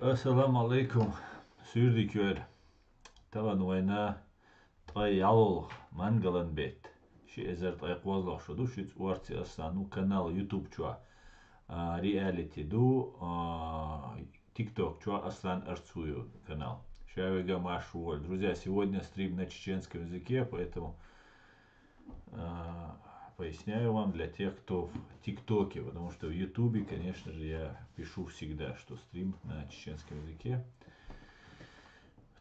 Assalamu alaikum, sürdükör. Tavan wayna tay yalol mangalan bet. Şi ezer tay qwazlaq şodu, şi uartsi asanu kanal YouTube çua. Reality ду, TikTok чё Аслан Арцую канал. Шавега Машуоль. Друзья, сегодня стрим на чеченском языке, поэтому поясняю вам для тех, кто в ТикТоке, потому что в Ютубе, конечно же, я пишу всегда, что стрим на чеченском языке.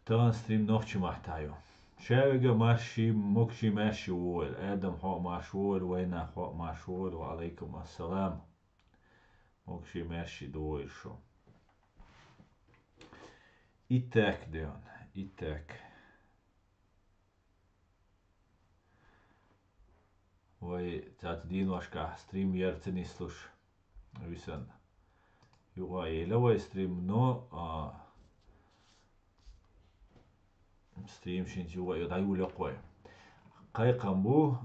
Тан стрим ногчи махтаю. Шавега Маши Мокши Машуоль. Адам хо Машуоль, Вайна хо Машуоль, ва алейкум ассалам. Mokši merši dojšo. Itek, Deon, itek. Vai tātad dīnoškā stream järcenisluš visan. Juha eilavai stream no stream šins juha jo tajūļa koi. Kaikam bu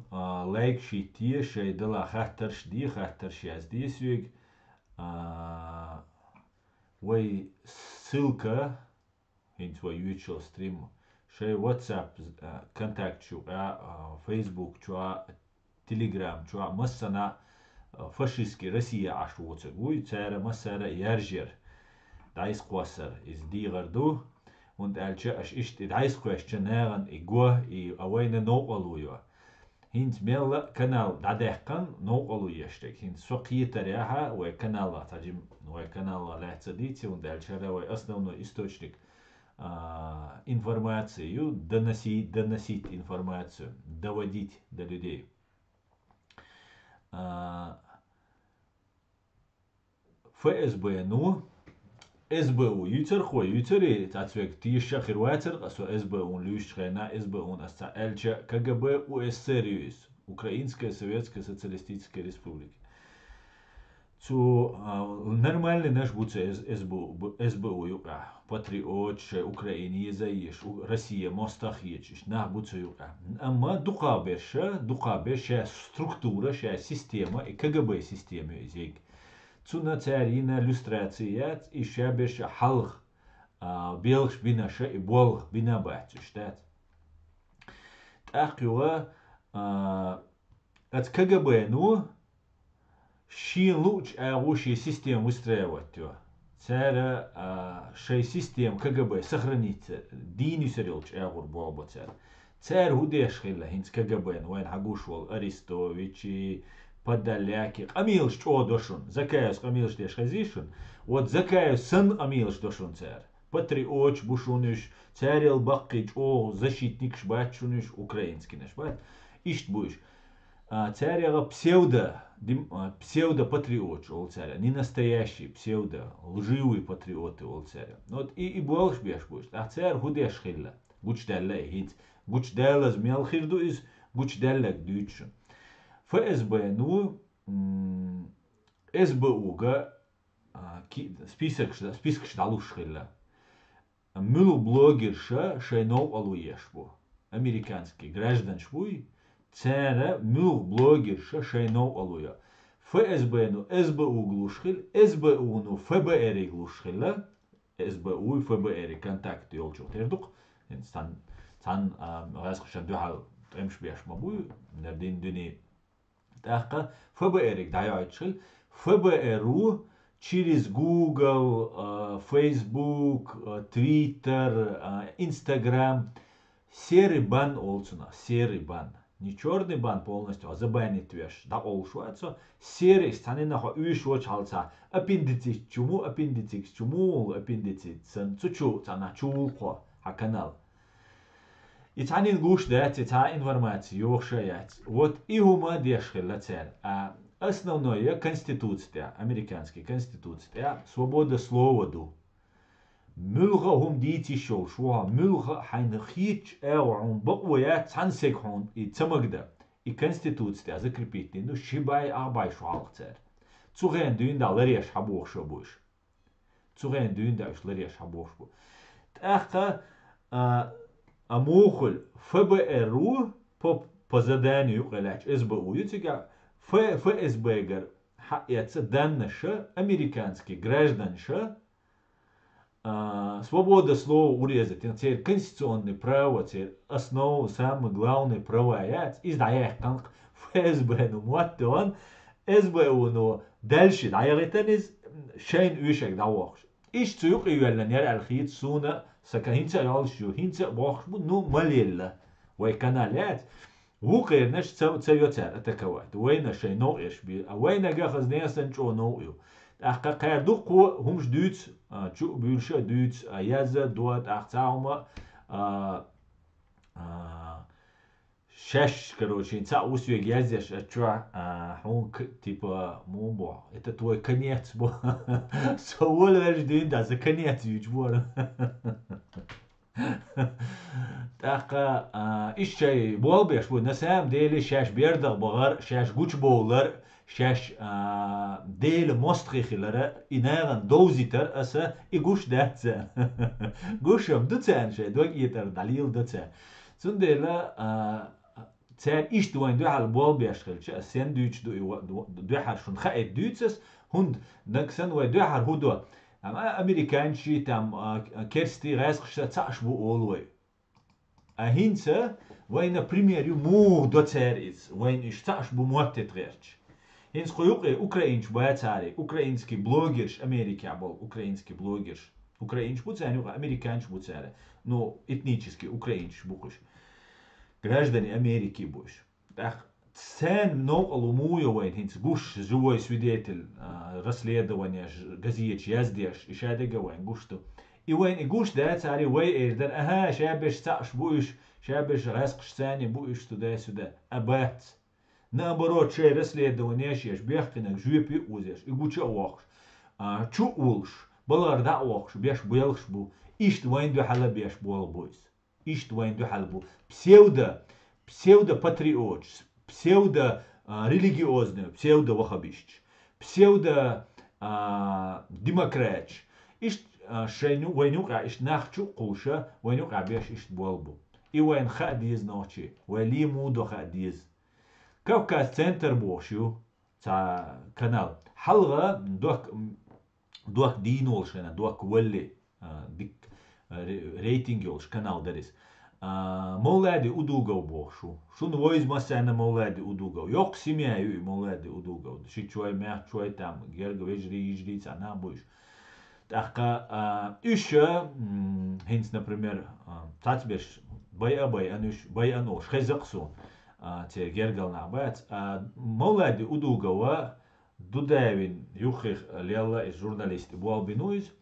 like šī tie šai dala khahtar šdī, khahtar šī svig. Way ссылка in свой YouTube стрим, шей WhatsApp контакт чуа, Facebook чуа, Telegram чуа, массана фашистский Россия ашвоцег, уй цара массара яржер, дайс квасар из дигарду, und alche ash ist dайс question nären igwa I awayna no aluyo. Hint mella kanal dadehkan no aluyeshtek. Hint soqiyetareha ve kanala tajim ve kanala лецадите und alchara основной источник информацию, доносить информацию, доводить до людей. ФСБ, ну, СБУ, ютер ютери, тацвек тиша хирватер, асо СБУ, люшхена СБУ, аста эльча КГБ УССР, Украинская Советская Социалистическая Республика. Цу нормальный наш буце СБУ, юка, патриот, Украине езаиш, Россия, мостах ечиш, на буце юка. Ама дукабеша структура, система, и КГБ система език. Цуна царина иллюстрация и шабеш халх белш бинаша и болх бинабат штат. Так юга от КГБ ну ши луч авуши систем выстраивать то. Цара шей систем КГБ сохранится. Дини серилч авур болба цар. Цар худеш хилла хинц КГБ вайн хагушвал Арестовичи Подоляки. Амилш чо дошун. Закаюс амилш деш хазишун. Вот закаюс сын амилш дошун цар. Патриот бушуныш. Царил баккич о защитник шбачуныш украинский наш бат. Ишт буш. Царила псевдо патриот ол царя. Не настоящий псевдо лживый патриоты ол царя. Вот и болш беш буш. А царь худеш хилла. Гуч далла хинц. Гуч далла змел хирду из гуч даллак дючун. ФСБ, ну, СБУ-га список шталушхилла. Мыл блогерша шайнов алуешбу. Американский граждан шбуй. Цара мыл блогерша шайнов алуя. ФСБ, ну, СБУ глушхил. СБУ, ну, ФБР глушхилла. СБУ и ФБР контакт ёлчух тердук. Тан разхшан духал тремшбяш мабуй. Нардин дюни. Так, ФБР дайочил. ФБРу через Google, Facebook, Twitter, Instagram серый бан олцуна, серый бан. Не черный бан полностью, а забанит веш. Да олшуается. Серый станет нахо уйшвоч халца. Аппендицит чуму, аппендицит сан цучу, цана чулхо, а канал. И тани гуш дать, та информация, ёхшаять. Вот и хума дешхилла царь. Основное конституция, американская конституция, свобода слова ду. Мülga hum дити шол, шуа мülga хайн хич эвун баквая цансек хун и цамагда. И конституция закрепить, ну шибай арбай шуалх царь. Цуген дюн да лареш хабух шабуш. Цуген дюн да лареш хабух шабуш. Таха амухуль ФБРу по заданию калач СБУ ютига ФСБгер яца данныша американский гражданша свобода слова урезать, теперь конституционные права, теперь основу, самое главное права, издаях канк ФСБ, ну вот он, СБУ, ну дальше, да я летанез, шайн уйшек да вахш. Иш цуюк юэлла нер алхит суна, сака хинца ялшу, хинца вахш, ну малелла, вай каналят, вукер наш цавёцар атаковать, вайна шай но эш би, а вайна гахаз несан чо но ю. قاردوق همش دوت شو بيرشة دوت يازا دوت أختاهما شش короче инца усве гязеш ачва хонк типа мумбо это твой конец бо совол вердин да за конец южбор така ишчай бол беш бу насам дели шаш бердер багар шаш гуч болар شاش ديل مستخي لرا إناغن دوزيتر أسا إغوش داتسا غوشم دوتسان شاي دوك يتر دليل دوتسا سن ديلا تسان إيش دوين دو حال بول بيشخل شا سين دوش دو حال شون خايت دوتسس هند نكسن وي دو حال هدو أما أمريكان شي تام كيرستي غاز خشتا تاش بو أولوي أهينسا وين بريمير مو دوتسار إز وين إش تاش بو موتت غيرش Hins khoyuqe Ukrainch bayatari, Ukrainski блогерш Америка был, украинский блогерш. Украинч буцани, американч буцари. Ну, этнически украинч бухаш. Граждане Америки буш. Так, цен много лумуевает, хинц гуш, живой свидетель расследования, газеч, яздеш, и шадеговайн, гушту. И вайн и гуш да цари вай эрдер, ага, шабеш цаш буш, шабеш расқш цани буш туда-сюда. Абат. Наоборот, шей расследование шеш бехкинак жюпи узеш, и гуча охш. Чу улш, баларда охш, беш белш бу, ишт вайнду хала беш бол бойс. Ишт вайнду хала бу. Псевдо патриот, псевдо религиозный, псевдо вахабищ, псевдо демократ. Ишт шейну вайнука, ишт нахчу кулша, вайнука беш ишт бол бу. И вайн хадиз ночи, вайли мудо хадиз. كوكاز سنتر بوشيو تاع كانال حلقة دوك دينولش هنا دوك ولي ديك ريتنج يولش كانال دريس مولادي ودوغو بوشو شون ويز مسانا مولادي ودوغو يوق سيميا مولادي ودوغو شي شوي ما شوي تام جرجو يجري تاع بوش تاخا ايشا هينس например تاتبش باي انوش باي انوش خزقسون те гергал набат молоди удугова дудавин юхих лела из журналисти буалбинуиз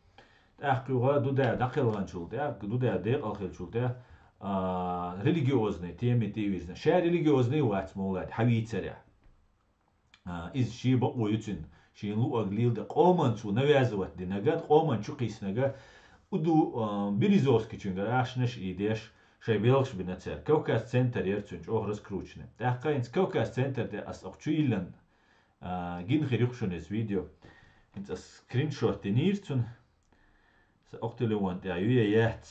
ахкуга дуда дақилган чулта дуда деқал хил чулта религиозные темы тивизна ша религиозные вац молоди хавицаря из ши бaqoyutun ши лу аглилда qomанчу навязывать динагат qomанчу қиснага уду березовский чунгар ашнаш идеш شاي بيلش بنتسال كوكاس سنتر يرتونج اوه رسكروتشن تاقاينس كوكاس سنتر دي اس اقتشويلن جين خيريخشونيس فيديو انت سكرين شوت نيرتون س اقتلوان دي ايويا يات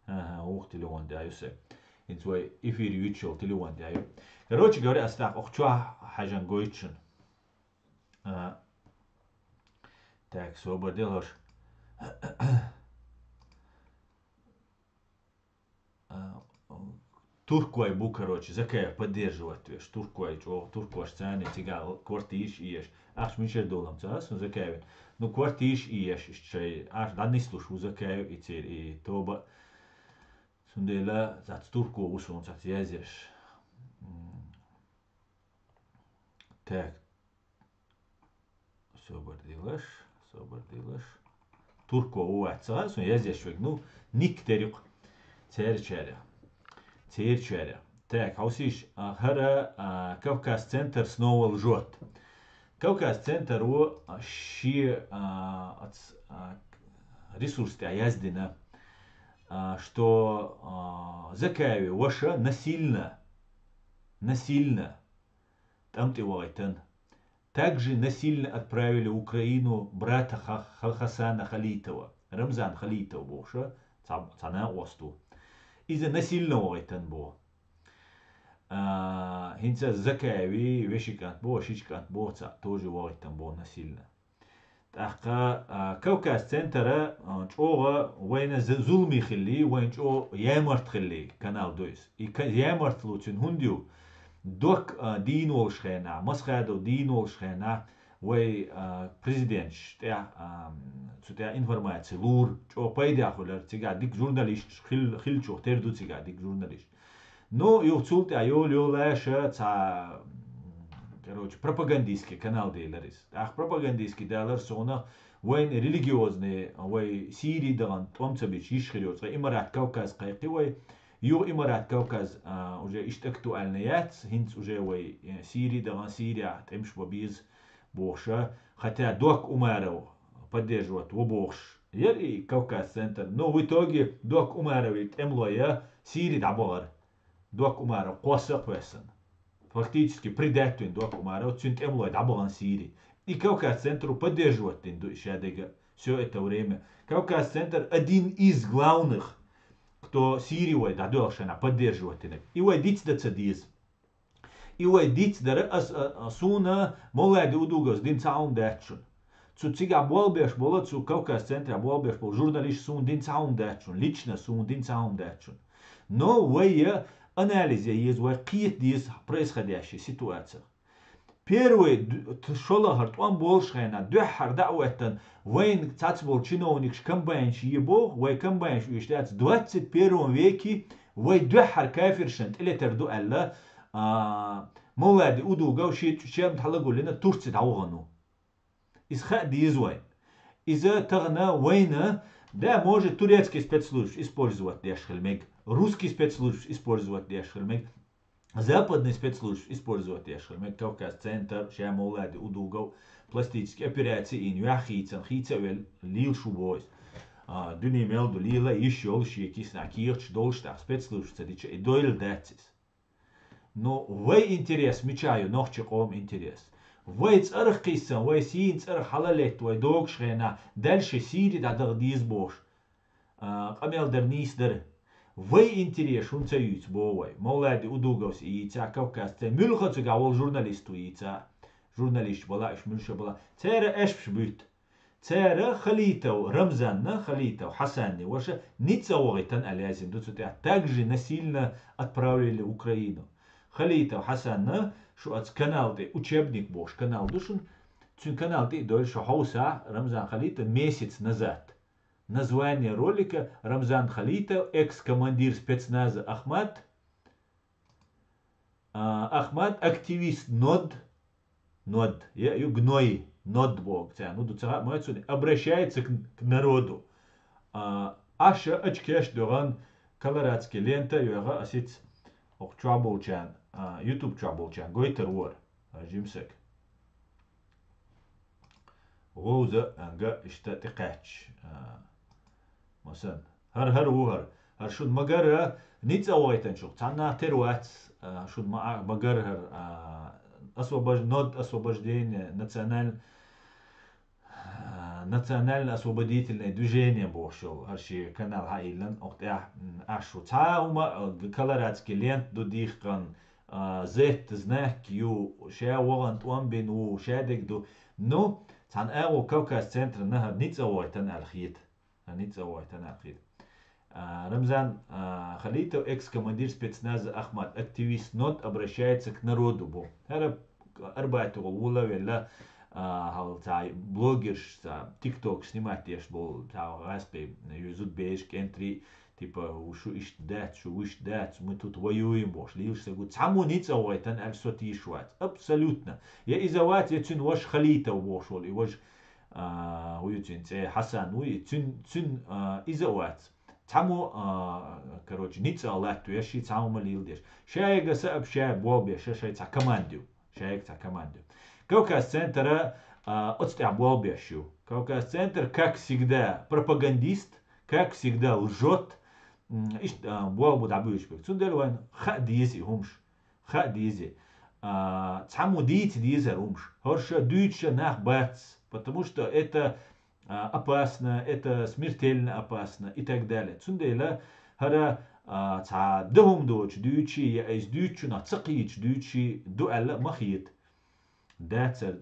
اقتلوان دي ايوسي انت واي افير يوتشو اقتلوان دي ايو كروتش غوري استاق اقتشوا حاجان غويتشن تاك سوبر ديلوش Туркуай бу, короче, закая поддерживать, веш, туркуай, чё, туркуаш цаны, тига, квартиш иеш, аш мишер долам цас, ну закая, ну квартиш иеш, чай, аш да не слушу закая, и цер, и тоба, сундела, зац турку усун, зац язеш, так, собор делаш, турку уаца, сун язеш, ну, ник терюк, цер чаря. تيرشارع تاك هوسيش هرا كوكاس سنتر سنو الجوت كوكاس سنتر هو شي ресурс تاع يزدنا что закави ваша насильно там ты вайтан также насильно отправили в Украину брата Хасана Халитова Рамзан Халитов боша цана осту إذا نسيلنا وقتن بو هنسا زكاوي وشي كانت بو شيش كانت بو توجي وقتن بو نسيلنا تأخ كوكاس سنتر شوغا وين زولمي خلي وين شو يامرت خلي كانال دويس يامرت لوتشن هنديو دوك دين والشخينا مسخادو دين والشخينا وي بريزيدنت تاع انفورماتسي لور شو بايدي اخولر تيغا ديك جورناليست خل شو تردو تيغا ديك جورناليست نو يوتسولت ايول يولاش تاع короче, пропагандистский канал дейлерис. Ах, пропагандистский дейлер сона وين религиозные, وين سيري دغن تومцабич يشخريوز, إمارات كوكاز قيقي, وين يو إمارات كوكاز уже اشتكتوا علنيات, هنس уже وين سيري دغن سيريا تمش ببيز بوخشا, хотя دوك أمارو поддерживать وبوخش. يلي كوكاز سنتر, но в итоге دوك أمارو تملويا سيري دعبغر, دوك أمارو قوسق ويسن. Фактически предатель до Акумара, цинт эмлой дабаган Сирии. И Кавказ-центру поддерживает все это время. Кавказ-центр один из главных, кто Сирию дадошена поддерживает. И уйдите до цадиз. И уйдите до суна молоди удугас дин цаун дачун. Цу цига болбеш было, цу Кавказ-центре болбеш был журналист сун дин цаун дачун. Лично сун дин цаун дачун. Но уйя анализе есть вакиет дис происходящей ситуации. Первый шолахар туан болшхайна духар дауэтан вейн цацбол чиновник камбанш ебо вей камбанш уиштац 21 веке вей духар кафиршент или терду алла молади уду гаушит чем тхалагу лина турци даугану исха дизвай иза тагна вейна да может турецкий спецслужб использовать дешхельмег русский спецслужб использовать дешхельмег западный спецслужб использовать дешхельмег Кавказ-центр шамолади удугау пластические операции ин яхицан хицавел лил шубойс дюни мелду лила еще лши кисна кирч долштах спецслужб цадича и дойл датис. Но вей интерес мечаю нохчеком интерес. وای تصرخ قیسن وای سین تصرخ حلالت وای دوغش خینا دلش سیری دا دغدیز باش قمیل در نیست در وای انتریه شون تایویت با وای مولادی ادوگوس ایتا کوکاس تا ملخط گاول جورنالیستو ایتا جورنالیست بالا اش ملشه بالا تیره اش بش بیت تیره خلیتو رمزان خلیتو حسانی وش نیتsa وغیتن الازم دوتو تا также насильно отправили в Украину. خليته حسن شو ات канал دي учебник бош канал душун цун канал دي дольше хауса Рамзан Халита месяц назад. Название ролика Рамзан Халита, экс-командир спецназа Ахмад, активист НОД, я гной, НОД бог, обращается к народу. Аша очкеш доран колорадский лента, юга асиц Trouble-чан, YouTube Trouble-чан, гойтер вор, жимсек. غوزة أنجا اشتاتقاتش مثلا هر وهر هر شود مجرى نيت أويتن شو تعنا تروات شود مجرى هر أسوأ نود освобождение национально освободительное движение бошел هرشي канал هايلن أخت أشو تعاوما كولорадский лент до дихкан زيت знак يو شا وغن توان بينو شادك دو نو تان اغو Кавказ-центр نهر نيت أويتن الخيط نيت أويتن الخيط Рамзан Халитов, экс-командир спецназа Ахмад, активист НОД, обращается к народу. Бо. Это арбайту уловила блогерш, тикток снимать еш был, распи юзут бейш кентри, типа ушу иш дать, мы тут воюем, бош. Лишься гуд, саму ница ойтан аль соти шват. Абсолютно. Я изават, я цюн ваш Халитов бошол, и ваш уютин, Хасан, уй, цюн изават. تامو короче ница лату я ши тامу малилдеш шайга саб шай бобе шай та командю шайг та команду Кавказ-центр отстя бобе шу Кавказ-центр как всегда пропагандист как всегда лжет иш бобу дабуш бек цундельван хадизи хумш хадизи тامу дизер хумш хорша дюча нах бац потому что это опасно, это смертельно опасно и так далее. Цундейла хара та дхум доч дючи я из дючу на цакич дючи дуэлла махит. Дацер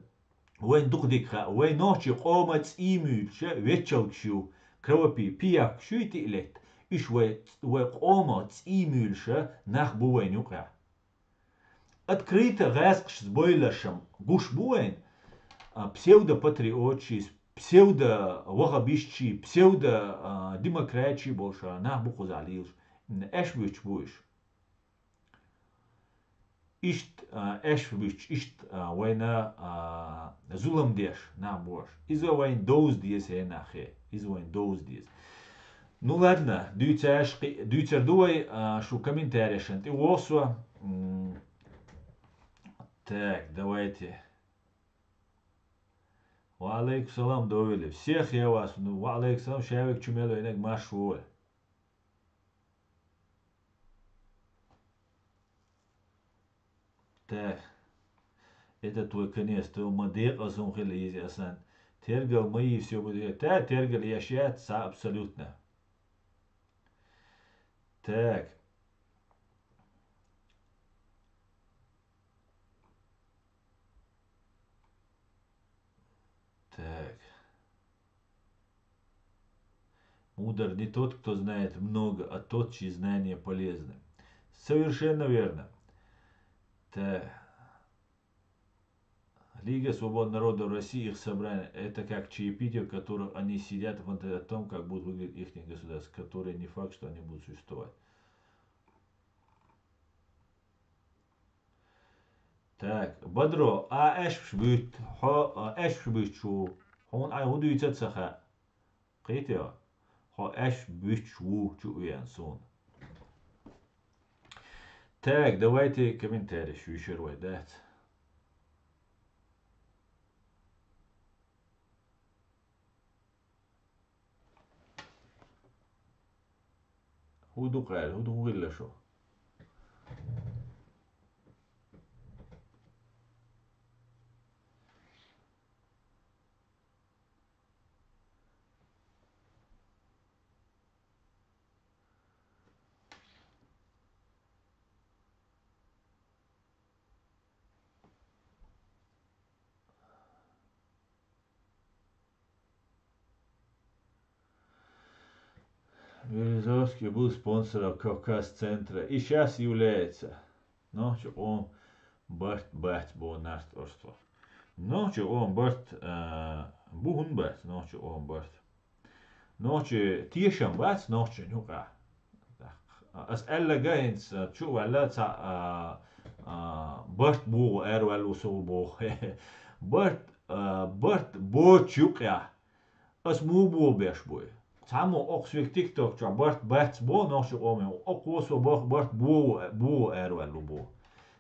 وين دقدك وين نوتشي قومت إيميل شا ويتشل شو كروبي بياك شو تقلت إيش وي قومت إيميل شا ناخ بوين يقع открыто غاسقش زبويلشم قوش بوين псевдо патриотчис псевдо وغبيشتشي псевдо ديمقراطشي بولشا ناخ بوخوز عليلش اش بوش بوش اشت اش بوش اشت وينا زولم ديش ناخ بوش إذا وين دوز ديس هي ناخي إذا وين دوز ديس Ну ладно, дюйцер дуай, шо комментарий шанти осу. Так, давайте. Валейкум салам довели. Всех я вас, ну, валейкум салам, шавик чумело инак машвой. Так, это твой конец, твой модел, азум хили изи асан. Тергал мои все будет. Так, тергал я щас, абсолютно. Так. Так. Мудр не тот, кто знает много, а тот, чьи знания полезны. Совершенно верно. Так. Лига свободных народов России, их собрание, это как чаепитие, в котором они сидят о том, как будут выглядеть их государства, которые не факт, что они будут существовать. Так, Бодро, а эш бют, эш бют шо, хон ай худу ицет саха, قيتيا خو اش بيشو شو ينسون تاك دويتي كومنتاري شو يشير دات هو قال هو غير شو Березовский был спонсором Кавказ-центра и сейчас является. Но что он бат был нарторство. Но что он бат бухун бат, но что он бат. Но что тишам бат, но что нюка. أسأل جاينس شو ولا برت بو أروال وسو بو برت برت بو تشوكيا أس مو بو بيش بوي تعمو أقصى تيك توك شو برت بو ناشو أمي أقوى برت بو أروال بو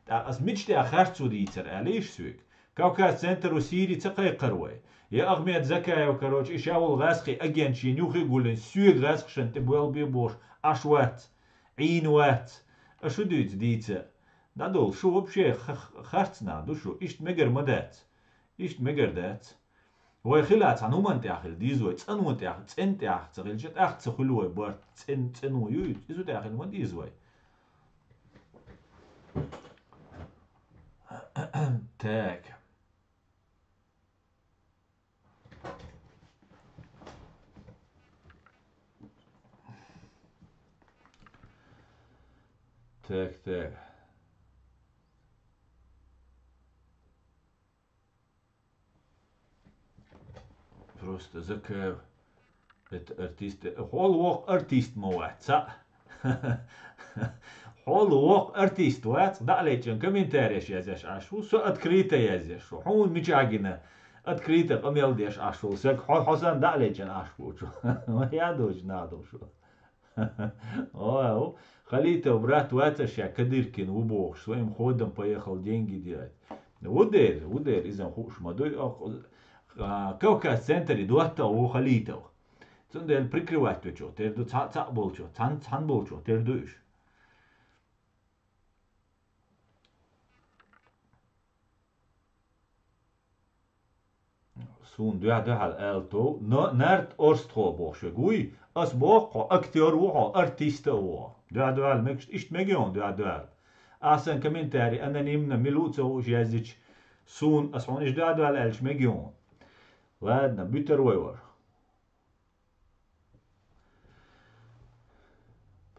أس ميتشتي أخرت ديتر أليش سويك كوكاز سنتر وسيري تقي قروي يا أغمية زكايا وكروش إيش أول غاسقي أجين شي نوخي يقولن سويك غاسق شنت بوال بيبوش أشوات عينوات أشو ديتا نادول شو вообще خرتنا دو شو إيش مجر مدات إيش مجر دات هو خلات عنو من تأخل ديزوي تنو تأخل تن تأخل تغيل جت أخ تخلوه بار تنو يو إيزو تأخل من ديزوي تاك تاك تاك просто закав это артист холлок артист موات صح холлок артист وات да лечен комментариеш язеш ашу со открыто язеш хун мичагина открыто قميل ديش ашу сек حسن да лечен ашу ما يادوش نادو شو о خليته брат ваташ я кадыркин убог своим ходом поехал деньги делать ودير إذا خوش мадой Кавказ центре дуата о халитов. Цундел прикрывать то что, терду ца болчо, цан болчо, тердуш. Сун дуадахал элто, но нарт орстхо бошо гуй, ас бохо актер وحو артиста о. Дуадуал мекш ишт мегион дуадуал. Асан комментарий, أنا نمنا ملوتسو جازج سون أسمعون إجداد على الش مجيون لادنا بيتر ويور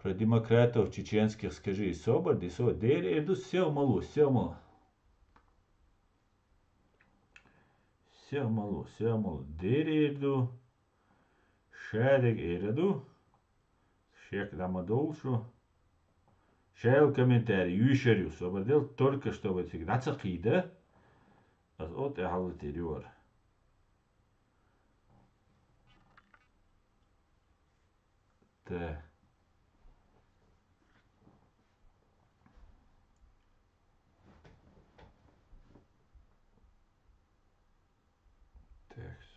про демократов чеченских скажи сободи со дери иду сел малу deri idu шадик иду шек дамадолшу шел комментарий юшерю сободил только чтобы всегда цахида от эхалтерюр так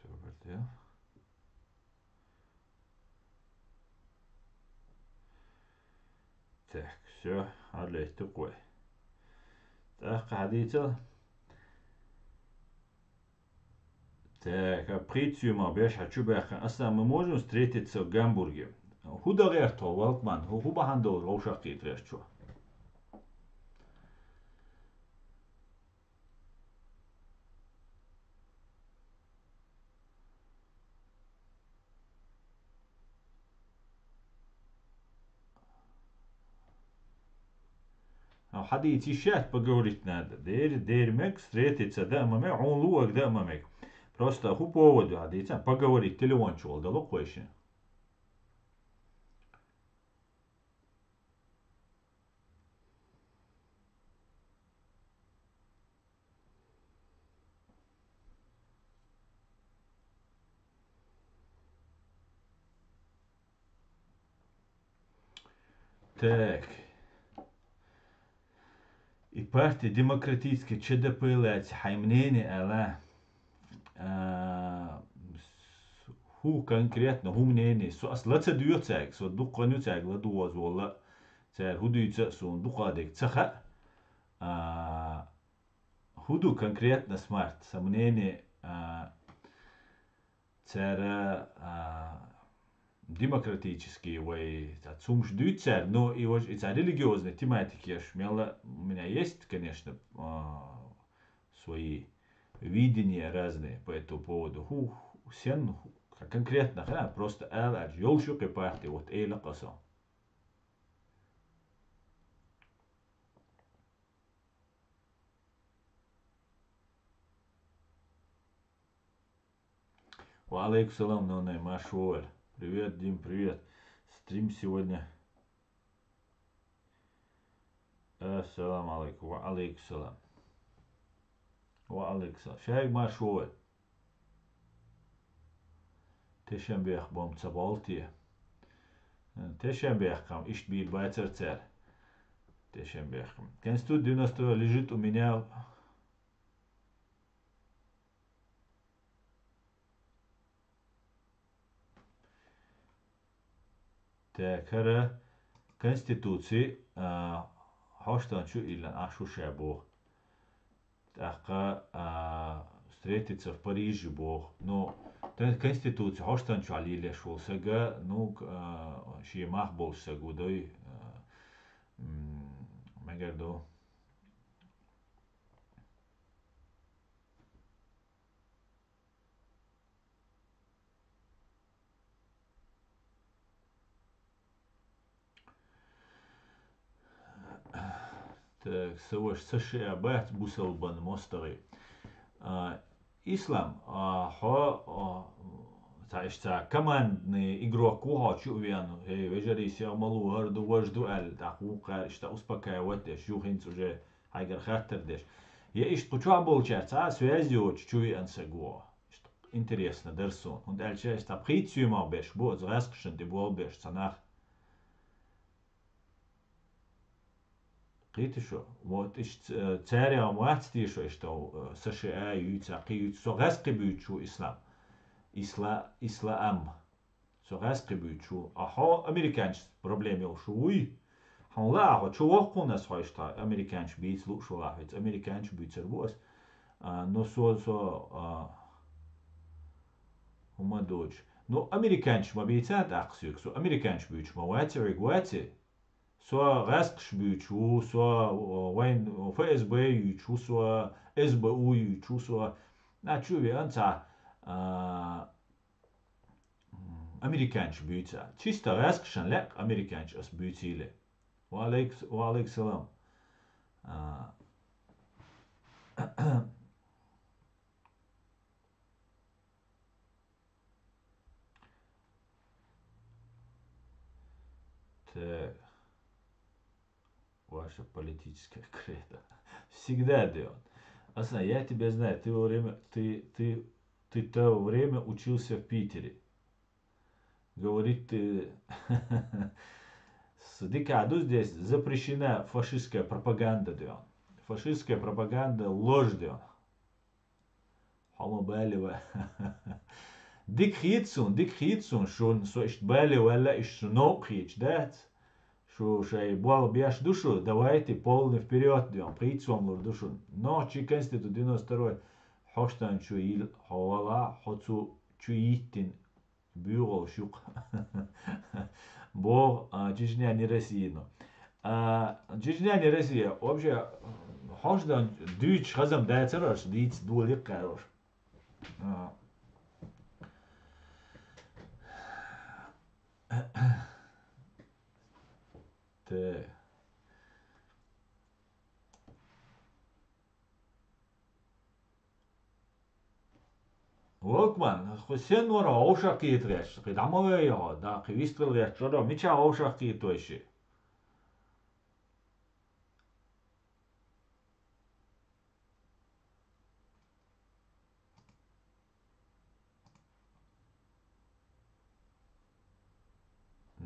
сободил так все عليه تقوى так حديثه Так, а прицюма беш хочу беха. Аса мы можем встретиться в Гамбурге. Худа герто, Валтман, хуба хандо, роушаки трещу. А хади идти сейчас поговорить надо. Дермек встретиться, да, мамек, он луак, да, мамек. Просто ху поводу, а дитя поговорить, телефон чул, да луквейши. Так. И партия демократическая ЧДП лять хаймнени ала هو конкретно هو мнение سو أصلا تدوير تاعك سو دقة تاعك لا دوز ولا تاع هدو يتسون دقة ديك تخا هدو конкретно смарт сомнение تاع демократический way цумш дюцер но и вот это религиозные тематики шмела у меня есть конечно свои видения разные по этому поводу ху сен конкретно просто алач ёлшук и партия вот эйла касо валейкум салам ноне машуэр привет Дим привет стрим сегодня ассалам алейкум валейкум салам وعليك شايق ما شوي تشنبيخ بوم تسبالتي تشنبيخ кам ишт бит байцерцер تشنبيخ конститут 90 лежит у меня так хара конституции хаштанчу или ашу шабо тақа встретиться в Париже бог но конституция хаштанчу алиле шулсага ну шиемах болса гудой мегердо так саваш США бат бусалбан мостари ислам хо та командный игрок куха чувяну вежари сиамалу харду вожду аль тахука ишта успокаивать шухинц уже хайгар хаттердеш я ишт куча болчаца связи оч чуви ансагуа интересно дерсон und алча ишта прицюма беш бо зраскшен де бол беш санах قيت شو вот إيش تاريخ مواتي شو إيش تو США يتساقي سو غاس قبيت شو إسلام إسلام سو غاس قبيت شو أحا أمريكانش بروبليم يو شوي هون لا أحا شو وقون ناس هايش تا أمريكانش بيت لو شو لاحظ أمريكانش بيت سربوس نو سو هما دوج نو أمريكانش ما بيتات أقصيك سو أمريكانش بيت مواتي رجواتي سواء غاسقش بيتشو سواء وين FSB يتشو سواء СБУ чувство, на чуве анца американч бьются. Чисто раскшан лек американч ас бьютили. Валейк салам. Так, ваша политическая кредо. Всегда, Дион. Асна, я тебя знаю, ты то время учился в Питере. Говорит, ты с декаду здесь запрещена фашистская пропаганда, Дион. Фашистская пропаганда ложь, Дион. Хама балива. Дик хитсун, шон со ишт бали вала ишт сунок хич, дат. Шо шай буал бьяш душу, давайте полный вперед, Дион, прицом лор душу. Но чикенститу 92-й, хоштан чуил, хавала, хоцу чуитин, бюро шук. Бог, Чечня не Россия, но. Чечня не Россия. Вообще, хоштан дюч хазам дайцераш, диц дуалик карош. Te. Волкман, sen var avşak yetreş. Kıdama ve ya da kıvistıl ya çoda miça avşak yetreşi.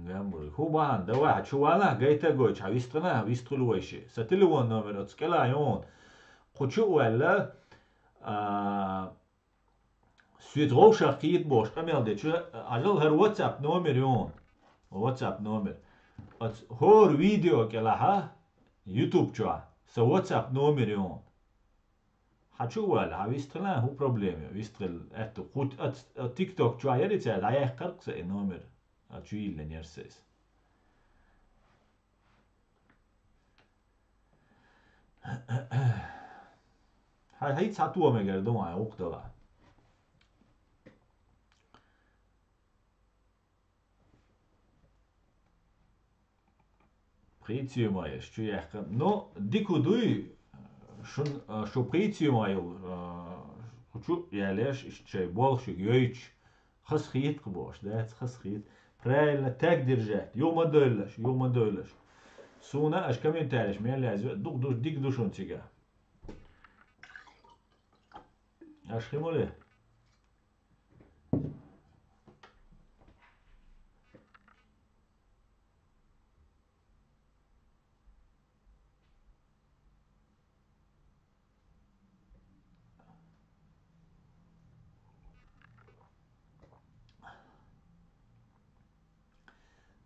Gamur. Huban, da çuvana gayta goy çavistına vistulu veşi. Satilivon numara skela yon. Kuçu valla süt avşak yet boş. Kamel de çu ajal her WhatsApp numara yon. WhatsApp numara. Hor video kela ha YouTube çua. Sa WhatsApp numara yon. حتشوال ويستغلها هو بروبليم ويستغل اتو قوت تيك توك شو عيالي تساعد عيال قرق سي نومر اتشويل لن يرسيس هاي تساتوا مگر دو معي وقت لا بريتيو ماي شو يحكم نو ديكو دوي شون شو بريتيو ماي شو يعلاش شي بولش يويتش خس خيط قبوش ده خس خيط برايل تاك درجات يوم ما دولش سونا اش كمين تعرش مين لازم دوش ديك دوشون تيجا اش خيمولي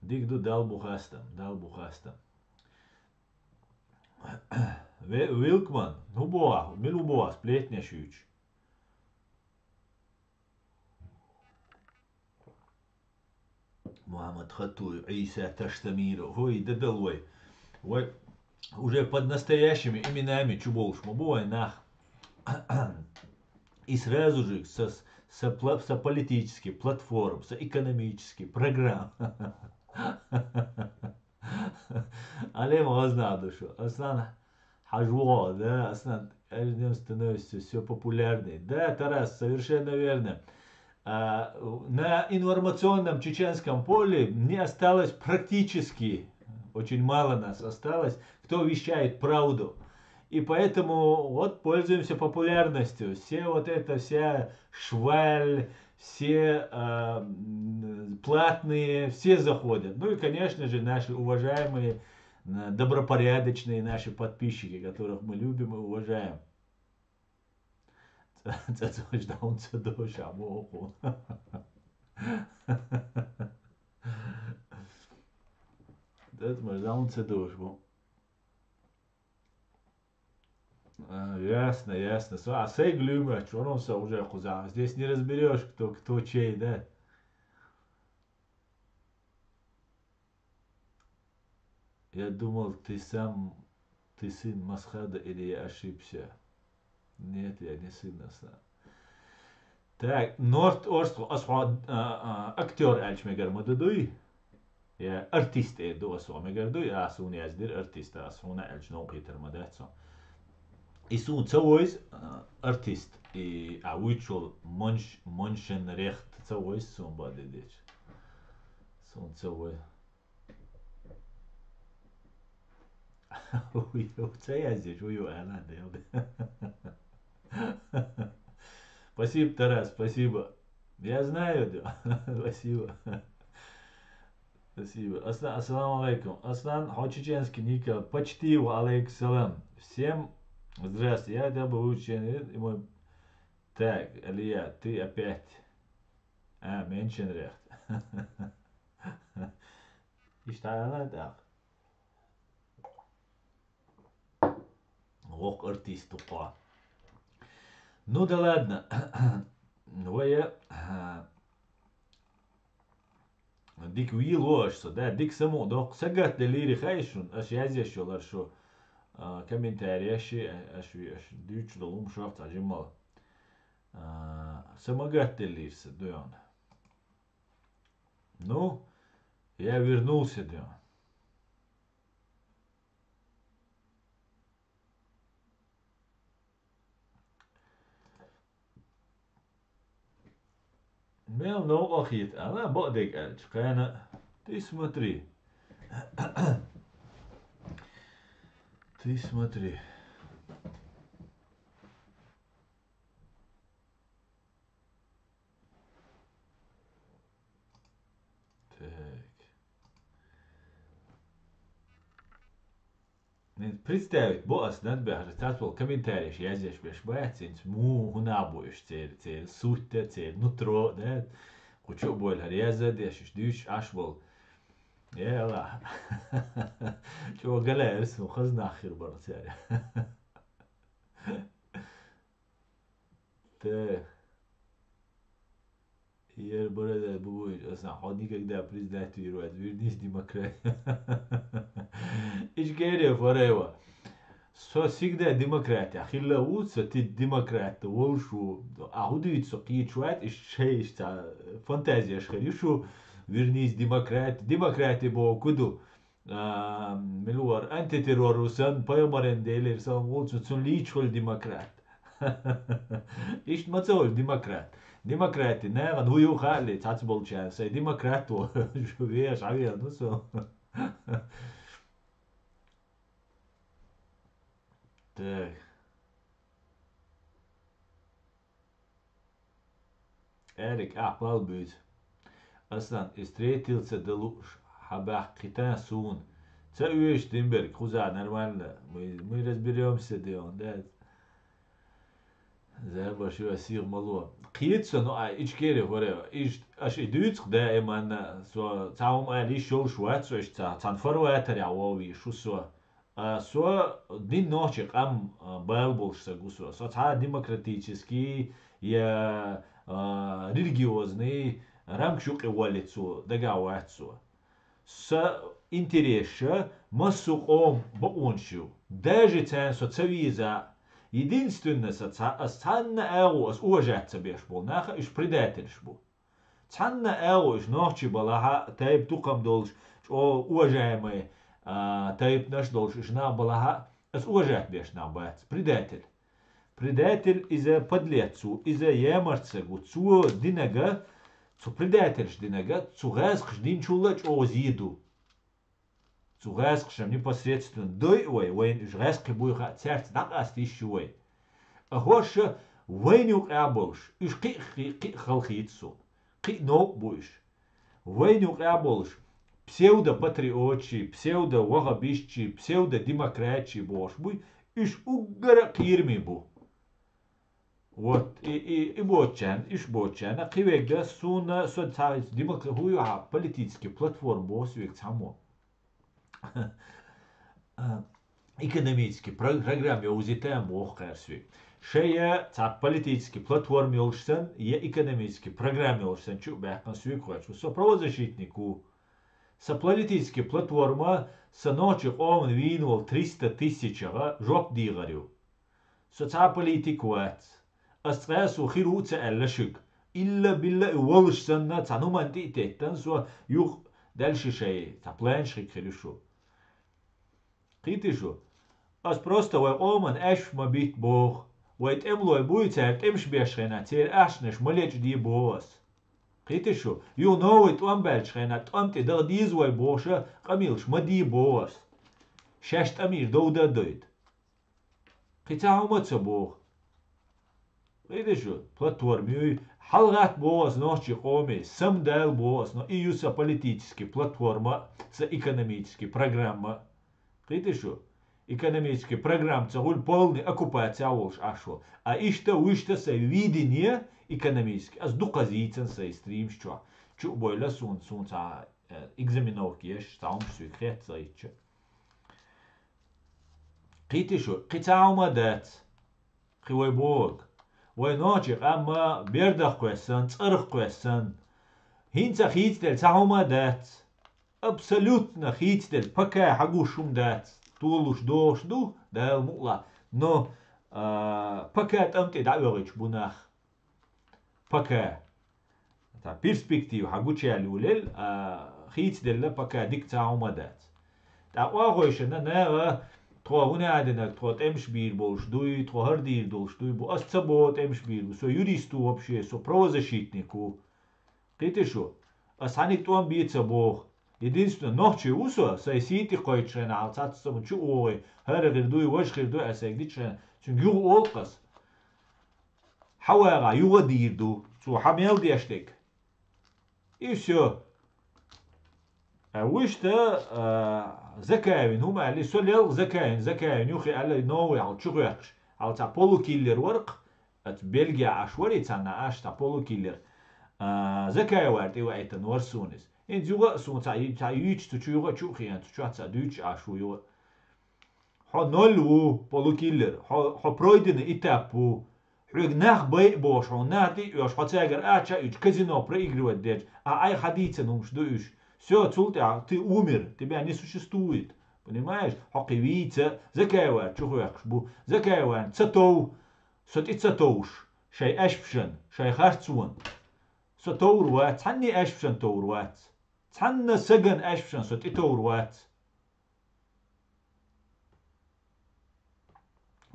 ديك دو دال بوخاستم Wilkman, milu boa, spletnja šuč. Muhammad Хатуев, Иса Таштамиров, ой, да долой. Ой, уже под настоящими именами чуболшма, бой нах. И сразу же со политических платформ, со экономических программ. عليه ما знаю, что أصلا حجوة, да, أصلا каждый становится все популярнее. Да, Тарас, совершенно верно. На информационном чеченском поле не осталось практически, очень мало нас осталось, кто вещает правду. И поэтому вот пользуемся популярностью. Все вот это, вся шваль, все платные, все заходят. Ну и, конечно же, наши уважаемые, добропорядочные наши подписчики, которых мы любим и уважаем. Это ясно, ясно. А сей глюмер, что он все уже хуза. Здесь не разберешь, кто чей, да? Я думал, ты сын Масхада или я ошибся. Нет, я не сын Асна. Так, Норт Орст Асва актер Эльчмегер Мададуй. Я артист до Асва Мегардуй, Асун Яздир артист Асуна Эльчно Питер Мадацо. И сун цауис артист. И ауичул Моншен Рехт цауис сун бадидич. Сун цауис. Я здесь, она, да. Спасибо, Тарас, спасибо. Я знаю, да. Спасибо. Спасибо. Ассаламу алейкум. Аслан Хачиченский Ника. Почти ва алейкум салам. Всем здравствуйте. Я тебя был ученый. И мой... Так, Алия, ты опять. Menschenrecht. Ich teile das. Ох, артист тупа. Ну да ладно. Вая... ديك ويل واش ده ديك سمو دوق سجت دليري خايشون اش يازيش ولا شو كومنتاري اش ديتش دولم شافت اجمال سمجت دليرس دوان ну я вернулся да Мел но охит она бодек эльч кана ты смотри ты смотри представить босс над бежать комментарий я здесь беш бацинс му хунабуешь цель суть цель нутро да хочу боль реза деш дюш ашбол يلا شو قال اسمه خزنا اخر برا ساري ته yer burada bu aslında hadi когда президентирует вернись демократ ايش قال форева со всегда демократия хилла утса ты демократ волшу ахудуется кичуат иш шесть фантазия шхаришу вернись демократия бо куду ملور أنت تيروروسان بايمارن ديلر سام ولتو تون ليتشول ديمقراط إيش ما تقول ديمقراط نعم هو يخالي تعتبر شيء سي ديمقراط شو فيش عبيه نصو так Эрик Апалбюз أصلا استريتيلس دلوش حباح قطان سون تسويش تنبرك خوزا نرمال мы разберемся ديون да زي شو أسير ملوه قيتسو نو إيش كيري هوريو إيش أش إدوتك دائما سو تعاوم علي شو شوات سو إيش تنفروا تري عواوي شو سو دين نوشك أم بالبولش سجوسو سو تا демократический я религиозный рамк шук эволюцию дагавацию с интереса масуком боншу даже тен соцвиза единственное социально эго с уважать себе шбол наха иш предатель шбол цанна эго иш ночи балаха тайп тукам долж о уважаемый тайп наш долж иш на балаха с уважать беш на бац предатель из-за подлецу из-за ямарцегу цу динага цу предательш динага цу газхш динчулач озиду цу газхшам непосредственно дой ой жгазхи буйха церц дакаст ищуй а хоша войнюк аболш иш қи халхицу қи нок буйш войнюк аболш псевдо-патриотчи, псевдо-вахабищи, псевдо-демократчи бош буй иш угара кирми бу вот и бочан иш бочан кивегда суна социаль демократ хуя политический платформ бос век само экономический программе узитаем бохкарсви шея ца политический платформ ёлшсан я экономический программе ёлшсан чу бахкан свик хочу со правозащитнику со политический платформа со ночи он винул 300 000 жоп дигарю sozialpolitik wet stress وخير تألشك إلا بالله ولش سنة تانو منتي تهتن سو يوخ دلش شيء تبلان شيء خيرشو قيتشو أس просто وقومن أش ما بيت بوخ ويتأملو بويتر تمش بيشخنا تير أشنش مليج دي بوس قيتشو يو نو يتوم بالشخنا تقوم تدغ ديز وي بوشة قميلش ما دي بوس شاشت أمير دودا دويد قيتاهو ما تبوخ قيتشو платформи حلقات بوس نوشي قومي سم دال بوس نو إيوسا политически платформа с экономически программа قيتشو экономический программ цагул полный оккупация волш ашо а ишта вишта са видение экономически аз дуказицен са стрим что чу бойла сун са экзаменовки еш саум су хет сайч قيتشو قيتاوما دات خوي بوغ وينوجي اما بيردخ كويسن صرخ كويسن هينتا خيتل تاوما دات абсолютно хитдел пока хагушум дат тулуш дош ду дал мула но пока тамте давёрич бунах пока та перспектив хагучали улел хитдел пока диктаума дат та واغوشنا نا ترو هنا عندنا ترو تمش بير بولش دوي ترو هردير دولش دوي بو أصبو تمش بير سو يوريستو вообще سو правозащитнику قيتشو أسانيك توام بيتصبوخ единствено нохче усо сай сити койчена алцатсом чу ой хэр гэрдуй вош гэрдуй асэгдичэн чун ю олкас хавага юга дирду цу хамел диаштек и всё وشتا زكاين هما اللي سوليل زكاين يوخي على نوي على تشغيخش على تابولو كيلر ورق ات بلغيا عشوري تانا اش تابولو كيلر زكاي وارتي وايتن ورسونس ان زوغا سون تا يوچ تو چوغا چوخيان تو چاتsa دوچ اشو يو هو نولو بولو كيلر هو برويدن ايتابو حق ناخ باي بوش هو ناتي يوش خاطر اتشا يوچ казино проигрывать дед ай ходиться нужно душ все, ты умер, тебя не существует. Понимаешь? Хоккевица, закаева, чухуякшбу, закаева, цатоу, сот и цатоуш, шай эшпшен, шай харцуан. Сотоурват, цанни эшпшен тоурват. Цанна саган эшпшен, сот и тоурват.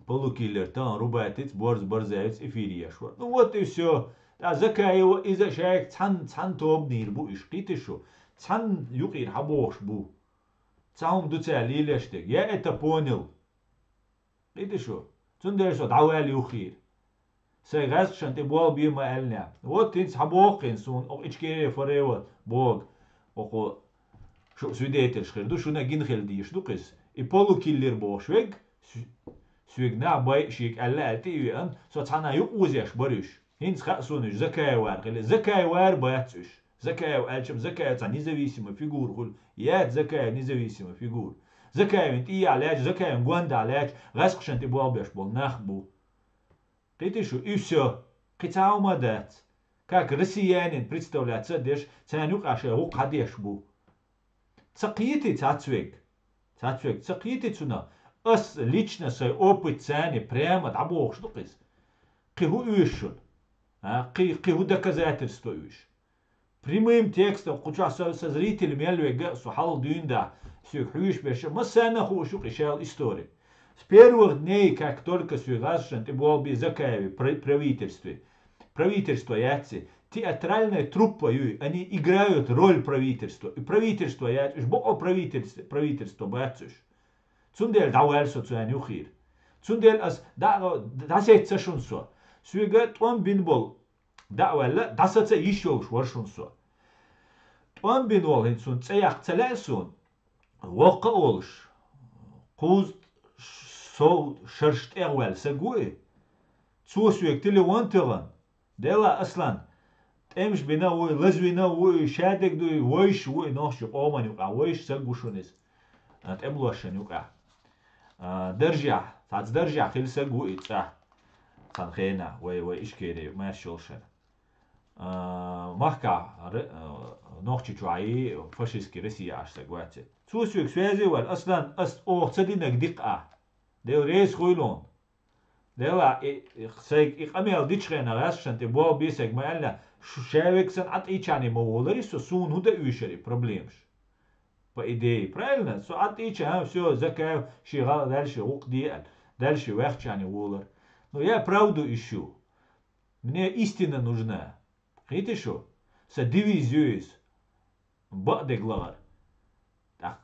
Полукиллер, тан, рубатец, борзаец, эфирияшвар. Ну вот и все. Да закаева, иза шайк, цан тообнир, бу ишкитишу. цан юқир хабош бу цаум дуца лилештек я это понял видишь что цундерсо давали юқир сегас шанте бол бима элня вот ты хабохин сун ок ичкере форева бог око шо свидетель шхерду шуна гинхел диш дукис и полукиллер бошвег сюгна бай шик алла атиен со цана юқузяш бариш хинц хасуниш закаевар геле закаевар бацуш Закая, альчем закая, это независимая фигура. Я закая, независимая фигура. Закая, и я ляч, закая, гуанда ляч, раскшен ты болбеш был, нахбу. Ты что, и все. Китаума дать. Как россиянин представляется, деш, цанюк аше, ук хадеш бу. Цакиты цацвек. Цацвек, цакиты цуна. Ас лично свой опыт цани прямо, да бог, что кис. Киху уишун. Киху доказательство уиш. Прямым текстом, куча со зрителем ялвега сухал дюнда, сюхюш беша, масана хушу решал историю. С первых дней, как только связан, ты был бы закаеви правительстве. Правительство яйцы, театральная труппа, они играют роль правительства. И правительство яйцы, уж бог правительство бацуш. Цундель дауэль социальный Цундель да сетца шунсо. Свигат он бинбол. Да вала да саца еще уж воршунсо. Он бинвол хинсун цеях целесун. Вока олш. Куз со шершт эрвел сагуи. Цусвек телевантован. Дела аслан. Эмш бина уи лазвина уи шадек дуи войш уи нохши оман юка войш сагушунис. Ат эмлошен юка. Держа. Тац держа хил сагуи ца. Санхена уи ишкери машолшен. Махка нохчи чуаи фашистский Россия аж сагвати. Цусвек связывал аслан аст о цадинак дика. Дел рейс хуйлон. Dela seg iqamel ditschrena rashan te bo biseg ma alla шевексан от ичани моволари со сун худа уишери проблемш. По идее, правильно? Со от ича, все, закай, шигал дальше, ук дальше вехчани волар. Но я правду ищу. Мне истина нужна. Видите что? Са дивизиюс. Бадеглар. Так.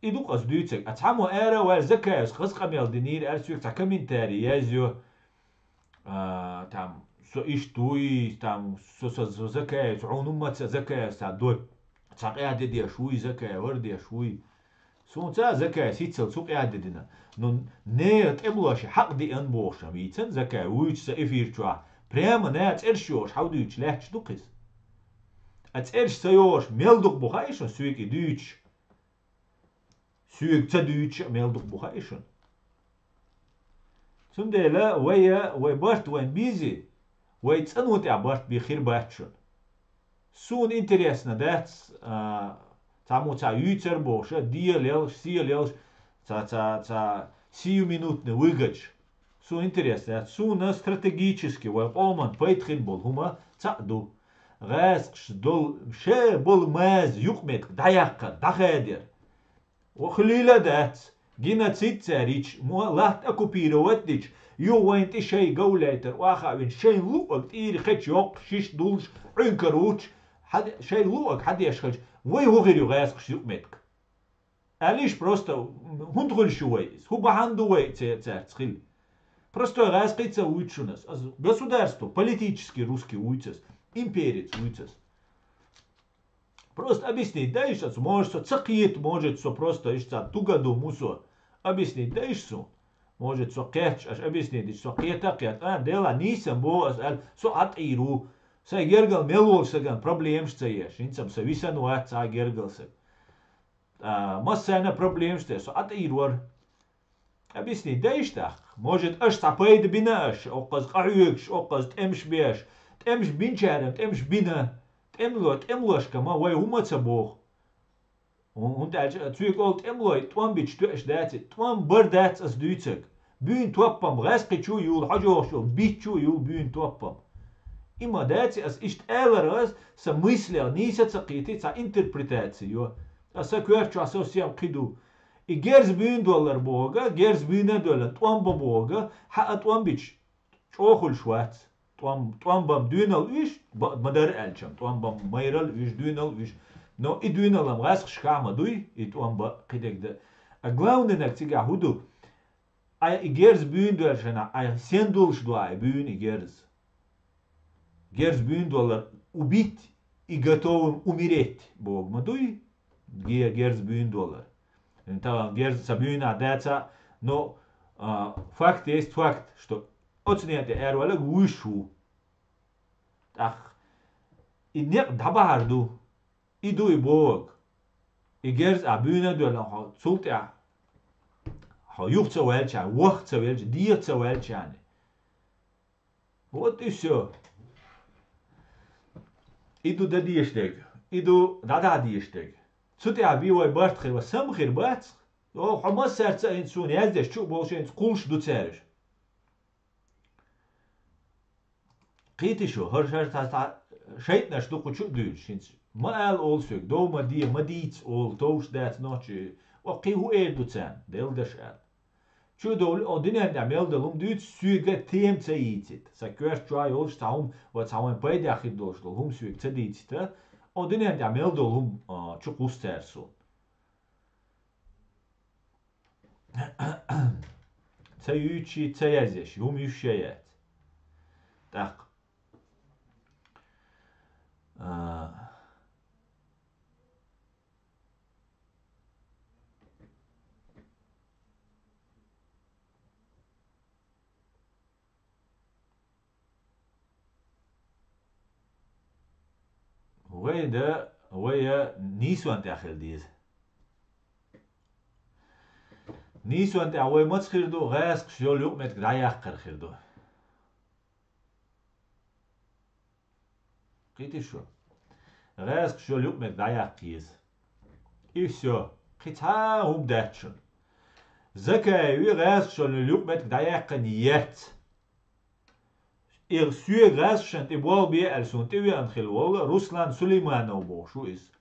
Иду қас дүйцек. Атаму эра вал закайс қас қамел динир арсуек та комментарий язю. Там со иштуи там со закайс عنумت закайс та дой. تقعد دي شوي زكاة وردي شوي سون تا زكاة سيتسل سوق قاعد دينا نون نيت ابلاش حق دي ان بوش ميتن زكاة ويش سافير تشوا بريم نات ارشوش حوديش لهش دوقس ات ارش سيوش ميلدوق بوخايشن سويك دويتش سويك تدويتش ميلدوق بوخايشن سندلا ويا وبارت وين بيزي ويتسنوت عبارت بخير باتشن سون интересно да таму ца ютер боша диелел сиелел ца сиюминутный выгач сун интересно сун стратегически вал оман пейтхин бол хума цаду гас дол ше бол маз юкмет даяққа дахедер وخليلا دات جينا تسيت ساريش مو لات оккупировать يو وين تشي جولاتر واخا وين شي لوق تيري خش يوق شيش دولش عنكروش حد شيء لوك حد يشخج وي هو غير يغاس خشيوك متك алиш просто хундгул шуэйс ху баханду вэй церцхил просто غاس قيتsa уйчунас государство политический русский уйцес имперец уйцес просто объяснить да ишац может цакиет может со просто ишца тугаду мусо объяснить да ишсу может со кеч аш объяснить со кета кет дела нисам бо со атиру Sa gergal melolsagan problems ceieši, incam sa visan vāt sa gergalsa. Mas sena problems te, so atīror. Объясни, да иштах. Может, аш сапайда бина аш, оказ қаюекш, оказ темш беш, темш бинчарем, темш бина, темлошка, ма вай умаца бог. Und цуик ол темлой, твам бич туэш дати, твам бар дати as дүйцек. Бүйін туаппам, ғасқи чу юл, хажоошо, бич чу юл бүйін туаппам. Има дати as ишт элераз са мысля, ниса цакити, са интерпретацию. Аса кверчу асосиям қиду. И герз бүйін доллар бога, герз бүйіне доллар, туамба бога, ха туамбич, чохул швац. Туамбам дүйнал виш, мадар әлчам, туамбам майрал виш, дүйнал виш. Но и дүйналам ғасқ шкама дуй, и туамба қидегді. А главный тига худу, а и герз бүйін доллар шана, а сен дулш дуай бүйін и герз. Герз бүйін доллар убить и готовым умереть бог мадуй, герз бүйін доллар. Там герз сабюина деца, но факт есть факт, что оцените эрвалак вышу. Так, и не дабарду, иду и бог. И герз абюина доллар, цултя, юхца велча, вахца велча, диеца велчане. Вот и все. Иду да диештег, иду да диештег. Цути абивой бартхи ва самхир бац, о хамас сердца инсун яздеш чу болшен кулш дуцериш. Qiti şu hırşar ta şeytna şu kuçu dül şins. Ma al olsuk do ma die ma diets ol toos dat notje. O qi hu ducen del deş al. Şu dol o dinen da mel delum düt süge tem tsayitsit. Sa kurs try ol staum wat sauen bei der khid dosh dol hum süge tsayitsit. O dinen da mel delum çu kustersu. Tsayuchi tsayazesh hum yüşeyet. Tak. ويا نيسوان تاخل ديز نيسوان تا وي ماتس خيردو غاس شول يوم مت غايا خيردو قيتي شو غاس شول يوم مت غايا كيز и все. Хотя هم датчен. زكاوي غاز شون اليوم مت دايق نيات إرسوي غاز شن تبوال بيه ألسون تبي أنخل وال روسلان سليمانو بو شو إس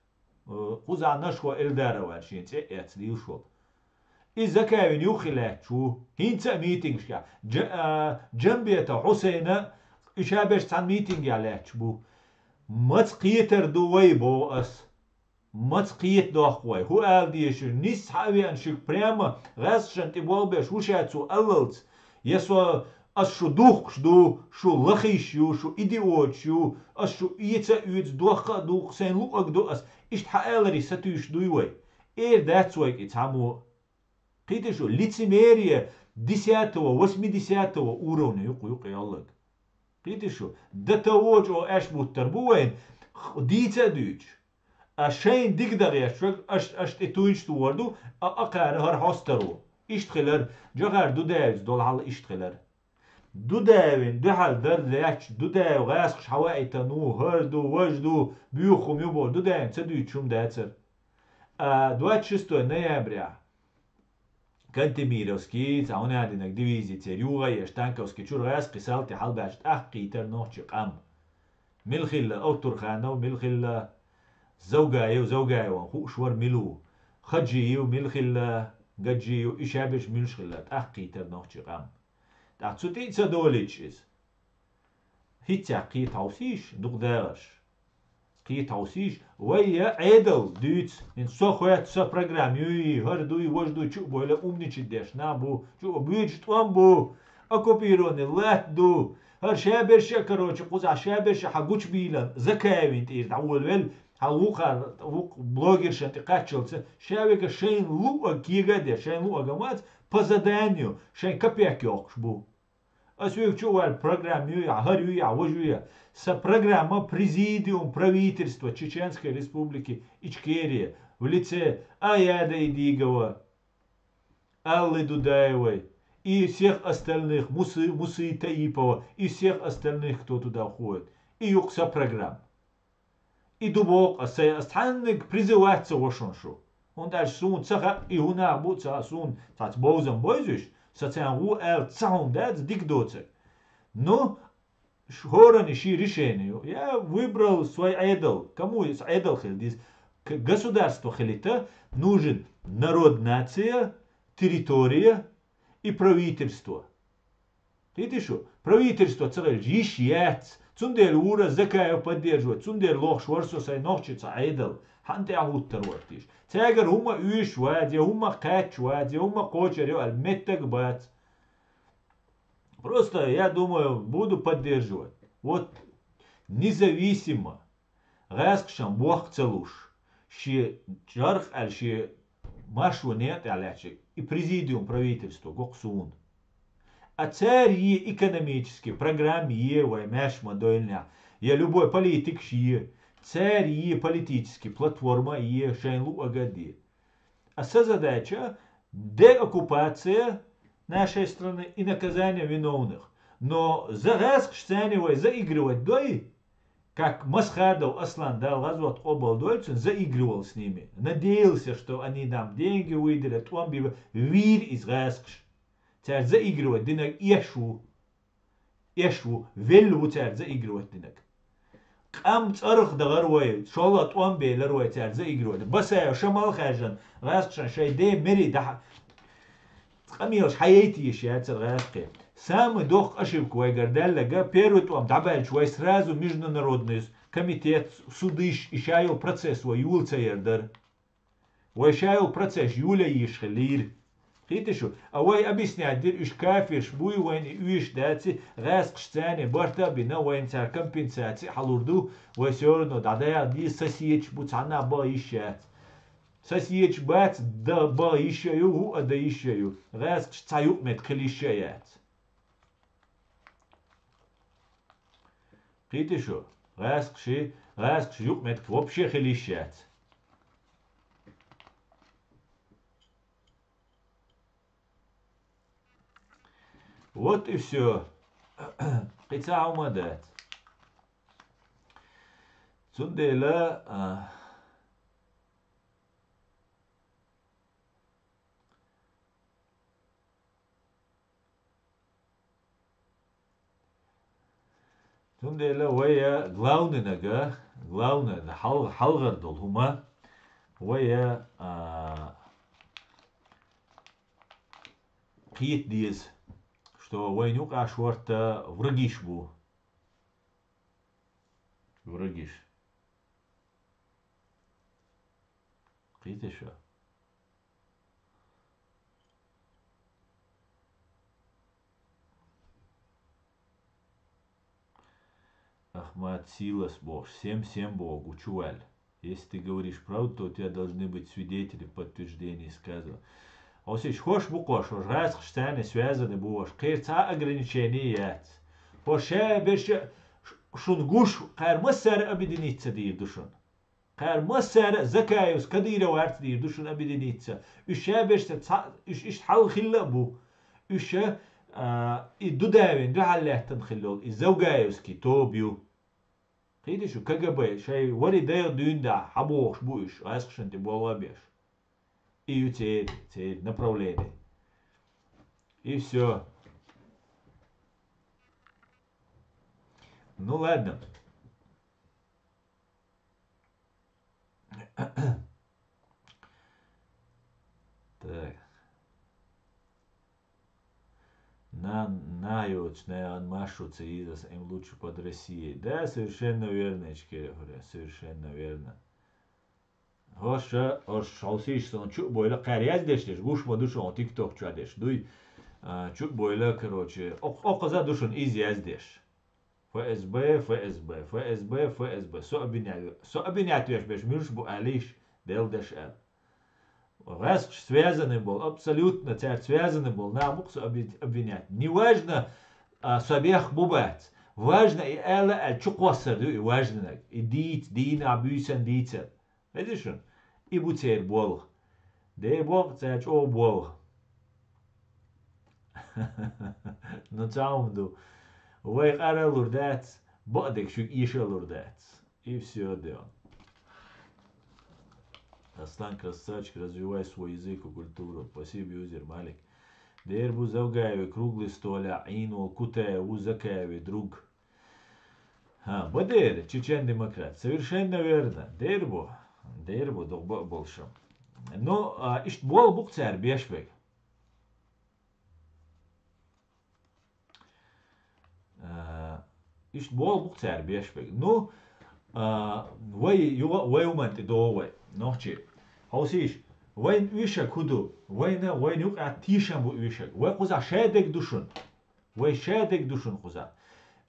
خذ عن نشوة إلدارا وارشين تأتي ديو شو إذا كان يخلات شو هينتا ميتينغ شكا جنبيتا حسينا إشابش عن ميتينغ على شبو ما تقيتر دوي بو أس ما تقيت دوخوي هو قال ديش نيس حاوي أنشك بريما غاسشن تبوال بيش وشاتسو أللت يسوا أس شو دوخ شدو شو لخيش يو شو إيديوت شو أس شو إيتا يوت دوخ سين لوك دو أس إشت حقالري ستوش دوي داتسويك إتعامو قيت شو лицемерие 10-80 уровня يقو يالله قيت شو دتوج او اش بوتربوين ديتا دوج اشين ديقدر يشوك اش تتوينش توردو اقار هر هاسترو اشتخلر جغر دو دايز دول حال اشتخلر دو داوين دو حال در ليش دو داو غاسخش حوائي تنو هردو وجدو بيوخم يبو دو داين تدوي شوم داتر 26 ноября Кантемировский, цаунадинак дивизии церюга, ештанковский чургас, قسالتي حلباش تحقي ترنوش قام ملخلا أو ترخانة وملخلا زوجاي وزوجاي وخو شور ملو خجي وملخلا قجي وإشابش ملشخلا تحقي ترنوش قام تحتسوتي تصدوليتشيز هي تحقي توسيش دقدارش قي توسيش ويا عدل دوت من سوخوات سا برنامج يوي هر دوي وجدو شو بولا أمني شديش نابو شو بيجي توامبو أكو بيروني لات دو هر شابر شكروش قوزع شابر شحقوش بيلان زكاوين تير تعول ويل هالوقا وق بلوجر شنتقاتشلت شابك شين لوقا كيغا شين لوقا جماعت بزدانيو شين كبيك يوقشبو أسويك شو البرنامج يوي هر يوي وجويا Sa программа Президиум правительства Чеченской Республики Ичкерия в лице Аяда Идигова, Аллы Дудаевой и всех остальных, Мусы Таипова и всех остальных, кто туда входит. И юкса программ. И дубок, останник призывается вошоншу. Он дальше сун цаха и хуна буца сун тац боузам бойзуш, сацан ру цаун дац дикдоцек. Но Шхорани ши решению, я выбрал свой айдол. Кому из айдол хилдис? Государство хилита нужен народ, нация, территория и правительство. Видишь, что? Правительство целое жишьяц. Цундер ура закаев поддерживать. Цундер лох шварсо сай нохчица айдол. Ханте ахуттер вартиш. Цягар хума уиш вадя, хума кач вадя, хума кочер, альметтак бац. Просто, я думаю, буду поддерживать. Вот независимо. Раскшам бог целуш. Ши джарх аль ши машу нет алячи. И президиум правительства гоксун. А царь е экономический, программе е ваймяш модельня. Я любой политик ши. Царь е политический, платформа е шайнлу агади. А задача деоккупация нашей страны и наказание виновных. Но за разгшцанивать, заигрывать дой, как Масхадов Аслан дал развод обалдойцам, заигрывал с ними. Надеялся, что они нам деньги выделят, он бы вир из разгш. Царь заигрывать, динак ешу, велу царь заигрывать динак. قام تصرخ دغروي شولت وان بي لروي تاع زيغروي بس شمال خاجن غاسشن شي دي مري دح قميوش حياتي شيات الغاسقي سام دوخ اشيب كوي гардал لقى بيروت وام دعبال شوي сразу международный комитет судыш ишайл процесс ويول цердер ويشاйл процесс юля ишхлир قيت شو أوي أبيسني عدير إش كافر شبوي وين إيش داتي غاس قشتاني برتا بنا وين تار كمبنساتي حلوردو ويسورنو دعدايا دي ساسيتش بوتعنا با إيشات ساسيتش بات دا با إيشيو هو أدا إيشيو غاس قشتايو متخليشيات قيت شو غاس قشي متخوبشي خليشيات Вот и все. Қица умадат. Цундела ديلا ويا غلاوننجا غلاون حلغر دول هما ويا قيت ديز شتو وين يوقع شورتا ورقيش بو ورقيش قيت شو Ахмат Силас Бог, всем Богу, чуваль. Если ты говоришь правду, то у тебя должны быть свидетели в подтверждении сказанного. А если хочешь букваш, раз хштаны связаны будешь, кирца ограничения. Поше беш шунгуш, кар массар объединиться дир душон. Кар массар закаюс кадира варт дир душон объединиться. Уше беш иш حل خلا بو. Уше الدوداوين دو حلاتن خلول الزوجايوس كي توبيو قيدي شو كجبه شيء وري داير دين دا حبوش بوش عايزش انت بولا بيش ايو تير направление и все. Ну ладно. Так. Наючная анмашуца из им лучше под Россией. Да, совершенно верно, Ичкерия говоря, совершенно верно. Хоша шаусиш сон чу бойла карияз дештеш, гуш мадуш он тикток чадеш. Дуй чу бойла, короче, оказа душон из яздеш. ФСБ. Со обвинять веш беш мирш бу алиш делдеш эл. Раз связанный был, абсолютно царь связанный был, на муксу обвинять. Не важно собех бубать, важно и эла чуквасар, и важно, и дина абюсен дицер. Видишь он? И буцер бол. Де бог царь о бол. Ну цаумду. Вайк ара лурдат, бодек шук иша лурдат. И все, да. Аслан красавчик, развивай свой язык и культуру. Спасибо, юзер Малик. Дербу Завгаеве, круглый столя, Инул, Кутаев, Узакаеве, друг. Бадер, чечен-демократ. Совершенно верно. Дербу, долба больше. Но, ишт бол бук царь бешвек. Ишт бол бук царь бешвек. Ну, вай уманти довай. نوحشي هوسيش وين ويشك هدو وين يقع تيشن بو ويشك وين قزع شادك دوشن وين شادك دوشن قزع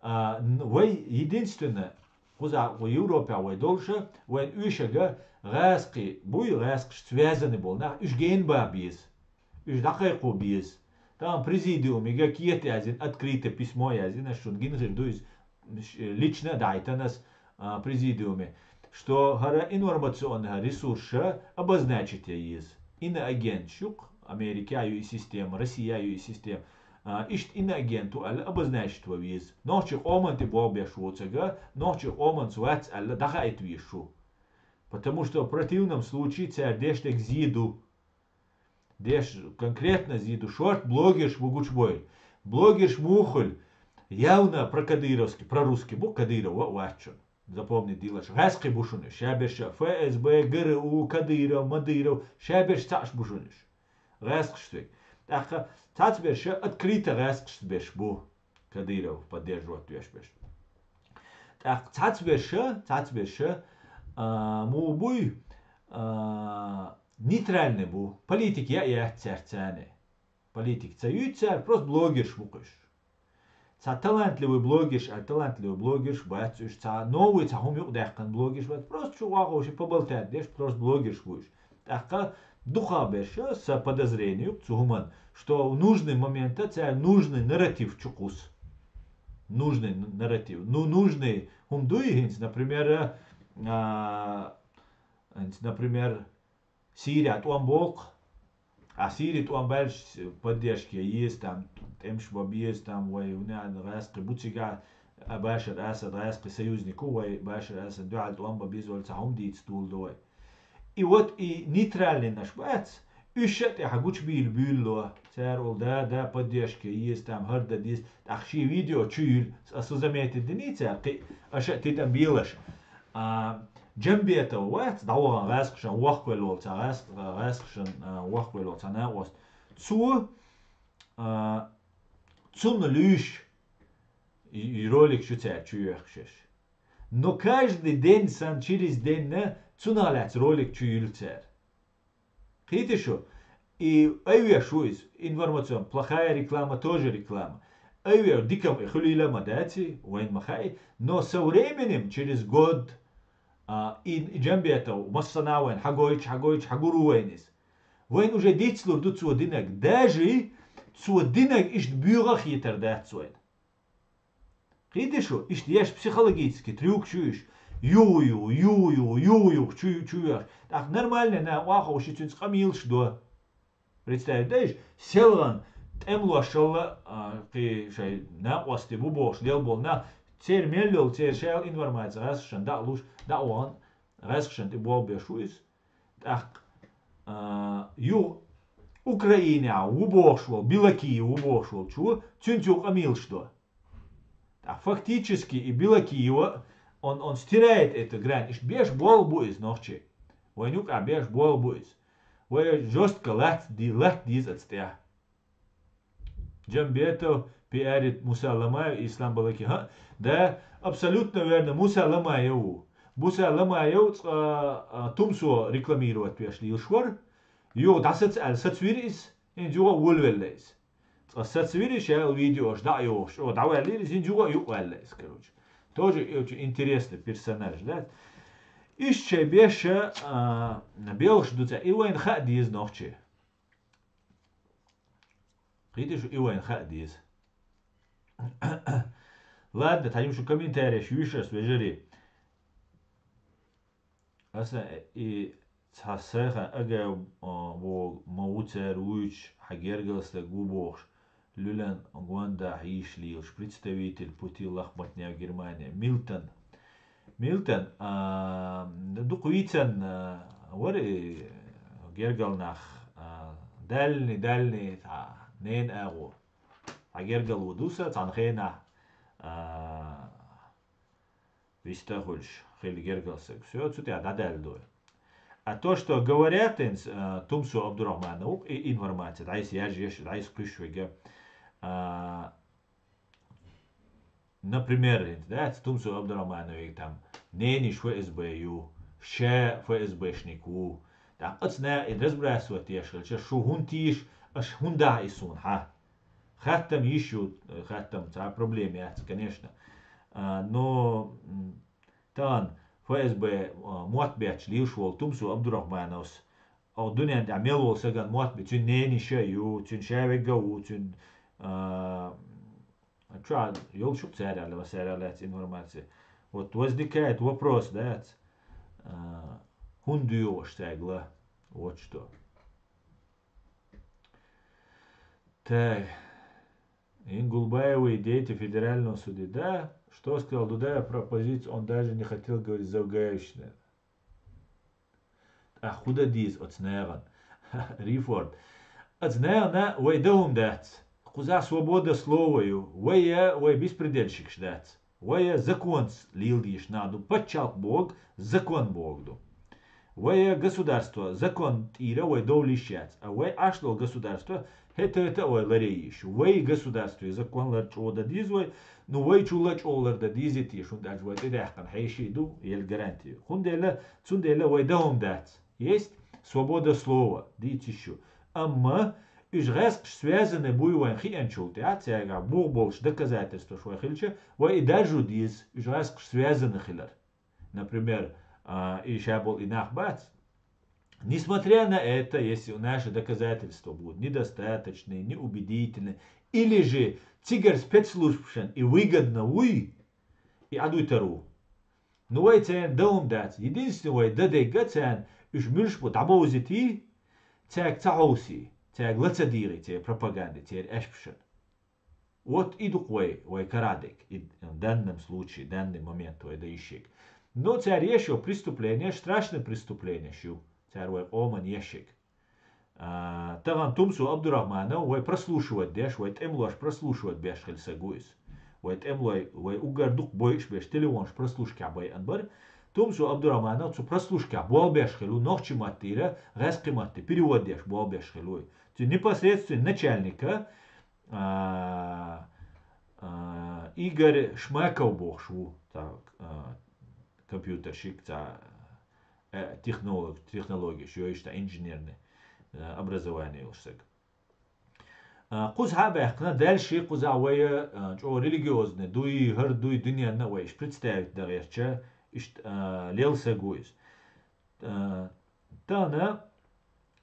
وين единственное قزع в Европе وين دولشة وين ويشك غاسقي بوي غاسق связаны был на إيش جين بابيز إيش دقيقو بيز там президиум ига киет язин открыто письмо язин что гинжер дуис лично дайте нас президиуме что информационная ресурса обозначить есть. Иноагент шук, Америка и система, Россия и система. Ишт иноагенту аль обозначить виз. Ночи оман ты бог бешвоцега, ночи оман суац аль дахает вишу. Потому что в противном случае царь дештек зиду. Деш конкретно зиду. Шорт блогерш бугучбой. Блогерш мухоль. Явно про кадыровский, про русский бог Кадырова вачун. Запомни дилаш. Гаски бушуниш. Шабеш ФСБ, ГРУ, Кадыров, Мадыров. Шабеш цаш бушуниш. Гаски штвик. Так, цацбеш открыто гаски штбеш бу. Кадыров поддерживает вешбеш. Так, цацбеш мубуй нейтральный бу. Политик я царцане. Политик царю царь, просто блогерш мукыш. Талантливый блогерш, бачуш, новый цахум юк дахкан блогерш, просто чувак уже поболтать, дешь, просто блогерш будешь. Так, духа беша с подозрением, цухуман, что в нужный момент царь нужный нарратив чукус. Нужный нарратив. Ну, нужный хумдуигинс, например, Сирия, туамбок, а Сирия туамбальш поддержки есть там, темшбаб есть там, вай уна раски бутига, Башар Асад раски союзнику, вай Башар Асад дуаль туамба безволь цахум дит стул дой. И вот и нейтральный наш бац, Üşet ya haguç bil lo. Ser ol da поддержки есть там harda dis. Ахши видео чуйл асузамет единица. Аша титан билаш. جنبي وقت دوا غاسكشن وقوي غاسكشن وقوي لول تنا وست zu zum лиш и ролик шутя чуяхшеш. Но каждый день сам через день на цуналять ролик чуюльцер. Видите что? И айвя шуиз информация, плохая реклама тоже реклама. Айвя диком хулила мадати, вайн махай, но со временем через год и джамби это массана вайн хагоич хагуру вайнис. Вайн уже дицлур ду цуадинак, даже цуадинак ишт бюрах йитер дацуэд. Видите что? Ишт еш психологический трюк чуешь. Ю, чуешь. Так нормально на ваха ушицун скамилш до. Представляешь, селган темло шалла ты шай на ости бубош делбол на цер меллел цер шел информация расшан да луш да он расшан ты бол бешуис. Так ю Украина убошвал, Белаки убошвал, чу цюнцюк амилш до. Так фактически и Белакиева он стирает эту грань. Иш беш бол буиз ночи. Войнук беш бол буиз. Вой жестко лет диз отстя. Джамбето пиарит Муса Ламаев Ислам Балаки. Да, абсолютно верно. Муса Ламаев. Муса Ламаев тумсо рекламировать пешли илшвар. Ё дасец сацвирис инжуга вулвеллес. Сацвирис шел видео, да ёш. О даваллис инжуга ювеллес, короче. Тоже очень интересный персонаж, да? Ища беша белш дуца Ивайн Хадиз ночи. Видишь, Ивайн Хадиз. Ладно, там что комментарии швиша свежери. Аса и цасеха ага во мауцер уич хагергелста губош. Люлен Гуанда Хишлиуш, представитель пути лахматня Германия. Милтон, дукуицен, вори гергалнах, дальний, нен агу. А гергал удуса, цанхена, вистахульш, хели гергалсек. Все отсюда, да дальдой. А то, что говорят, Тумсу Абдурахманову, информация, да, если я же, да, исключаю, например, да, Тумсу Абдурахманову, там, нениш ФСБ-ю, ше ФСБшнику, там, отсна и разбрасывать ешел, что хунтиш, аж хунда и сун, хаттам ищут, хаттам, проблемы, конечно, но, тан, ФСБ موتبعش ليش والتمسو عبد الرحمن أوس أو الدنيا عملوا سجن موتبع تون نيني شيء تون شاوي جو تون شو يول شو بتسأل على مسألة على إنفورماتي وتوزدكات вопрос ده هنديو اشتغله вот что так Ингулбаева дети федерального суда, да? Что сказал Дудаев про позицию, он даже не хотел говорить заугаевщина. А худа диз отснеран. Рифорд. Отснерана, ой даум дать. Куза свобода словою. Ой беспредельщик ждать. Ой закон лилдиш наду. Почал Бог, закон Богду. Ой государство, закон тира, ой доулищать. А ой ашло государство, это ой лареищу. Ой государство, закон ларчода дизой. Ну вой чулач олар да дизити шун даж вой тедахкан хайшиду ел гарантию. Цундела вой даум дать. Есть свобода слова, дитищу. Амма ижраск связаны буйван хианчул театяга больше доказательства что хилча вой и даже диз ижраск связаны хилар. Например, Ишабол и Нахбац. Несмотря на это, если наши доказательства будут недостаточные, неубедительные, или же цигар спецслужбшен и выгодно уй, и адуйтеру. Ну, вай цен даум дать. Единственное, вай дадей гацен, уж мюльшпу табаузити, цяг цахауси, цяг лацадири, цяг пропаганды, цяг эшпшен. Вот идук вай карадек, в данном случае, в данный момент, вай даищик. Но царь решил преступление, страшное преступление, царь вай оман ешик. Таган Тумсу Абдурахмана, вой прослушивать деш, вой темлош прослушивать беш хельсагуис. Вой темлой, вой угардук бойш беш телефонш прослушки абай анбар. Тумсу Абдурахмана, цу прослушки абуал беш хелу, нохчи маттира, гаски матти, перевод деш, буал беш хелуй. Цу непосредственно начальника Игорь Шмаков бошву, компьютерщик, технологии, что есть инженерное образование улшек. Куз хабахна дальше куз авая что религиозный, дуй гор дуй дуня на вайш представить дальше ишт лелса гуис. Тана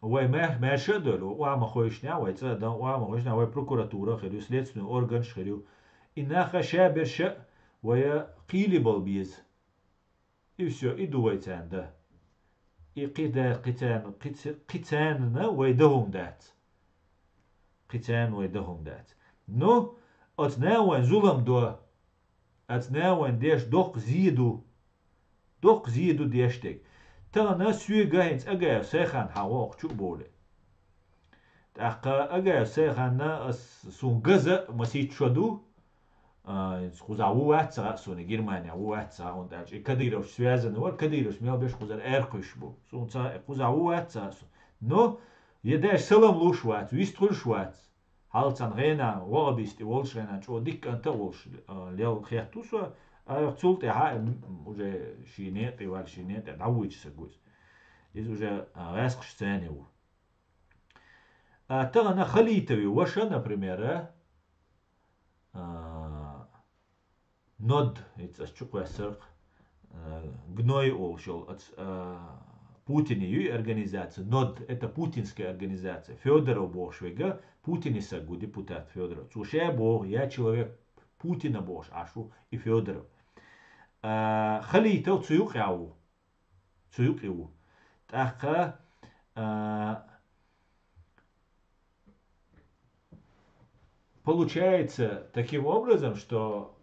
вай мэшэдэлу уама хойшня вай цадан уама хойшня вай прокуратура хэрю следственный орган шхэрю инаха шаберша вай қили балбиз. И все, и дуйте анда. И قتان ويدهم دات قتان ويدهم دات نو اتناوين ظلم دو اتناوين ديش دوق زيدو ديشتك تانا سوي جاهنس اجا سيخان حواق شو بولي تاقا اجا سيخان سون غزا مسيت شدو خذ عوات سوني Германия عوات und als ich kadiro связаны вот kadiro смел беш хузар эркуш бу сун ца хуза عوات но едеш салам лушват виструл шват халцан рена ворбисти волшрена чо дикканта волш лел хятусо цулт ха уже шинет и вар шинет дауич сагус из уже раск сценю тагана халитови ваша например нод, это что сырк, гной олшел от Путина и организация. Нод это путинская организация. Федоров Бошвега, Путин и Сагу, депутат Федоров. Слушай, Бог, я человек Путина Бош, Ашу и Федоров. Халитов цуюк яу. Так, получается таким образом, что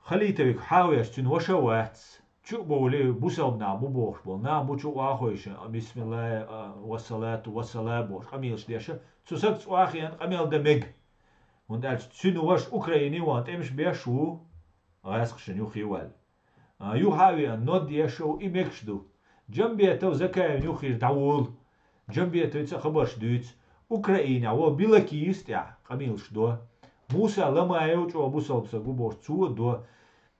خليتك حاويش تن وشوات شو بولي بوسبنا بوبوش بولنا بوشو واخويش بسم الله والصلاة والسلام بوش قميلش ديشة تسكت واخيان قميل دمج und als تن وش أوكراني وانت امش بيشو غاسقشن يو خيوال يو حاويان نود ديشو إمكشدو جنبيتو زكاين يو خير دعول جنبيتو يتخبرش دوت أوكرانيا و بيلاكيست يا قميلش دو موسى لما يوجو بوسل بسقو بوش تسو دو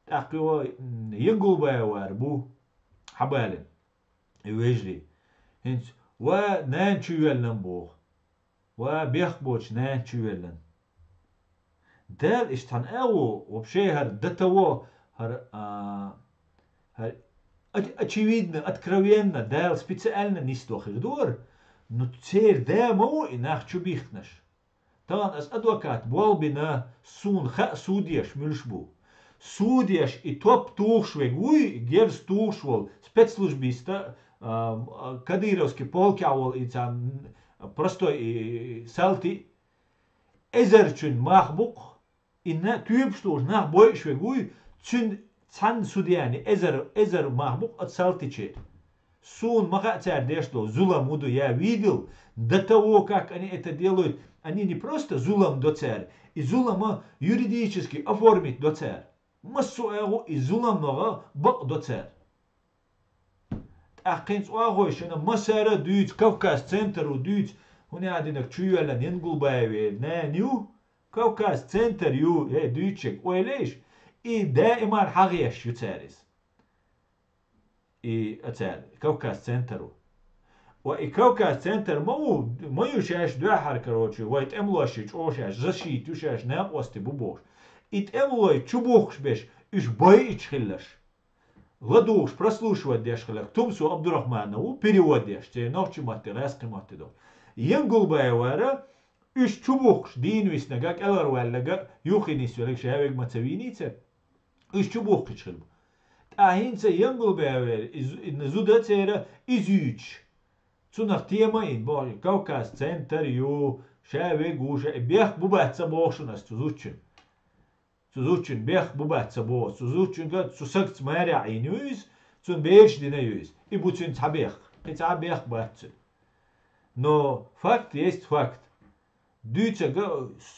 تاقيو ينقل بايوار بو حبالن يوجري هنت و نان تشويلن بو و بيخ بوش نان تشويلن دال اشتان او وبشيهر دتو هر هر очевидно, откровенно, дал специально не стохер дор, но цер да мау и нах чубихнаш. Тан as advokat bolbina sun ha судьяш мюльшбу. Судьяш и топ тухшвегуй герс тухшвол спецслужбиста кадыровский полкявол и там простой салти эзерчун махбук и на тюбштуш нах бойшвегуй цун цан судьяни эзер махбук от салтиче. Сун маха царь дешло зула муду я видел до того, как они это делают. Они не просто зулам до царь, и зулама юридически оформить до царь. Массу его и зулам нога бак до царь. Ахкинс уагойшена масара дүйц, Кавказ центру дүйц, хуне адинак чуялан енгулбаеве, не ню, Кавказ центр ю, дүйчек, уэлеш, и дائман хагияш ю царис. И царь, Кавказ центру. وإكوكا سنتر مو يشاش دوحر كروتشي ويت املوشي اوشاش زشي توشاش ناقوستي بوبوش ات املوي تشبوخش بيش اش باي اتشخلش غدوش прослушивать дешхлек Тумсу Абдурахманову перевод деш те ночи матти расқи матти до янгул байвара иш чубуخش динвис нагак эларваллага юхинис велик шавег мацавинице иш чубуخش чхил таинце янгул байвар из зудацера изюч Цунах тема in бой Кавказ центр ю шаве гуша бех бубатса бошунас цузучин бех бубатса бо цузучин га цусакт маря инюис цун беш динаюис и буцин табех хотя бех бачит. Но факт есть факт. Дюча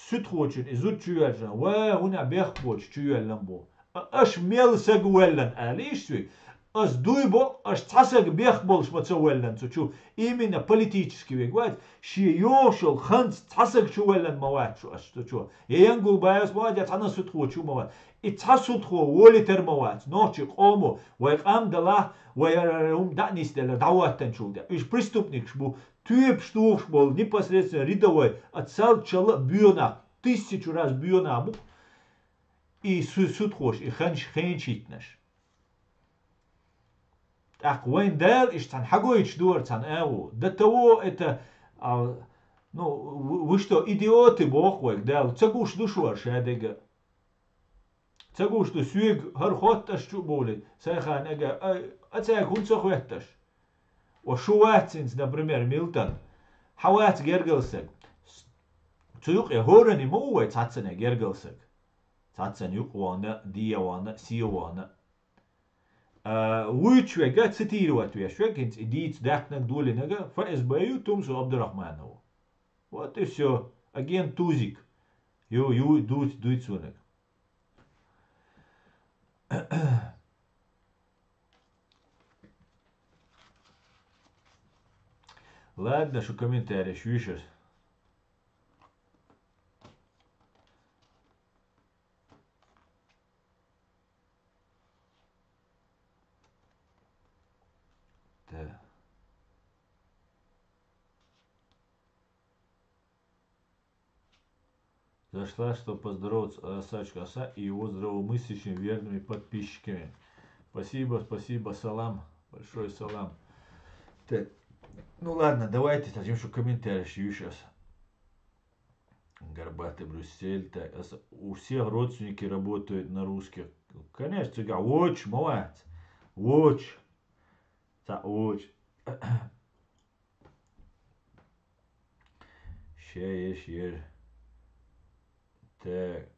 сут хочет и зут чуяжа. Уна бех боч чуялам бо. Аш мел сагуэллан алишви. Ас дуйбо аш цасаг бех болш мацауэллан. Чу именно политический вегват. Ши йошел ханс цасаг чуэллан мавачу. Аш чу. Янгул байас мавача цана сут хочу мавачу. И цасут хо волитер мавачу. Ночи қому. Вайқам дала. Вайрум датнистела даваттан чулда. Иш преступник шбу. Тюб штух был непосредственно рядовой, отцал чала бьона, 1000 раз бьона мук, и суд хош, и хенчитнаш. Так, вайн дал, и штан хагоич дуар цан эву. До того это, ну, вы что, идиоты, бог вайк, дал, цагуш душуар шадега. Цагуш ду сюег хархотташ чуболи, сайхан эга, ацаяк хунцах ветташ. وشواتسنس например ميلتون حوات جرجلسك تيوق يهورني مو تاتسن جرجلسك تاتسن يوق وانا دي وانا سي وانا ويتش وجات ستير وات ويشوك انت ديت داكنك دولي نجا فاز بايو تومسو عبد الرحمن هو وات اسيو اجين توزيك يو دوت سونك Ладно, что комментарий, швишер. Да. Зашла, чтобы поздороваться Асачка Аса и его здравомыслящими верными подписчиками. Спасибо, спасибо, салам. Большой салам. Так. Ну ладно, давайте тогда что комментарий сейчас. Горбатый Брюссель. Так, у всех родственники работают на русских. Конечно, цыга. Очень, молодец. Очень. Так, очень. Щер. Так.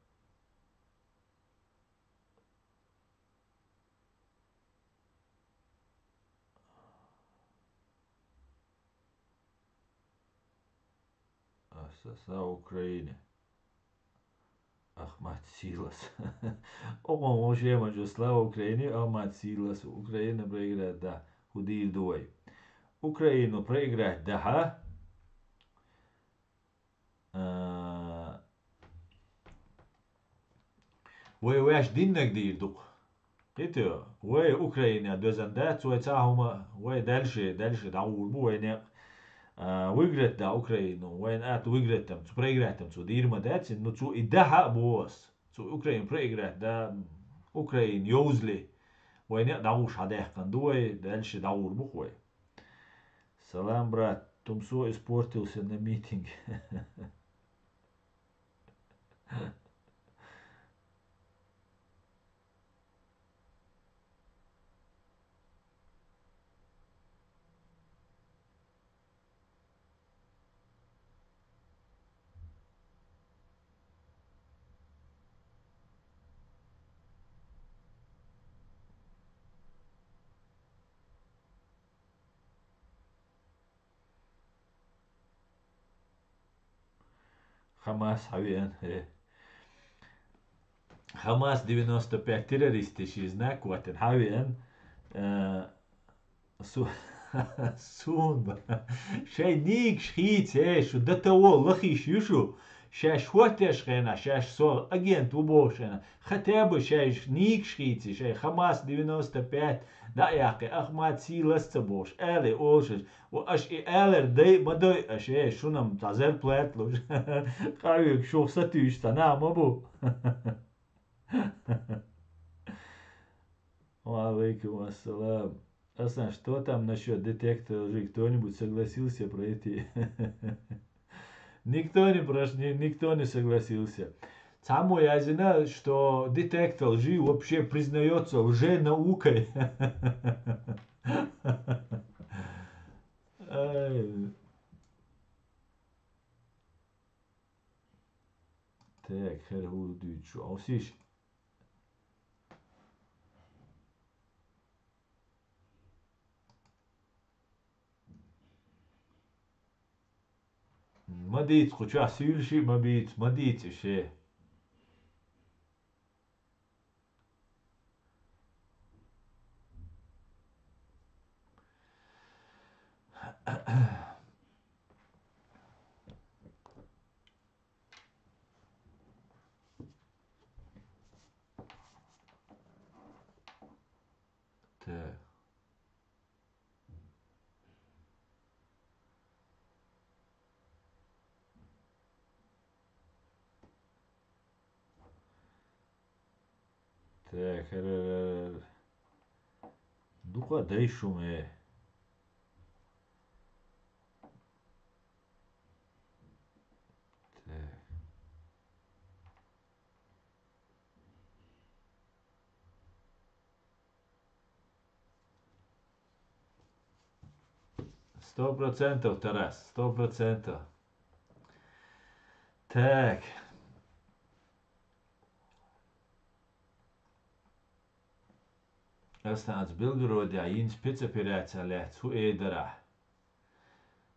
Слава Украине. Ахмат Силас. О, уже може слава Украине, Ахмат Силас. Украина проиграет, да. Худил дуй. Украину проиграть, да, Вы аж диннек дирдук. Китё, вы Украина дозандат, вы цахума, вы дальше даул буйне. Выиграть да Украину, вайн ат выиграть там, цу проиграть там, цу дирма дать, но цу и да бос, цу Украину проиграть да Украин юзли, вайн дауш хадех кандуй, дальше даул бухой. Салам, брат, Тумсо испортился на митинге. Хамас, Хавиан. Хамас 95 террористичный знак, вот он, Хавиан. Сун. Шай ник шхит, шо до того лохиш юшу. Шаш хватеш хена, шаш со агент убошена. Хотя бы шаш ник шхит, шай Хамас 95. Да яке Ахмат Силас цабош. Эли олшеш. Аш и элер дей мадой аш шунам тазер плетлуш. Хавик шов сатюш тана мабу. Алейкум ассалам. Асан, что там насчет детектора лжи? Кто-нибудь согласился пройти? Никто не согласился. Самое я знаю, что детектор лжи вообще признается лженаукой. Так, Херхудичу. А усиш. ما ديت خوشا سيل شي ما بيت ما ديت شي تاك تاك دوكا دايشو مي تاك 100% Taras, 100%. Tak. Astaans Belgorod ja in spitsenpiraatsa legt hoe edera.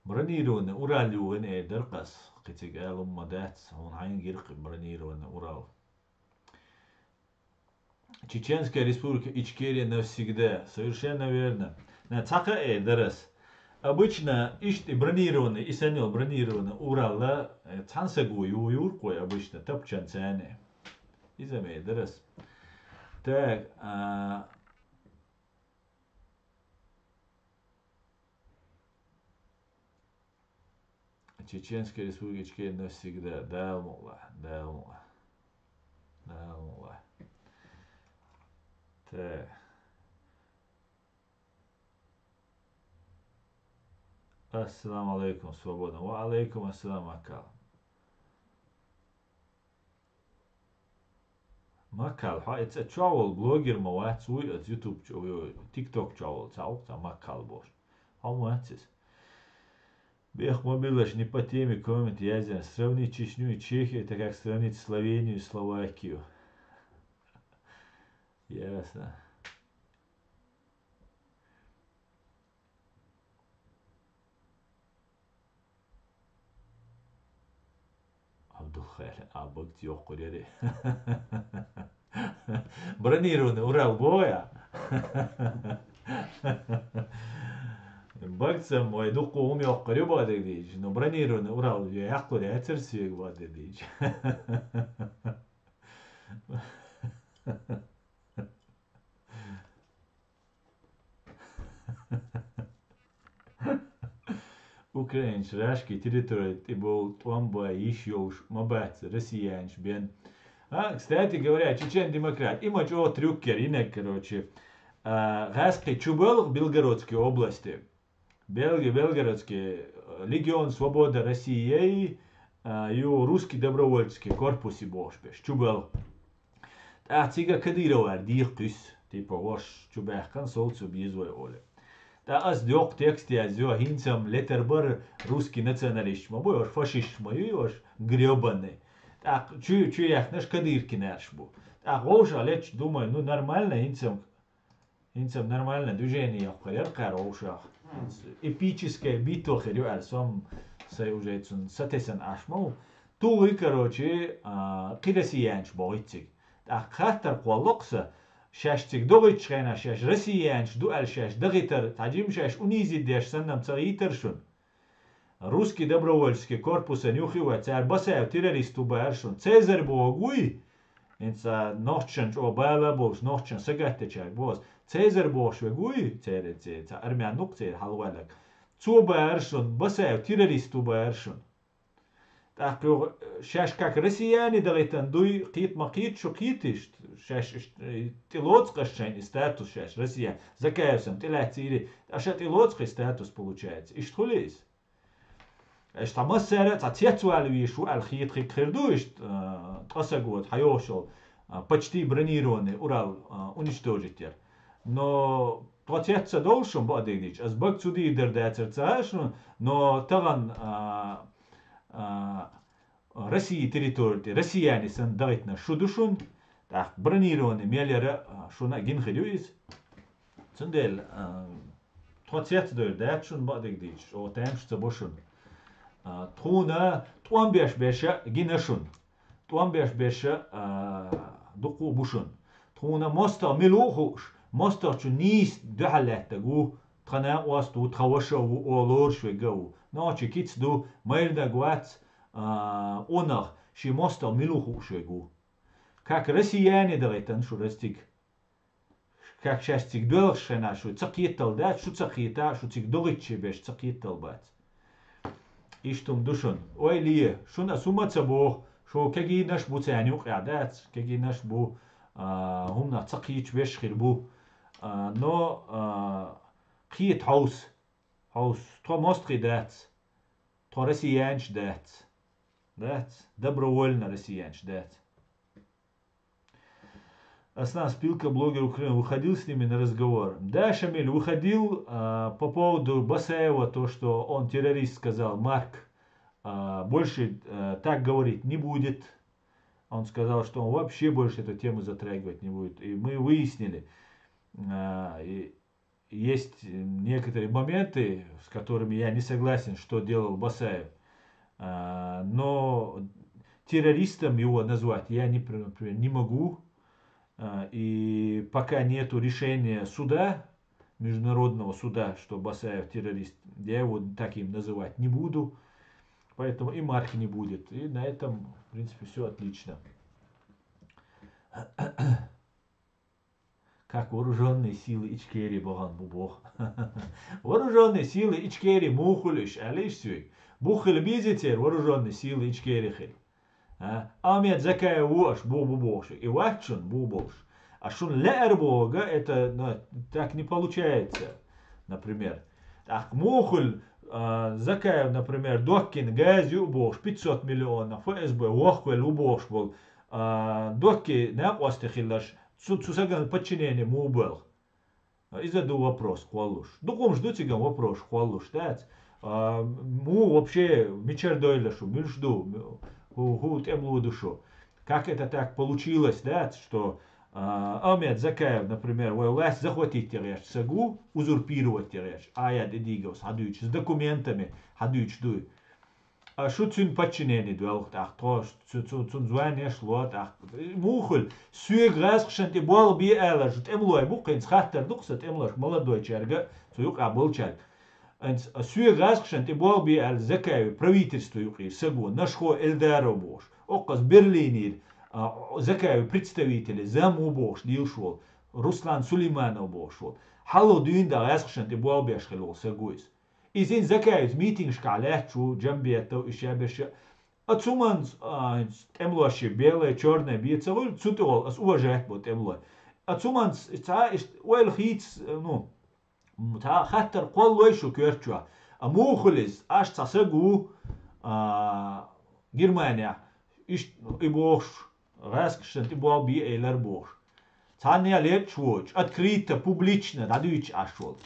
Braniron Uralu en ederkas. Kitik elum madat hon hein girk Braniron Ural. Чеченская республика Ичкерия навсегда. Совершенно верно. На цака эдерас. Обычно ишь бронированный, и санел бронированный Урала цансагу юркой обычно топчан цене. Изаме эдерас. Так, Чеченская республика Ичкерия навсегда. Да, мула, да, мула. Да, мула. Так. Ассаламу алейкум, свободно. Ва алейкум ассалам Макал. Макал, it's a travel blogger موات سوي at YouTube TikTok travel تعوق تا Макал бош. How much is? Бех мобилаш не по теме коммент язя. Сравнить Чечню и Чехию, это как сравнить Словению и Словакию. Ясно. Абдулхайр, абак тёх курери. Бронированный Урал боя. Баксам мой дуку умел корюба дедич, но бронированный Урал я яхтуре атерсиек ба дедич. Украинч рашки территории ты был Туамба еще уж мабац россиянч бен. Кстати говоря, чечен демократ. Има чего трюкер, инек, короче. Гаски Чубел в Белгородской области. Белгородский легион Свобода России и русский добровольческий корпус и бошпеш. Чубел. Цига Кадырова дихкис. Типа ваш чубех консолцу безвой оле. Та аз дёк текст я зё хинцам летербар русский националист. Мабой ваш фашист мой ваш грёбаный. Так, чу яхнаш Кадырки наш бу. Так, воша леч думаю, ну нормально инцам нормально движение хрер кароша. Эпическая битва хрер сам союзецун сатесан ашмау. Ту и короче кидасиянч бойтик. Так, хатар квалокса شاشتك دوغيت شخينا شاش رسيانش دوال شاش دغيتر تعجيم شاش унизит деш сannам цагитаршун. Русский добровольческий корпус нюхи вацар басаев террористу баршун. Цезарь богуй. Инца нохчанч обала бош нохчан сагаттечак бос. Цезарь бош вегуй. Цере армян нук цер халвалак. Цу баршун басаев террористу баршун. Так шаш как россияне дагайтан дуй қит мақит шу қитишт шаш тилоцкашчайн статус шаш Россия закаевсам тилатири аша тилоцкий статус получается ишт хулис اشت مسألة تتسوال ويشو الخيط خيط خردو اشت تقصقود حيوشل почти бронированный Урал уничтожитель но تتسا دولشون بعديش از بق سودي در داترتاشون но таган России территории, россияне сан дагайтна шудушун, так бронированный мелера шуна гинхелюис, цендел 20 дойр датшун бадык дич, о тем что бошун. تخونا توان بيش جينشون توان بيش دقو بوشون تخونا موستا ملوخوش موستا شو نيس دحلت تقو تخنا واستو تخوشو اولور شوي نوچي كيتس دو ميردا قوات اونخ شي موستا ملوخوش شوي как россияне дагайтан шу растик как частик дөлшена шу цакиттал да шу цакита шу цик догитче беш цакиттал бат иштум душун ой лие шуна сумаца бо шу кеги наш бу цаню қядат кеги наш бу хумна цакич беш хирбу но қиет хаус то мостри дат то россиянч дат добровольно россиянч дат. Основная спилка блогер Украины выходил с ними на разговор. Да, Шамиль выходил по поводу Басаева, то, что он террорист, сказал Марк, больше так говорить не будет. Он сказал, что он вообще больше эту тему затрагивать не будет. И мы выяснили, есть некоторые моменты, с которыми я не согласен, что делал Басаев. Но террористом его назвать я, например, не могу. И пока нету решения суда, международного суда, что Басаев террорист, я его таким называть не буду, поэтому и марки не будет. И на этом, в принципе, все отлично. Как вооруженные силы Ичкери Боган Бубох. Вооруженные силы Ичкери Мухулиш, Алишсюй. Бухали бизитер вооруженные силы Ичкери Хиль. Амет закая вош бобушек и вачун бубош. А шун лер бога это так не получается, например. Так мухуль закая, например, доккин гази убош 500 миллионов ФСБ вохвель убош был докки на остахилаш цусаган подчинение мубел. И заду вопрос хвалуш. Дуком жду тигам вопрос хвалуш, да? Му вообще мечер дойлашу, мюжду. Как это так получилось, да, что Амет Закаев, например, власть захватить тереш, сагу узурпировать тереш, аяд эдигос, хадуич, с документами, хадуич дуй. А что цун подчинение дуэл, так, то, цун звание шло, так, мухуль, сюег разгшанти буал би эла, жут эмлой, букин, схаттер дуксат, эмлош, молодой черга, суюк абыл черг. Сюег разгшанти буал би эла, Закаев, правительство юки, сагу, нашхо эльдаро бош, оказ Берлинир, Закаев представители, заму бош, дилшвол, Руслан Сулейманов бошвол, халло дюнда разгшанти буал би ашхилол, сагуис. И зин Закаев митинг шкалет, чу, джамбета, ишабеша, отсуман эмлоши, белое, черное, биецаволь, цутол, ас уважать бот эмлой. Отсуман, уэл хиц, ну, تا خاطر قول شو كيرتشوا مو خلص اش تصقو германия иш ибош раскшент ибо би элер бош цания лет чвоч открыто публично дадуич ашвол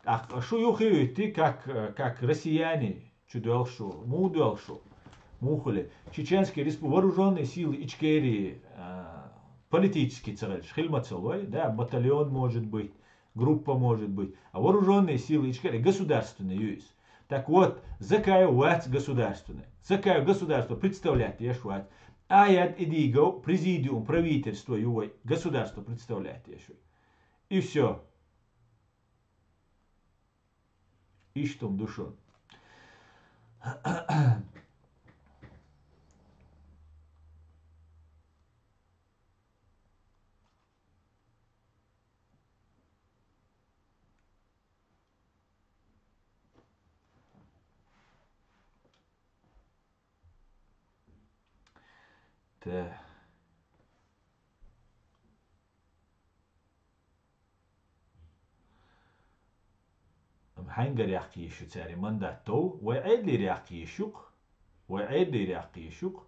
ах шо юхи как россияне чудел шо мудел шо мухле чеченские вооруженные силы Ичкерии политический цель хилмацелой да батальон может быть группа может быть, а вооруженные силы Ичкерии государственные есть. Так вот, Закаев вать государственное. Закаев государство представляет Ешвать. Аят идиго, президиум, правительство его, государство представляет Ешвать. И все. Иштум душон. هنجر يحكي شو تاري من داتو وعيد لي يحكي شوق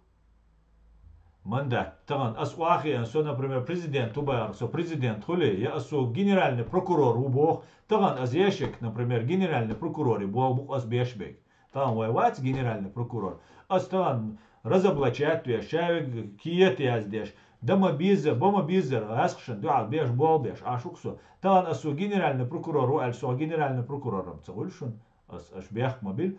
من دات طبعا اسو اخي سو например президент тубар со президент холе я асо генеральный прокурор убох طبعا азешек например генеральный прокурор бу бу азбешбек там воевать генеральный прокурор астан разоблачать я шавик киет яздеш дама бомобизер асхшен дуал беш бол беш ашуксо طبعا асо генеральный прокурор альсо генеральный прокурором цогульшун аш бях мобиль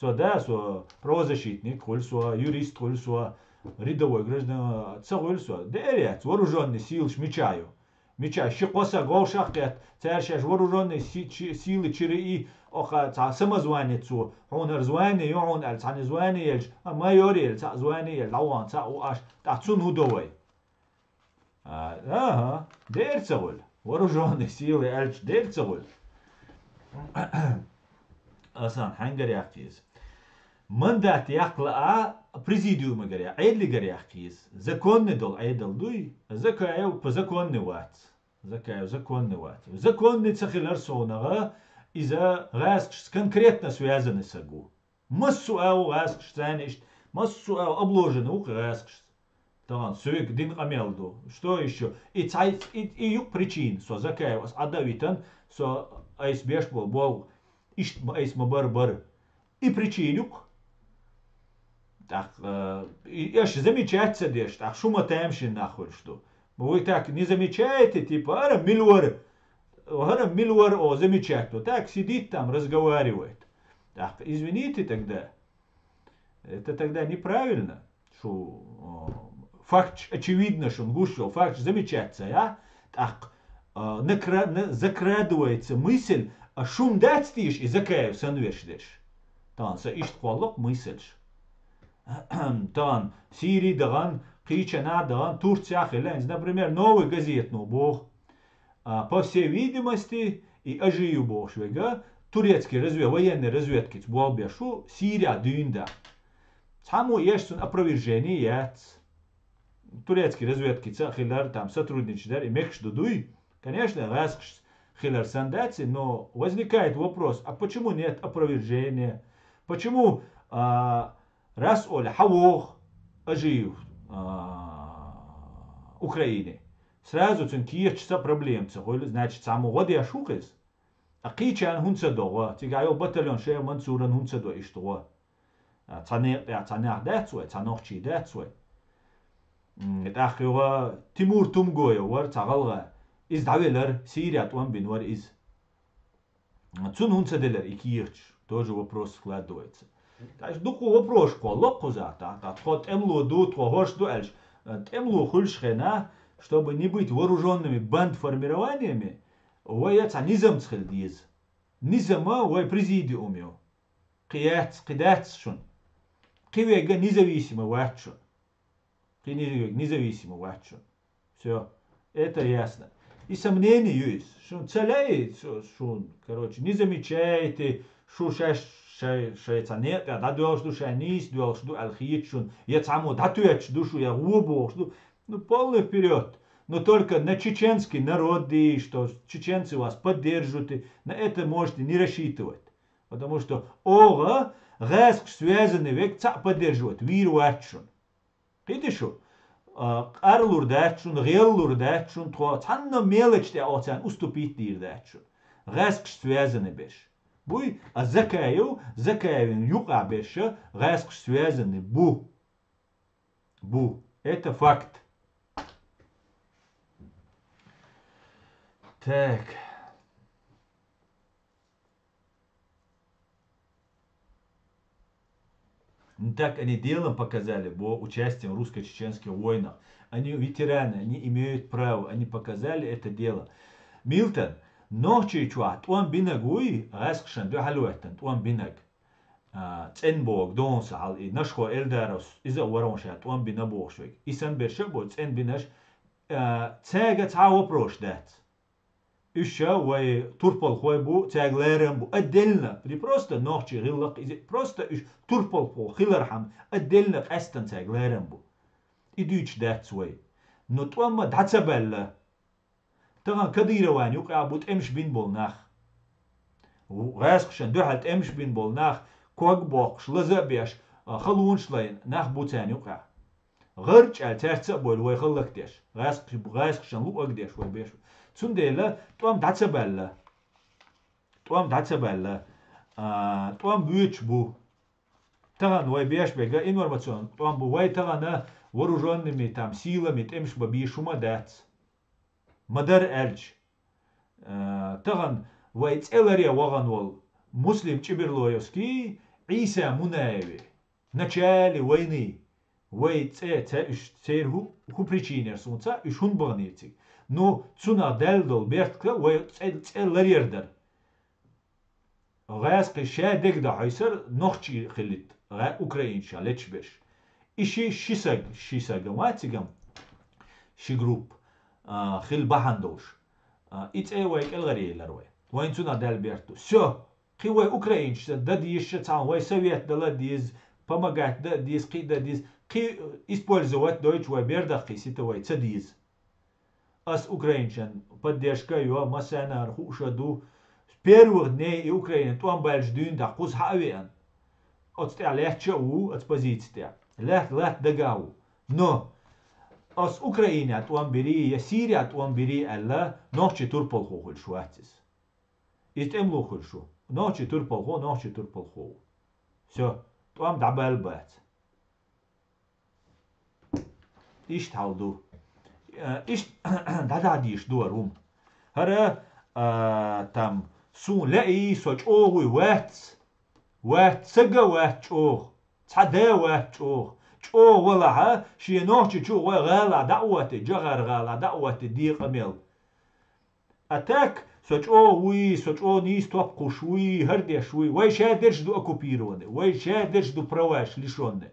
со правозащитник, холь со юрист, холь со рядовой гражданин, целый со дерец вооруженные силы шмечаю. Меча щекоса голшахет, цершаш вооруженные силы чири оха самозванецу, он раззвание, он альцанзвание, майорел, звание, лауан, аш, тацун удовой. Ага, дерцеволь, вооруженные силы, альч дерцеволь. Асан, хангаряхтиз. Мандат яхла президиум гаря, айдли гаряхтиз. Законный дол айдл дуй, закаял по законный ват. Закаял законный ват. Законный цахилар сонага, иза гаск конкретно связаны с агу. Массу ау гаск станешь, массу ау обложены у гаск. Там сюк дин амелду. Что еще? И юг причин, со закаял адавитан, со айсбеш бол, ишт айс мабар. И причинюк. Так, я же замечается дешь, так шума темшин нахуй что. Вы так не замечаете, типа, ара миллиор о замечать, то так сидит там, разговаривает. Так, извините тогда, это тогда неправильно, что факт очевидно, что он гушил, факт замечается, а? Так, закрадывается мысль, а шум дать стишь и закаев санвешдешь. Там са ишт коллок мысль. Там Сирии даган, Кичана даган, Турция хелянс, например, новый газетный бог. По всей видимости, и ажию бог швега, турецкий военной разведки, болбешу, Сирия дюнда. Само есть опровержение яц. Турецкие разведки, хилар там сотрудничают, и мехш дудуй. Конечно, раз хилар сандаци, но возникает вопрос, а почему нет опровержения? Почему раз Оля Хавох ажив Украине? Сразу цен кирчса проблем, значит, само води ашухес. А кичан хунца дова, тигайо батальон шея мансуран хунца до иштова. Цанах дацуэ, цанохчи дацуэ. Тахива Тимур Тумгоя вар цагалга из давелер Сирия туан бин вар из. Цун хунца делер и кирч. Тоже вопрос складывается. Так, дуку вопрос колок кузата, тот эмлу дут, хош дуэльш, эмлу хульшхена, чтобы не быть вооруженными бандформированиями, вояца низам цхельдиз. Низама вой президиумио. Кидец шун. Кивега независимо ватшун. Независимо ватшун. Все, это ясно. И сомнений есть, что целяет, что, короче, не замечаете, что шайцанет, да дуаш душа нис, дуаш ду алхичун, я само датуяч душу я убу, ну полный вперед. Но только на чеченский народ, что чеченцы вас поддержат, на это можете не рассчитывать. Потому что ога, гаск связанный век поддерживает, виру атшун. Видишь, арлур датшун, геллур датшун, то цанна мелочь те оцен уступить дир датшун. Гаск связанный беш. Буй, а закаевин юка беша, гаск связанный бу. Бу. Это факт. Так. Так они делом показали, бо участием в русско-чеченских войнах. Они ветераны, они имеют право, они показали это дело. Милтон, ночи чуа, туан бинагуи, раскшан, духалуэттан, туан бинаг. Ценбог, донсал, и нашхо эльдарос, иза уаронша, туан бинабогшвик. Исан бершабо, цен бинаш, цега цао прош дат. Еще вой турпал хойбу тяглерем бу отдельно, не просто ночи гиллак, просто турпал хо хилархам отдельно астан тяглерем бу. Идуч дат свой. Но туамма дацабелла. Таган кадирован юка бут эмш бин бол нах. Гасхшан духалт эмш бин бол нах. Ког бок шлазабеш خلون شلين نخ بوتان يقع غرج على ترتب بول ويخلق ديش غاسق شن لو أقديش ويبيش تنديلا توام داتسبلا توام بيوتش بو تغن ويبيش بيجا إنورماتيون توام بو وي تغن вооруженными там силами темш бабишума дат мадар эльч таган вайц элария ваган вол муслим чиберлоевский عيسى مناوي начале войны вой це цергу ху причинер сунца и шун богнецик но цуна дельдол бертка вой це ларьердер غاس قشا دقدا حيصر نخشي خلت غا أوكرانيا لتشبش إشي شيساق ما تيجم شي جروب خل بحندوش إتس أي ويك الغري لروي وين تونا دالبرتو سو قوي أوكرانيا دا ديش تاع وي سويت دلا ديز помогать да дис قي да дис قي использовать Deutsch وي берда قيسيتا وي تديز أس أوكرانيا поддержка يو مسانا رخوشة دو первых дней Украины туам больш дюн да кус хавиан от стя легче от позиция лех дагау но ас Украина туам бери я Сирия туам бери алла ночи турпол хохол шуатис истем лохол шу ночи турпол хо все туам дабал бат иш талду иш дададиш дурум هرا там سون لاقي سوچ اوغي وات سجا وات اوغ تصدا وات اوغ اوغ ولا ها شي نوچ چو غالا دعوت جغر غالا دعوت دي قمل اتاك سوچ اوغي سوچ او نيس توب قشوي هردي شوي وي شادرش دو اوكوبيرون وي شادرش دو прواش лишённы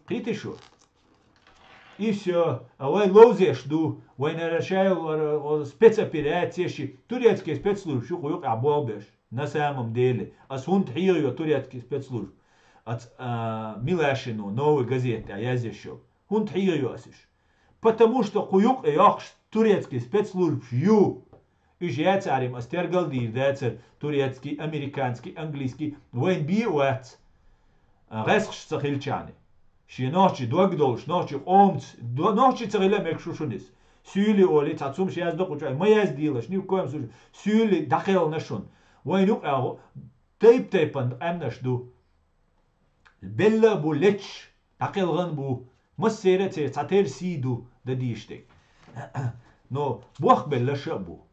قيت شو И все, а вой лозеш ду, вой нарушаю спецоперации, турецкие спецслужбы, что хуёк обобеш, на самом деле, а сунт хиё турецкие спецслужбы, от Милашину, новой газеты, а я здесь еще, хунт хиё асиш, потому что хуёк яхш турецкие спецслужбы, ю, и я царим, астергал дир, децер, турецкий, американский, английский, войн би уэц, ресхш сахильчаны. شي نوچي دوغدولش نوچي قومت نوچي تغيلا مكشوشونيس سيولي اولي تاتسوم شي ازدق وجاي ما يزديلش نيو كوم سيولي داخل نشون وينو اغو تيب امنش دو البلا بولتش داخل غن بو مسيره تاتير سيدو دديشتك но бог бела шабу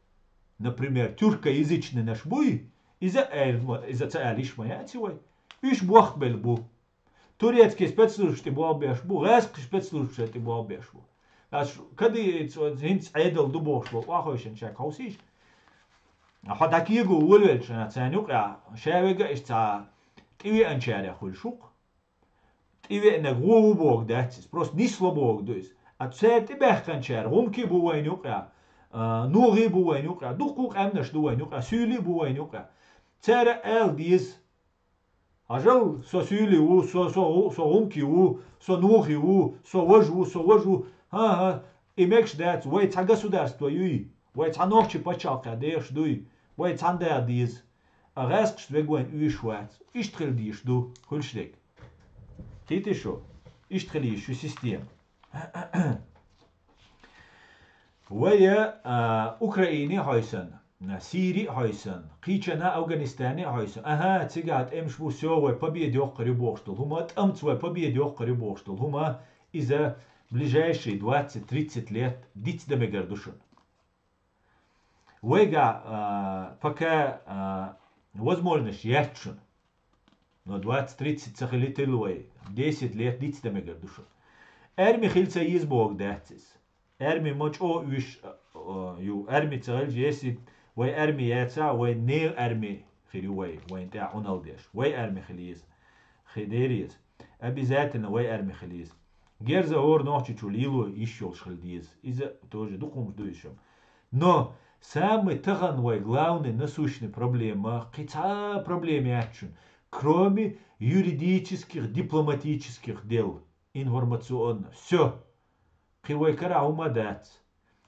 например тюркоязычный наш буй из-за цалиш моя цой иш бог бел бу турецкие спецслужбы бу бу русские спецслужбы бу ас кади зинц айдл дубошло вахошен чакаусиш а такиго улвелч на цанюка шавега ишца тиви анчаря хулшук тиви на губог датс просто не слабог дойс а церти бехканчар румки бу вайнюка нуги бу вайнюка дукук амнаш ду вайнюка сюли бу вайнюка цера эл диз ажал со сюли у со румки у со нуги у со вожу ха имекш дат вай ца государство юй вай ца ночи почалка деш дуй вай ца да диз а реск свегуен уишват иштрил диш ду хулштек тите шо иштрили шу систем ويا أوكراني هايسن سيري هايسن قيشنا أفغانستاني هايسن أها تيجات إمش بو سوى победы يقرب بوشتل هما تأمتوا победы يقرب بوشتل هما إذا ближайшие 20-30 лет дить да мегардушен. Вега пока возможность ячун, но 20-30 сахалителуэй 10 лет дить да мегардушен. Эрми хильца из бог датис. Эрми моч о виш ю эрми царел жеси вай эрми яца вай нел эрми خليوي وين تاع اونالديش وي ارمي خليز خديريز обязательно وي ارمي خليز герза ор ночи чулило ищёл шхальдиз из-за тоже духом ждущим но самый таганвай главный насущный проблема какая проблема ячун кроме юридических дипломатических дел информационно все кивой кара умадат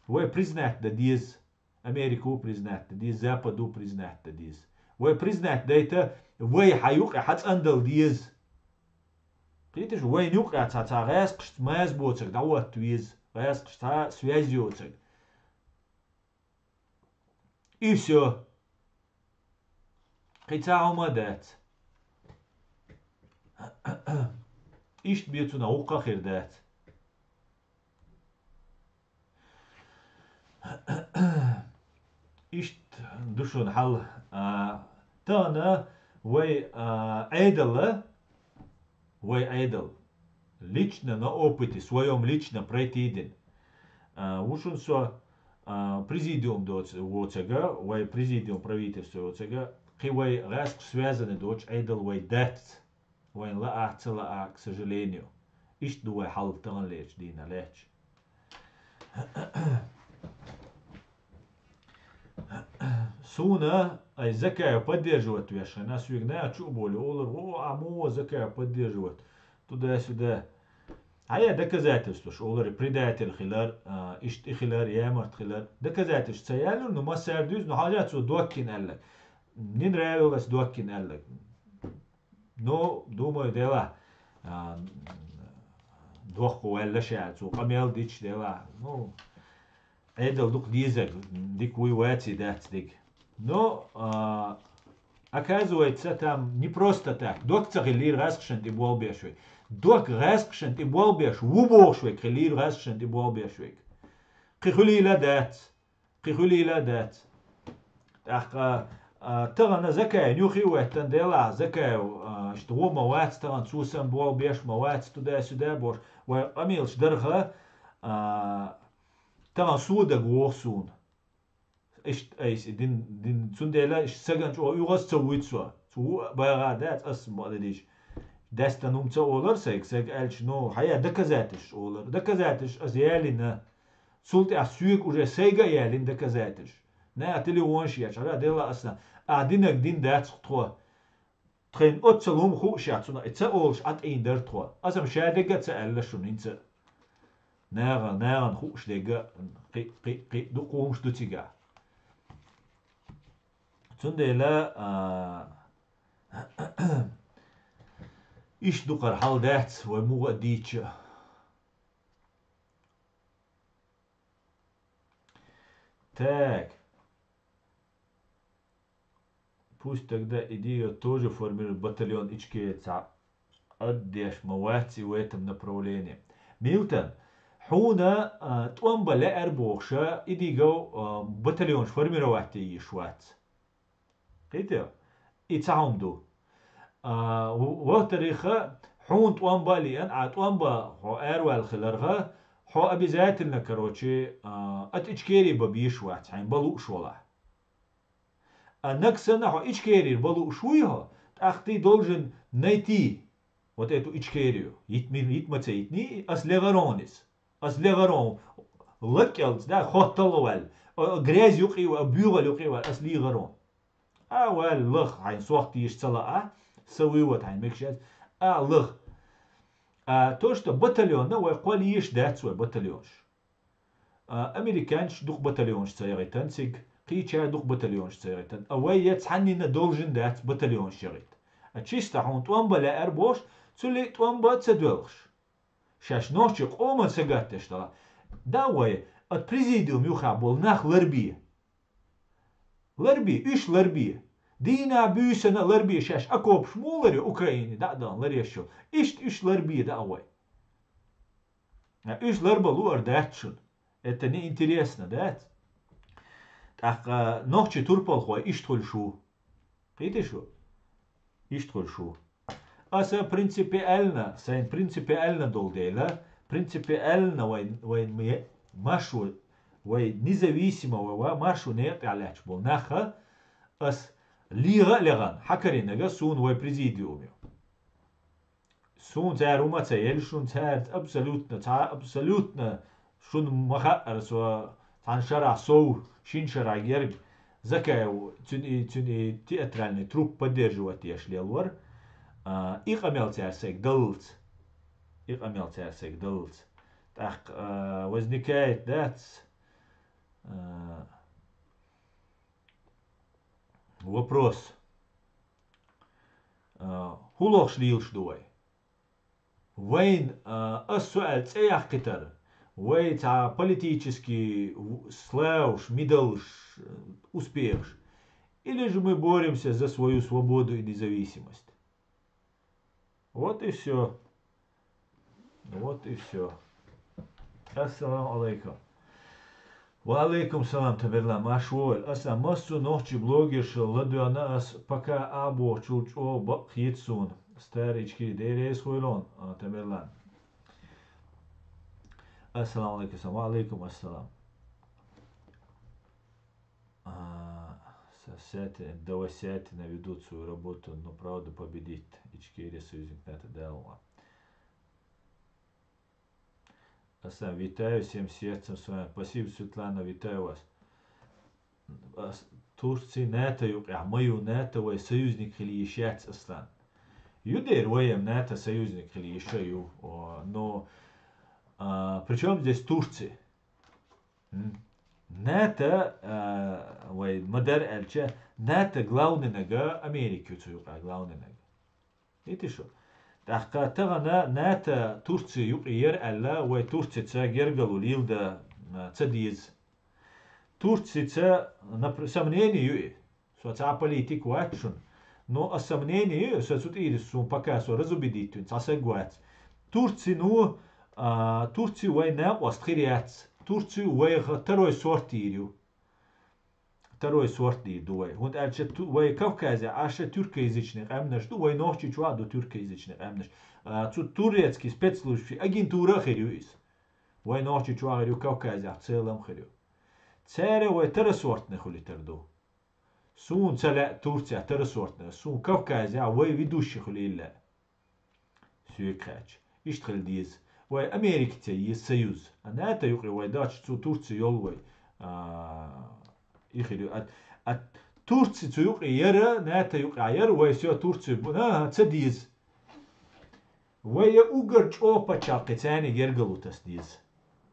вой признать да диз Америку признать да диз Западу признать да диз вой признать да это вой хаюк хац андал диз قيتش وين يوقع تا غاسقش ماز بوتك دعوة تويز غاسقش تا связётك и все قيتا умадат ишт бьются наука хирдат ишт душон حل تانا Вы Эйдл, вы Эйдл, лично на опыте своем лично пройти. Ушун со президиум доц ОЦГ, вы президиум правительства ОЦГ, вы раск связаны доч Эйдл, вы дет, вы ла к сожалению. Ишь дуэ халтан леч, дина леч. Суна ай закая поддерживать вешай. Нас вигна чу боли. Олар, амо закая поддерживать. Туда-сюда. А я доказательство, что олар предатель хилар, ишт хилар, ямарт хилар. Доказательство. Цаялю, но массардюз, но хажат су доккин аллак. Не нравилось доккин аллак. Но, думаю, дела. Доху валла шаат, су камел дич дела. Ну, Эдел дук дизек, дик уйвати дать дик. Но оказывается, там не просто так. Док царилир раскшент и болбешвик. Док раскшент и болбеш, вубошвик, хилир раскшент и болбешвик. Кихули ладат. Кихули ладат. Ах, ترى زكاة نيوخي وقتن دلا زكاة اشتغل مواد ترى سوسن bolbеш مواد تدا سدا بوش وأميلش درها ترى سودا غوسون ايش دين سندلا ايش سجن شو يغص تسويت سو بغادات اسم بعديش دست نوم اولر سيك الش نو حيا دكزاتش اولر دكزاتش ازيالنا سولت اسيك وجا سيجا يالين دكزاتش نا تلي وونش ياش على دلا اصلا ادينك دين دات تخوا تخين اوتسلوم خو شاتسنا اتس اولش ات ان در تخوا اسم شادك تسال شو نينت ناغن خو شديغا قي دقوم شتوتيغا تندلا إيش دقر حال دات ومو ديتش так пусть тогда идея тоже формирует батальон ичкеца отдешь мавати в этом направлении Милтон حونا توانبا لا أربوخشا إديجو батальон формировать يشوات قيتو إتعامدو وتاريخا حون توانبا ليان توانبا هو أروال خلرها هو обязательно короче от ичкери бабишвать хайн балу шола наксана хо ичкери балу шуйho ах ты должен найти вот эту ичкерию итмацейтни ас легарон лакелс да хотталвал грязь юқива бюгал юқива ас лигарон أول لخ عين صوت يشتلا سوي وات عين مكشاز لخ توشتا بطليون نو يقول يش داتس بطليونش أمريكانش دوق بطليونش سيغيتن سيج قيتشا دوق بطليونش سيغيتن أوي يتحنينا دولجن دات بطليونش شغيت أتشيستا حون توانبا لا أربوش تولي توانبا تسدولش شاش نوشي قوما سيغاتش تلا داوي البريزيديوم يخابول ناخ لربي إيش لربي دينا بيسنا لربي شاش أكوب شمولري أوكراني دا لريشو إيش لربي دا أوي إيش لربا لور داتشون это не интересно دات так نوخشي توربال خو إيش تقول شو قيتي شو إيش تقول شو أسا принципиально سين принципиально دول ديلا принципиально وين ماشو وين независимого машу нет على شبول ناخا أس ليغا لغان حكرين نجا سون وي بريزيديوم سون تاع روما تاع شون تاع ابسولوتنا شون مخا سو تاع شرع سو شين شرع يرج زكا توني تياترالني تروب поддерживать يش ليلور إقامل تاع سيك دلت إقامل تاع سيك دلت так возникает дат вопрос هو شليل شدوي وين السؤال تاع قطر وين تاع политический слэш миддлш успех или же мы боремся за свою свободу и независимость вот и все вот и все ассаламу алейкум وعليكم السلام تبرلا ما شوال أسا مصو نوحي بلوغيش لدوانا أس بكا أبو تشوش أو بخيتسون ستار إيشكي ديريس خويلون تبرلا السلام عليكم وعليكم السلام Сети, давай сядьте, наведут свою работу, но правда победит. Ичкерия союзник на это дала. А сам витаю всем сердцем с вами. Спасибо, Светлана, витаю вас. Турции НАТО юqع мою НАТО وي союзник اللي يشات أصلا. يدير ويم НАТО союзник اللي يشيو. Но причем здесь Турция? НАТО, وي مدار ألشة НАТО главный нага Америки юqع главный нага. إيه شو؟ تحقق تغنى НАТО Турция يقير ألا وي Турция تجرجلوا ليلدا تديز. Турция сомнение, что это политик ватшун, но сомнение, что тут ирисун пока что разубедить, это согласен. Турция ну Турция война остриец, Турция война второй сортирю, второй сортир дуй. Он альче вой Кавказе, аше тюркоязычный амнаш, ду вой ночи чуаду тюркоязычный амнаш. Тут турецкий спецслужбы агентура херюис. Вой ночи чуаду Кавказе в целом херю. Царе وي ترسورتنا خلي تردو سون تلا تورتيا ترسورتنا سون كوكازيا وي ويدوش خلي إلا سويكاتش يشتغل ديز وي أمريكا يسيوز أنا أتا يقري وي داتش تو تورتيا يولوي يخلي تورتيا تو يقري يرى ناتا يقري يرى وي سيو تورتيا بنا تديز وي أوغرج أوبا شاقي تاني يرقلو تسديز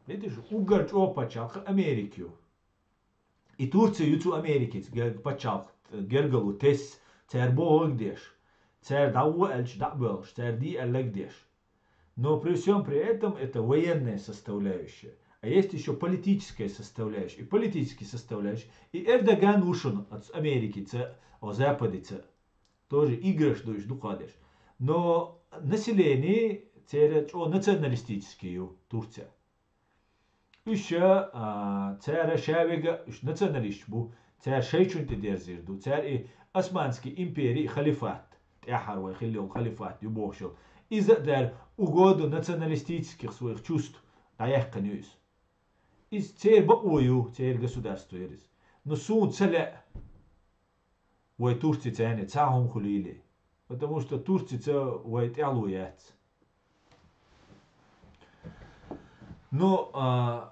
ليش أوغرج أوبا شاقي أمريكيو I Turcija jutu Amerikis, pačal gergalu tes, cer bo gdješ, cer дау эльч дабелш, cer ди элегдеш. Но при всем при этом это военная составляющая. А есть еще политическая составляющая. И политическая составляющая. И Эрдоган ушел от Америки, от Запада, тоже играш дуешь, духадеш. Но население, националистические Турция. Еще царь Шавига, националист был, царь Шейчун Тедерзирду, царь Османский империи халифат, Тяхарвай хилил халифат, юбошил, из-за der угоду националистических своих чувств, таяхканюис. Из царь Баую, царь государства ерис. Но сун цаля, вой турцы цяне, цахум хулили, потому что турцы вой тялуят. Но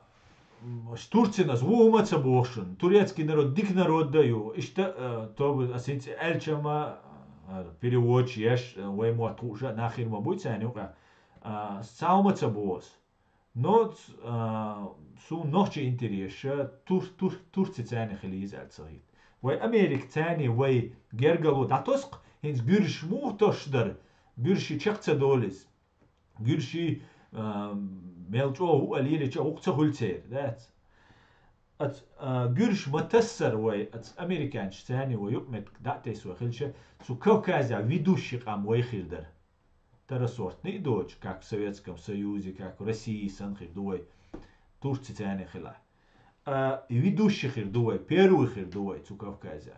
Турция нас вумаца бошен, турецкий народ, дик народ даю, и что то бы асинцы эльчама перевод еш, воймо туша нахер ма будет санюка, саумаца бос. Но су ночи интереса Турция цяне хелиз альцахит. Вой Америк цяне вой гергалу датоск, хинс гюрш мухтошдар, гюрши чакца долис, гюрши ميلتو هو اللي يجي هولتير ذات جرش متسر وي امريكان ثاني ويقمت داتيس وخلشه سو كوكازا ведущий قام ويخيردر ترى صورت نيدوج как в Советском Союзе, как в России санхир дуй Турция ثاني خلا ведущий хир дуй первый хир дуй су Кавказа.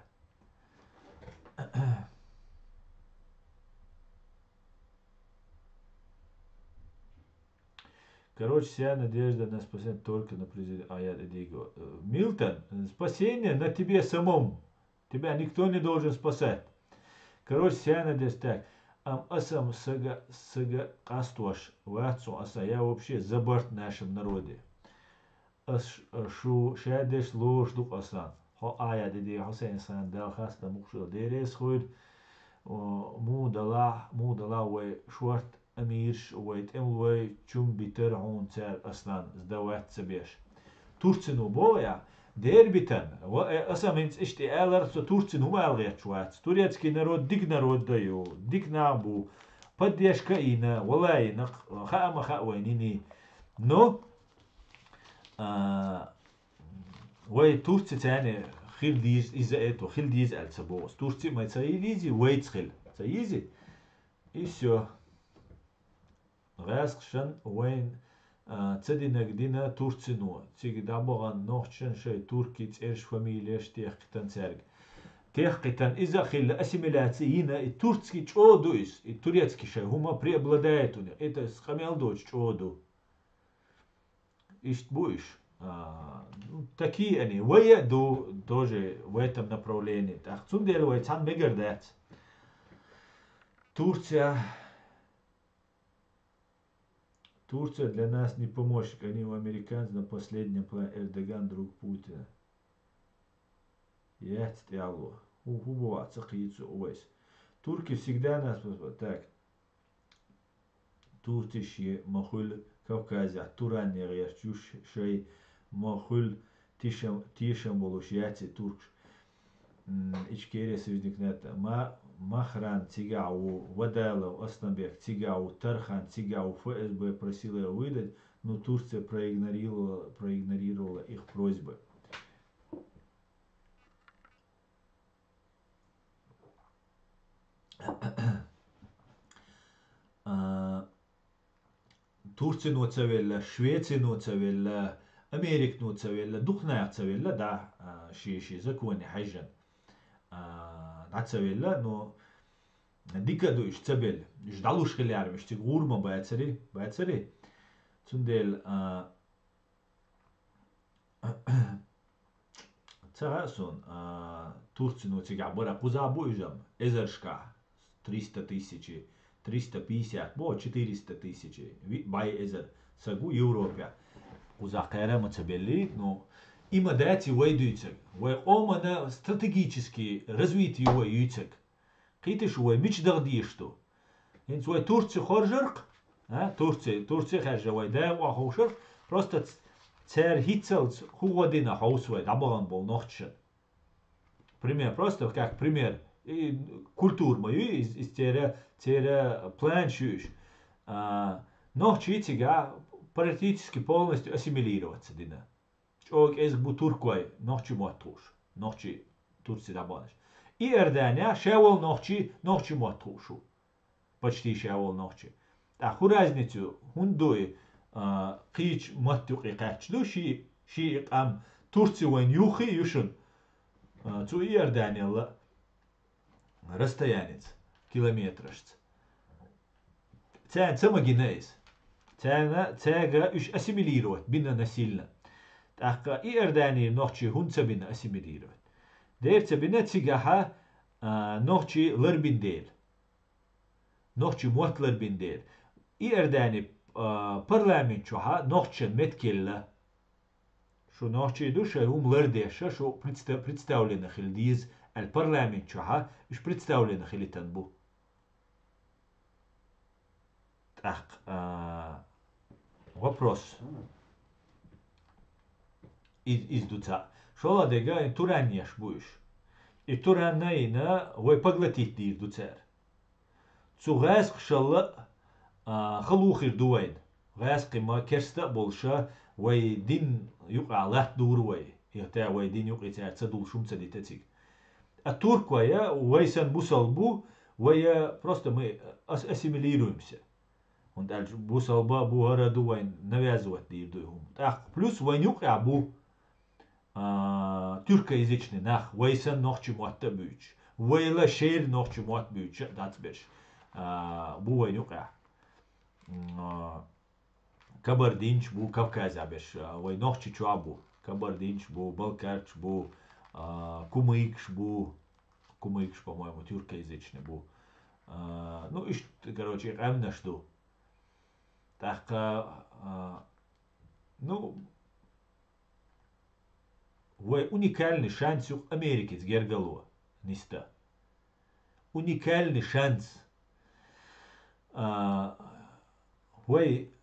Короче, вся надежда на спасение только на президента. Я диgo. Милтон, спасение на тебе самом. Тебя никто не должен спасать. Короче, вся надежда так. Асам сага кастуаш вацу аса. Я вообще за борт нашем народе. Шу шадеш лош дух асан. Хо ая диди Хусейн сан дал хаста мукшил дерес худ. مو دلا وي شورت أميرش ويت وي چون بيتر عون تار أصلا زدوات سبيش تورتسنو بويا دير بيتن أصلا منس اشتئالر سو تورتسنو ألغيت شوات توريتسكي نرود ديك نرود دايو ديك نابو بديش كاينة ولاي نق خاما خاوينيني نو وي تورتسي تاني خيل ديز إزاءت وخيل ديز ألسبوس تورتسي ما يتسايليزي ويت خيل تسايزي إيشو غاسقشن وين цединек дина Турцину, циг дабоган нохчен шей турки церш фамилияш тех церг. Тех китан иза хилла ассимиляцияна и турцкий чодуис, и турецкий шей, хума преобладает у них. Это скамел дочь чоду. Ишт буиш. Такие они. Выеду тоже в этом направлении. Так, цундел цан мегердец. Турция для нас не помощник. Они у американцев на последнем плане. Эрдоган друг Путина. Я стяло. Убова цахицу ойс. Турки всегда нас так. Туртиши махуль Кавказя. Туран не речуш шей махуль тишем болуш яци туркш. Ичкерия союзникнет. Махран Цигау, Вадалов, Оснабек, Цигау, Тархан, Цигау, ФСБ просила его выдать, но Турция проигнорировала их просьбы. Турция ноцавелла, Швеция ноцавелла, Америка ноцавелла, Духная цавелла, да, ши законы хайжан. Нацавелла, но дикаду иш цабел, иш далуш хилярм, иш тигурма байцари. Цундел царасон Турцину цигабора кузабу ижам, эзершка 300 тысяч, 350, бо 400 тысяч, бай эзер, сагу Европе. Кузакера мацабели, но има дати уайдуйцек, уай омана стратегически развитие уайдуйцек. Китиш уай мич дагдишту. Инц уай Турция хоржерк, Турция харжа уай да уахушер, просто цер хитцелц хугодина хаусуай, дабаган бол нохчен. Пример, просто как пример, культур мою из тера план шуш. Нохчитига практически полностью ассимилироваться дина. Чок эз бу туркуай нохчи матуш, нохчи Турции дабанаш. И Иордания шевол нохчи матушу. Почти шевол нохчи. А ху разницу хундой қич маттуқи қачду ши ам Турция вайн юхи юшун. Цу Иордания расстоянец километрашц. Цян самогинейс. Цяга уж ассимилировать бина насильно. Так Иордания нохчи хунца бина ассимилировать. Дерца бина цигаха нохчи ларбиндел. Нохчи мот ларбиндел. Иордания парламент чуха нохчен меткелла. Шо нохчи душа лардеша, шо представлено хилдиз парламент чуха, уж представлено хилитанбу. Так, вопрос. Издуца. Шола дега тураньяш будешь. И тураннаина вой поглотить издуцер. Цугаск шалла خلوخير دوين غاسقي ما كرستا بولشا وي دين يقع لات دور وي يهتا وي دين يقع تدول شوم تديتاتيك الترك ويا ويسن بوصلبو ويا просто мы ассимилируемся. Он дальше бусалба буара дуайн навязывать дирдуйхум. Так, плюс войнюк абу тюркоязычный нах вейсан нохчи муатта бюч. Вейла шер нохчи муат бюч. Дацбеш. Бу войнюк Кабардинч бу Кавказа беш. Вей нохчи чуабу. Кабардинч бу Балкарч бу Кумыкш бу. Кумыкш, по-моему, тюркоязычный бу. Ну, и, короче, эмна жду. Так, ну, вой уникальный шанс у Америки с Гергалуа, ниста. Уникальный шанс. Вой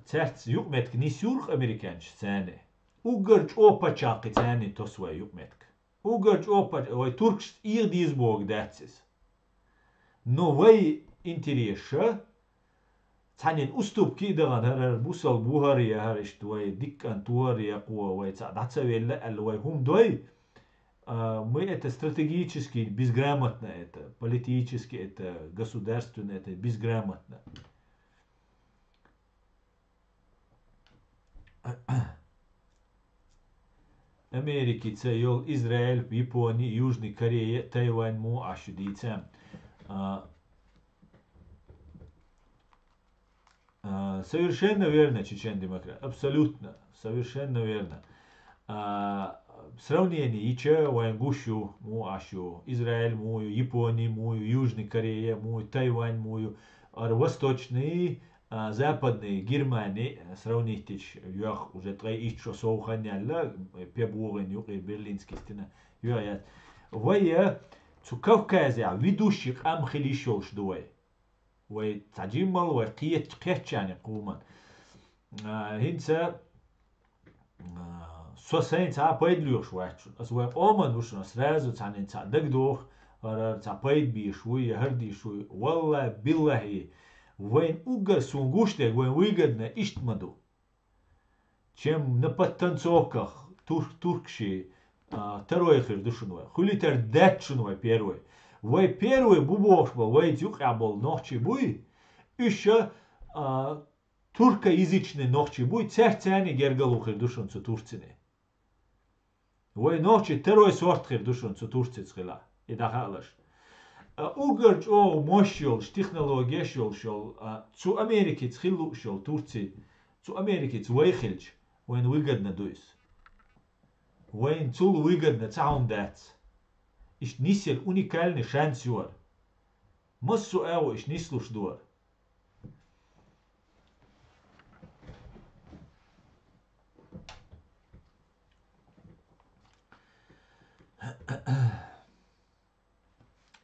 церц юкметк не сюрх американч цены. Угорч опачаки цены то свой юкметк. Угорч опач, вой туркш ирдизбог датсис. Но вой интереса ثاني أسلوب كده غنهر بوصل بوهري هرش توي ديك أن توهري قوة ويتساعد حتى لا اللي هم دوي мы это стратегически безграмотно, это политически, это государственно, это безграмотно. Америки цел Израиль, Япония, Южная Корея, Тайвань, му ашудица. Совершенно верно, чечен-демократ. Абсолютно. Совершенно верно. Сравнение иче вангушу му ашу Израиль мую, Япония мую, Южная Корея мую, Тайвань мую, восточный, западный Германия сравнитич юах уже трей ичо соуханяла пебуген юк берлинский стена юаят. Вая цу Кавказе ведущих амхилишол шдуай. Вай таджимал вай қиетчани қуман. Хинца سوسين تا بايد ليوش واتشون أسوأ أومن وشون أسرازو تانين تا دقدوخ تا بايد بي شوي هردي شوي والله بالله وين أوغا سونغوشتك وين ويقدنا إشتمدو чем напаттанцовках туркши второй хер душунвай хули тер датчунвай первый вай первый бубошба вай тюкабол ночи буй еще туркоязычный ночи буй церцани гергалухер душунцу турцини вай ночи второй сорт хер душунцу турцицхила и дахалаш угорч о мощол технология шол цу Америки цхилу шол Турции цу Америки цвайхилч وين وجدنا دويس وين تول وجدنا تعاون دات إيش نيسي الأونيكالني شانس يور مصو أو إيش نيسلوش دور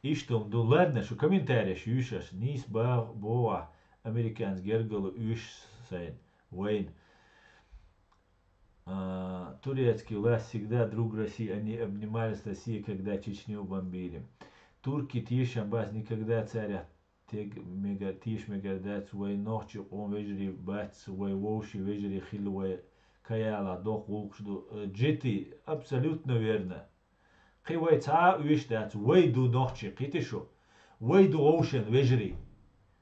إيش توم دولارنا شو كومنتاريش يوشاش نيس بوا أمريكانز جرجلو يوش سين وين турецкий власть всегда друг России, они обнимались с Россией, когда Чечню бомбили. Турки тишам бас никогда царя тиш мегадац вой ночи он вежри бац вой воши вежри хил вой каяла дох волкшду джети абсолютно верно. Хивай ца вишдац вой ду ночи китишу вой ду оушен вежри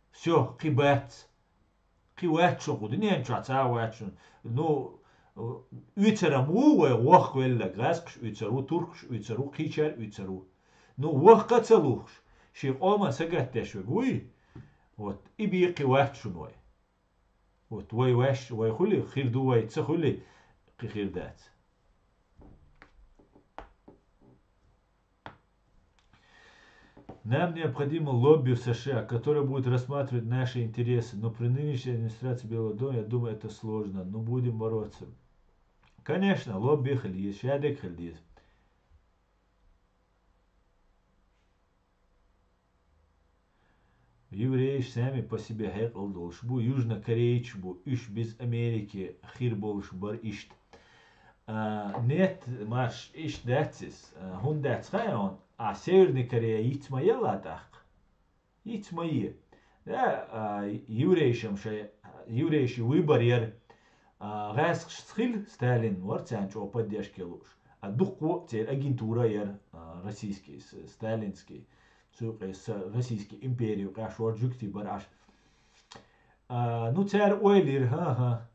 все хибац хивачу кудинен чаца вачун ну Ütseramu või wah välja gräsks ütseru turks ütseru kitcher ütseru. No wah katsaluks. Shi oma segatesh või вот ibi qiwatsun way. Вот way wash way khuli khirdu way tskhuli qirdat. Нам необходимо лобби в США, которое будет рассматривать наши интересы, но при нынешней администрации Белого дома, я думаю, это сложно, но будем бороться. Конечно, лобби хлиз, шадек хлиз. Евреи сами по себе хекл должбу, южнокорейчбу, иш без Америки, хир болшбар ишт. Нет, маш иш датсис, хун датсхайон, а Северной Корее итма еладах. Итма е. Да, еврейший выбор ер. غاس схил Сталин ворцанч о поддержке луж. А духу цель агентура яр российский, сталинский, российский империю, каш орджукти бараш. Ну царь ойлер, ха.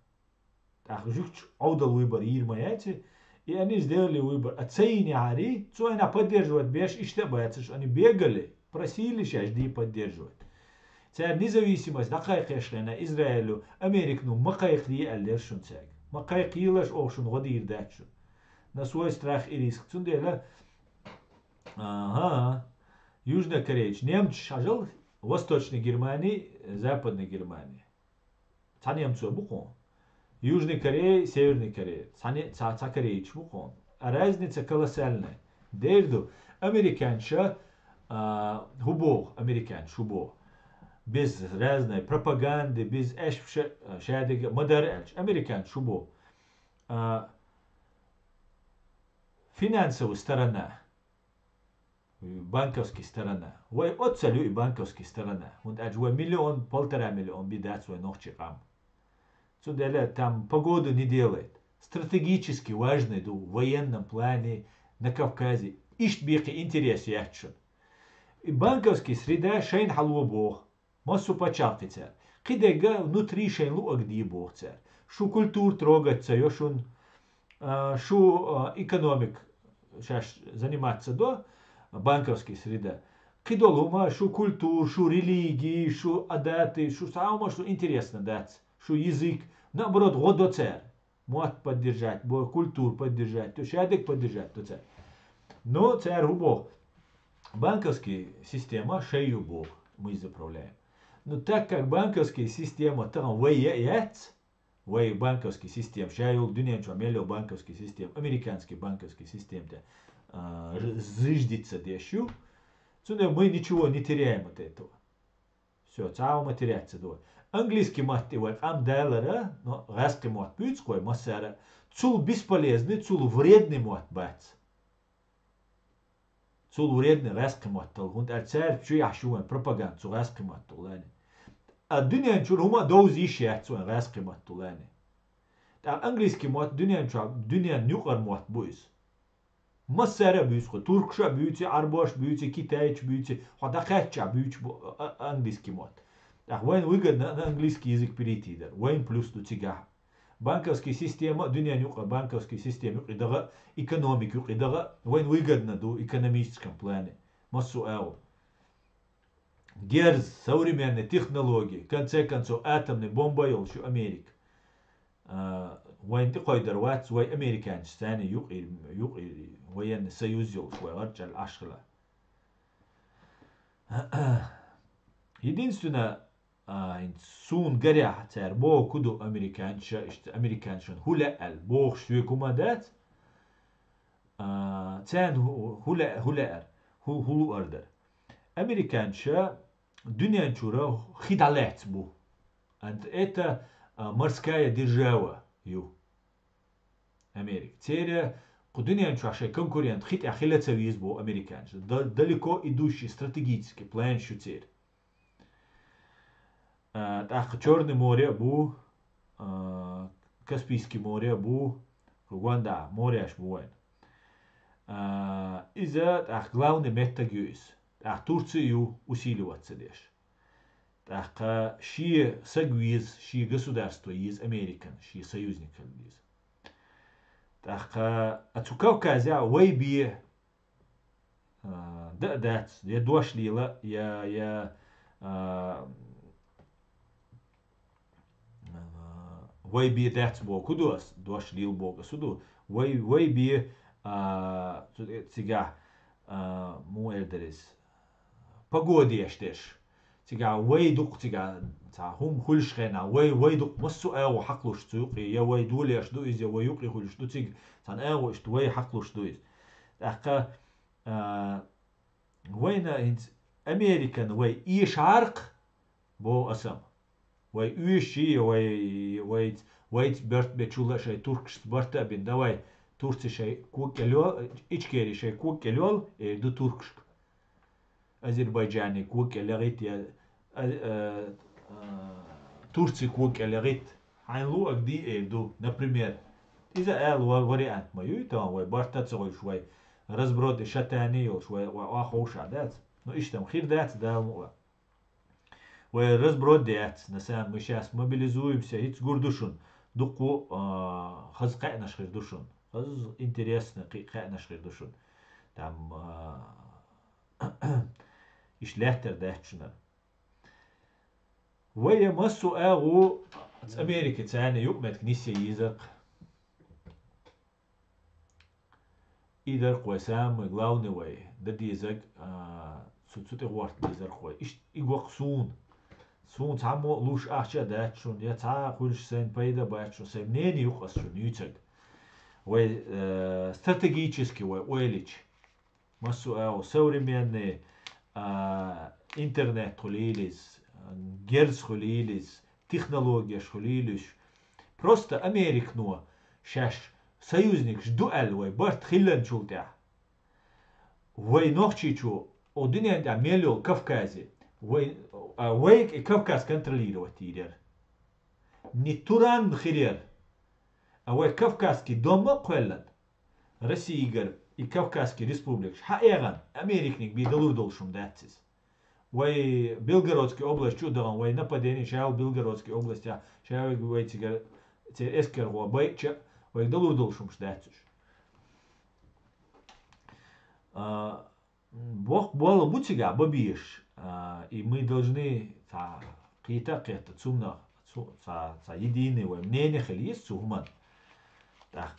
Так жукч аудал выбор ирмаяти, и они сделали выбор. А цейни ари, цой на поддерживать беш иштабается, они бегали, просили сейчас ди поддерживать. Царь независимость дақайқешлена Израилю Америкну мақайқли әлдершін цәг. Мақайқилаш оғшын ғадир дәтшін. На свой страх и риск. Цундела Южная Корея. Немец шажал Восточной Германии, Западной Германии. Ца немцу букон. Южной Корея, Северной Корея. Ца Кореич букон. А разница колоссальная. Дерду американша хубог, американш хубог. Без разной пропаганды, без шадега, модерч, американ, шубо. Финансовая сторона, банковская сторона. Вой отцелю и банковская сторона. Вот аджуа миллион, 1,5 миллиона бедат свой ногчи кам. Сюда там погоду не делает. Стратегически важный в военном плане на Кавказе. Ишт бихи интерес яхчун. И банковская среда шейн халва бог. Массу почавки цар. Кидега внутри шейн луак ди бог цар. شو культур трогаться, ёшун, шо экономик сейчас заниматься до банковской среды. Кидолума, шо культур, шо религии, шо адаты, шо самое, что интересно дать, шо язык. Наоборот, годоцер. Мот поддержать, культуру поддержать, то шадек поддержать, то царь. Но царь бог. Банковская система шею бог мы заправляем. Но так как банковская система там вояет, way банковский систем, шаял дунянчу амелио банковский систем, американский банковский систем, зыждется дещу, мы ничего не теряем от этого. Все, цао теряется до. Английский мат его амдалера, но русский мат пюцкой массара, цул бесполезный, цул вредный мат бац. Цул вредный русский мат толгунд, а царь чуй ашуан пропаганда цул русский мат толгани. الدنيا نشوف هما دوزي شيء سوين راسقي مات طولاني. تا انجليزكي مات دنيا نشوف دنيا نيوقر مات بويس. مصر بويس خو تركشا بيوتي عرباش بيوتي كيتايش بيوتي حتى خاتشا بيوتي انجليزكي مات. تا وين ويجد انجليزكي يزك بريتي در وين بلوس دو تيجا. بانكوسكي سيستم دنيا نيوقر بانكوسكي سيستم يوقي دغا ايكونوميك يوقي دغا وين ويجدنا دو ايكونوميستكم بلاني. مصو اول. Герз, современные технологии, в конце концов, атомная бомба еще Америка. وين تقدر وات وين أمريكان ثاني يقي وين سيوزيل شوي ورجع الأشغلة. единственное سون قريح تار بو كدو أمريكان شون هلا البوخ شوي كومادات تان هلا هلو أردر أمريكان شا دنيا نشورا خدالات بو أنت это морская держава يو أمريكا تيرا دنيا نشوف شيء конкурент خيت أخيلة سويز بو أمريكان далеко идущий стратегический план شو تير تأخ Черное море بو Каспийское море بو Руанда море аж بوين إذا تأخ главный метагюис تأخ Турцию усиливаться дешь تأخ شي سجويز شي государство из Американ شي союзников из تأخ أتوكاوكازا ويبي دات يا دوش ليلا يا ويبي دات بو كدوس دوش ليل بو سودو ويبي تيجا مو إلدريس погоди اشتش تيجا ويدق تيجا هم كلش خنا ويدق مسو أو حقلوش تيقي يا ويدول يش دو إز يا ويقي كلش دو تيج تان أو إشت وي حقلوش دو إز أحكا وين إنت أمريكان وي إيش عرق بو أسم وي إيشي ويت برت بتشولا شيء تركش برت بين دواي تركي شيء كوك اليول إيش كيري شيء كوك اليول دو تركش أذربيجاني كوك لغيت يا تركي كوك لغيت حين أقدي دو например إذا قال واريانت ما يويتان وي برتا تسوي شوي رزبرود شتاني وشوي وآخوش عادات نو إيشتم خير دات دا وي رزبرود دات نسان مشاس مобилизуемся هيت гурдушун دقو خز قاعنا شخير دوشون خز интересно قاعنا شخير دوشون там إيش لهتر داتشنا ويا مسو أغو أمريكا تاني يقمت كنيسة يزق إذا قوسام غلاوني وي ددي يزق سوتسوتي غوارت يزق خوي إيش إيقوق سون تعمو لوش أحشا داتشون يا تا كلش سين بايدا باتشون سين نيني يقصشون يتسق وي стратегически وي ويليش مسو أغو современные интернет خليليز герц خليليز технология خليليش просто Америк нуа шаш союзник дуэль вой барт хиллен чултя вой нохчичу одинен да мелил Кавказе вой и Кавказ контролировать тирер не туран хирер а вой Кавказский дома квеллен Россия и Кавказский республик хаэган Америкник бидалур долшум датсис وي بلغородской область чудован وي нападение шаал Белгородской области шаал вой тигер تير اسكر هو بيتش ويدلو دلشمش داتش بوق بولا بوتيجا ببيش и мы должны та قيتا قيتا تسمنا تا يديني ومنيني خليس سوهمان так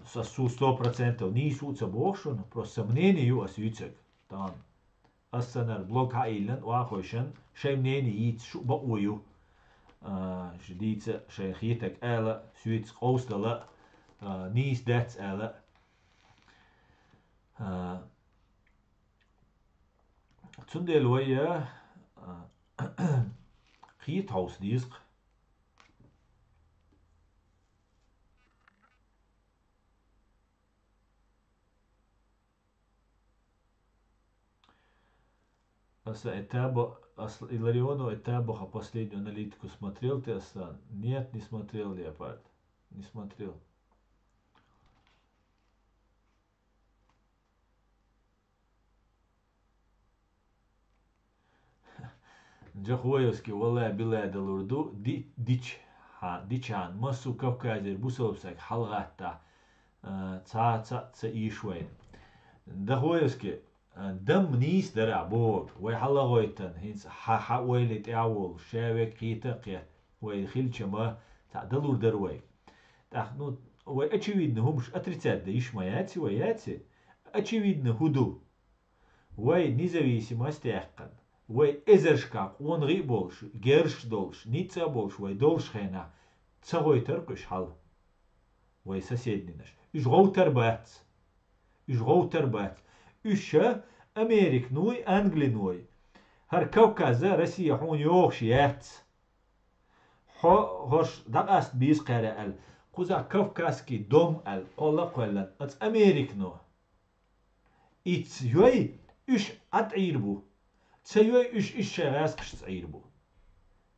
су 100% нису цабошун просто мнение ю асюцек тан ассанар блок хайлен واخوشن شي منين يت شو بقويو جديد شي خيتك الا سويت قوستلا نيس دات الا تندل ويا خيت هاوس ديسك Илариону Этабуха последнюю аналитику смотрел ты, Асан? Нет, не смотрел, Леопард. Не смотрел. Джахуевский, Валая Билада Лурду, Дичан, Масу Кавказер, Бусовсак, Халгата, Ца Ишвейн. Джахуевский, دم نيس درع بور ويحلا غويتن هينس حا ويلت اعول شاوك قيتا قيت ويخيل شما تعدلور دروي تاخنو وي اتشويدن همش اتريتات ديش ماياتي وياتي اتشويدن هدو وي независимость яққан وي ازرشكاق اون غي بولش герш долш ница болш وي долш خينا цагойтер قش حل وي соседнинаш иш غوتر بات إيشا أمريك نوي أنجلي نوي هر كوكازا روسيا حون يوخش يات هوش دقاست بيس قارئ ال قوزا كوكاسكي دوم ال قولا قولا ات أمريك نو إتس يوي إيش أتعيربو تسيوي إيش شغاسكش تعيربو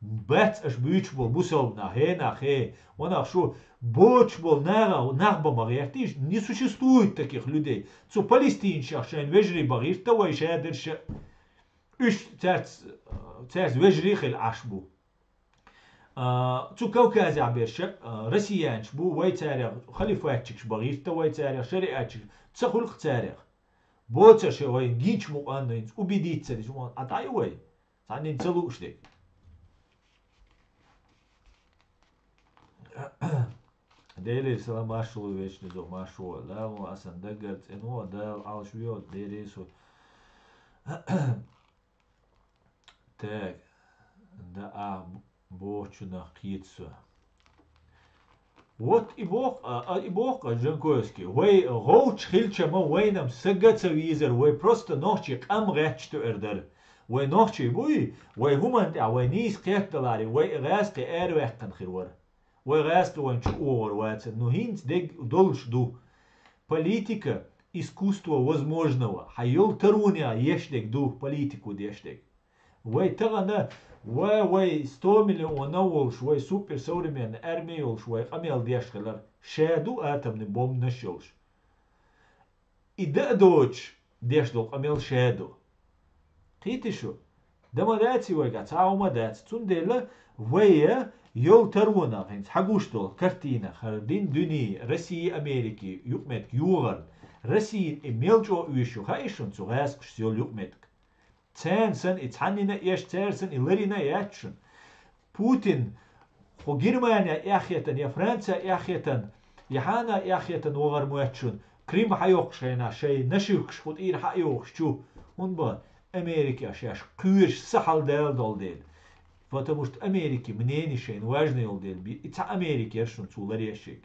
بات اش بيوتش بول بوسل на хе وانا شو боч бол нагба магиятиш не существует таких людей цу палестинчах шен вежри багирта ва шадерш үш церц вежри хил ашбу цу кавказ аберш россиянч бу вай царя халифатчик багирта вай царя шариатчик цахулх царя боца ше вай гич муаннин убедиться диш мон атай вай санин целушдек ديري سلام ماشلو ويش نزو ماشو لا مو أصلا دقت إنه دال على شوية ديري سو تاج دا بوچنا قيتسو وات إبوق جنكوسكي وي غوش خيلش ما وينم سجت سويزر وي просто نوشي أم غاتشتو إردر وي نوشي وي همان تا وي نيس قيتلاري وي غاسقي إروحكن خيرور وغاست وانчуор ваца, но хинц дег долш ду. Политика искусство возможного. Хайол таруня ештег ду политику дештег. Вай тагана вай 100 миллионов волш, вай супер современная армия волш, вай амел дешхелар. Шеду атомный бомб нашелш. И да доч дештол амел шеду. Хитишу. Дамадаци вай гацау мадац. Цундела вая يول ترونا هنس حقوشتول كرتينا خردين دني روسيا أمريكي يقمت يوغل روسيا إميلجو ويشو خايشون سو غاسق سيول يقمتك تان سن اتحنينا إيش تار سن إلرينا ياتشن بوتين خو جرمانيا ياخيتن يا فرنسا ياخيتن يحانا ياخيتن وغر مواتشن كريم حيوقش هنا شي نشيوكش خود إير حيوقش شو هنبا أمريكا شاش كيرش سحل دول ديل потому что Америки мненишен важный олдел би и ца Америки ершун цулар яшек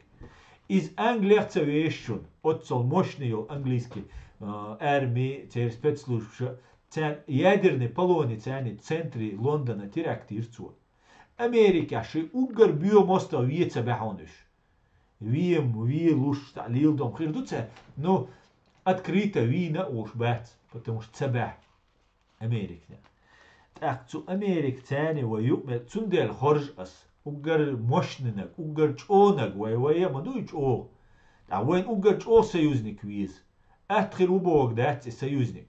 из Англии цавешун отцол мощный английский армии цер спецслужб цен ядерный полони цени центре Лондона терактир цу Америка ши угар биомоста вица бахонуш ви луш талил дом хирдуца но открыто вина уж бат потому что цабах Америка أخذ أمريكا تاني ويؤمن تندل خرج أس أجر مشننك أجر جونك ويا ما دوي جو وين أجر جو سيوزنك ويز أدخل وبوك ده سيوزنك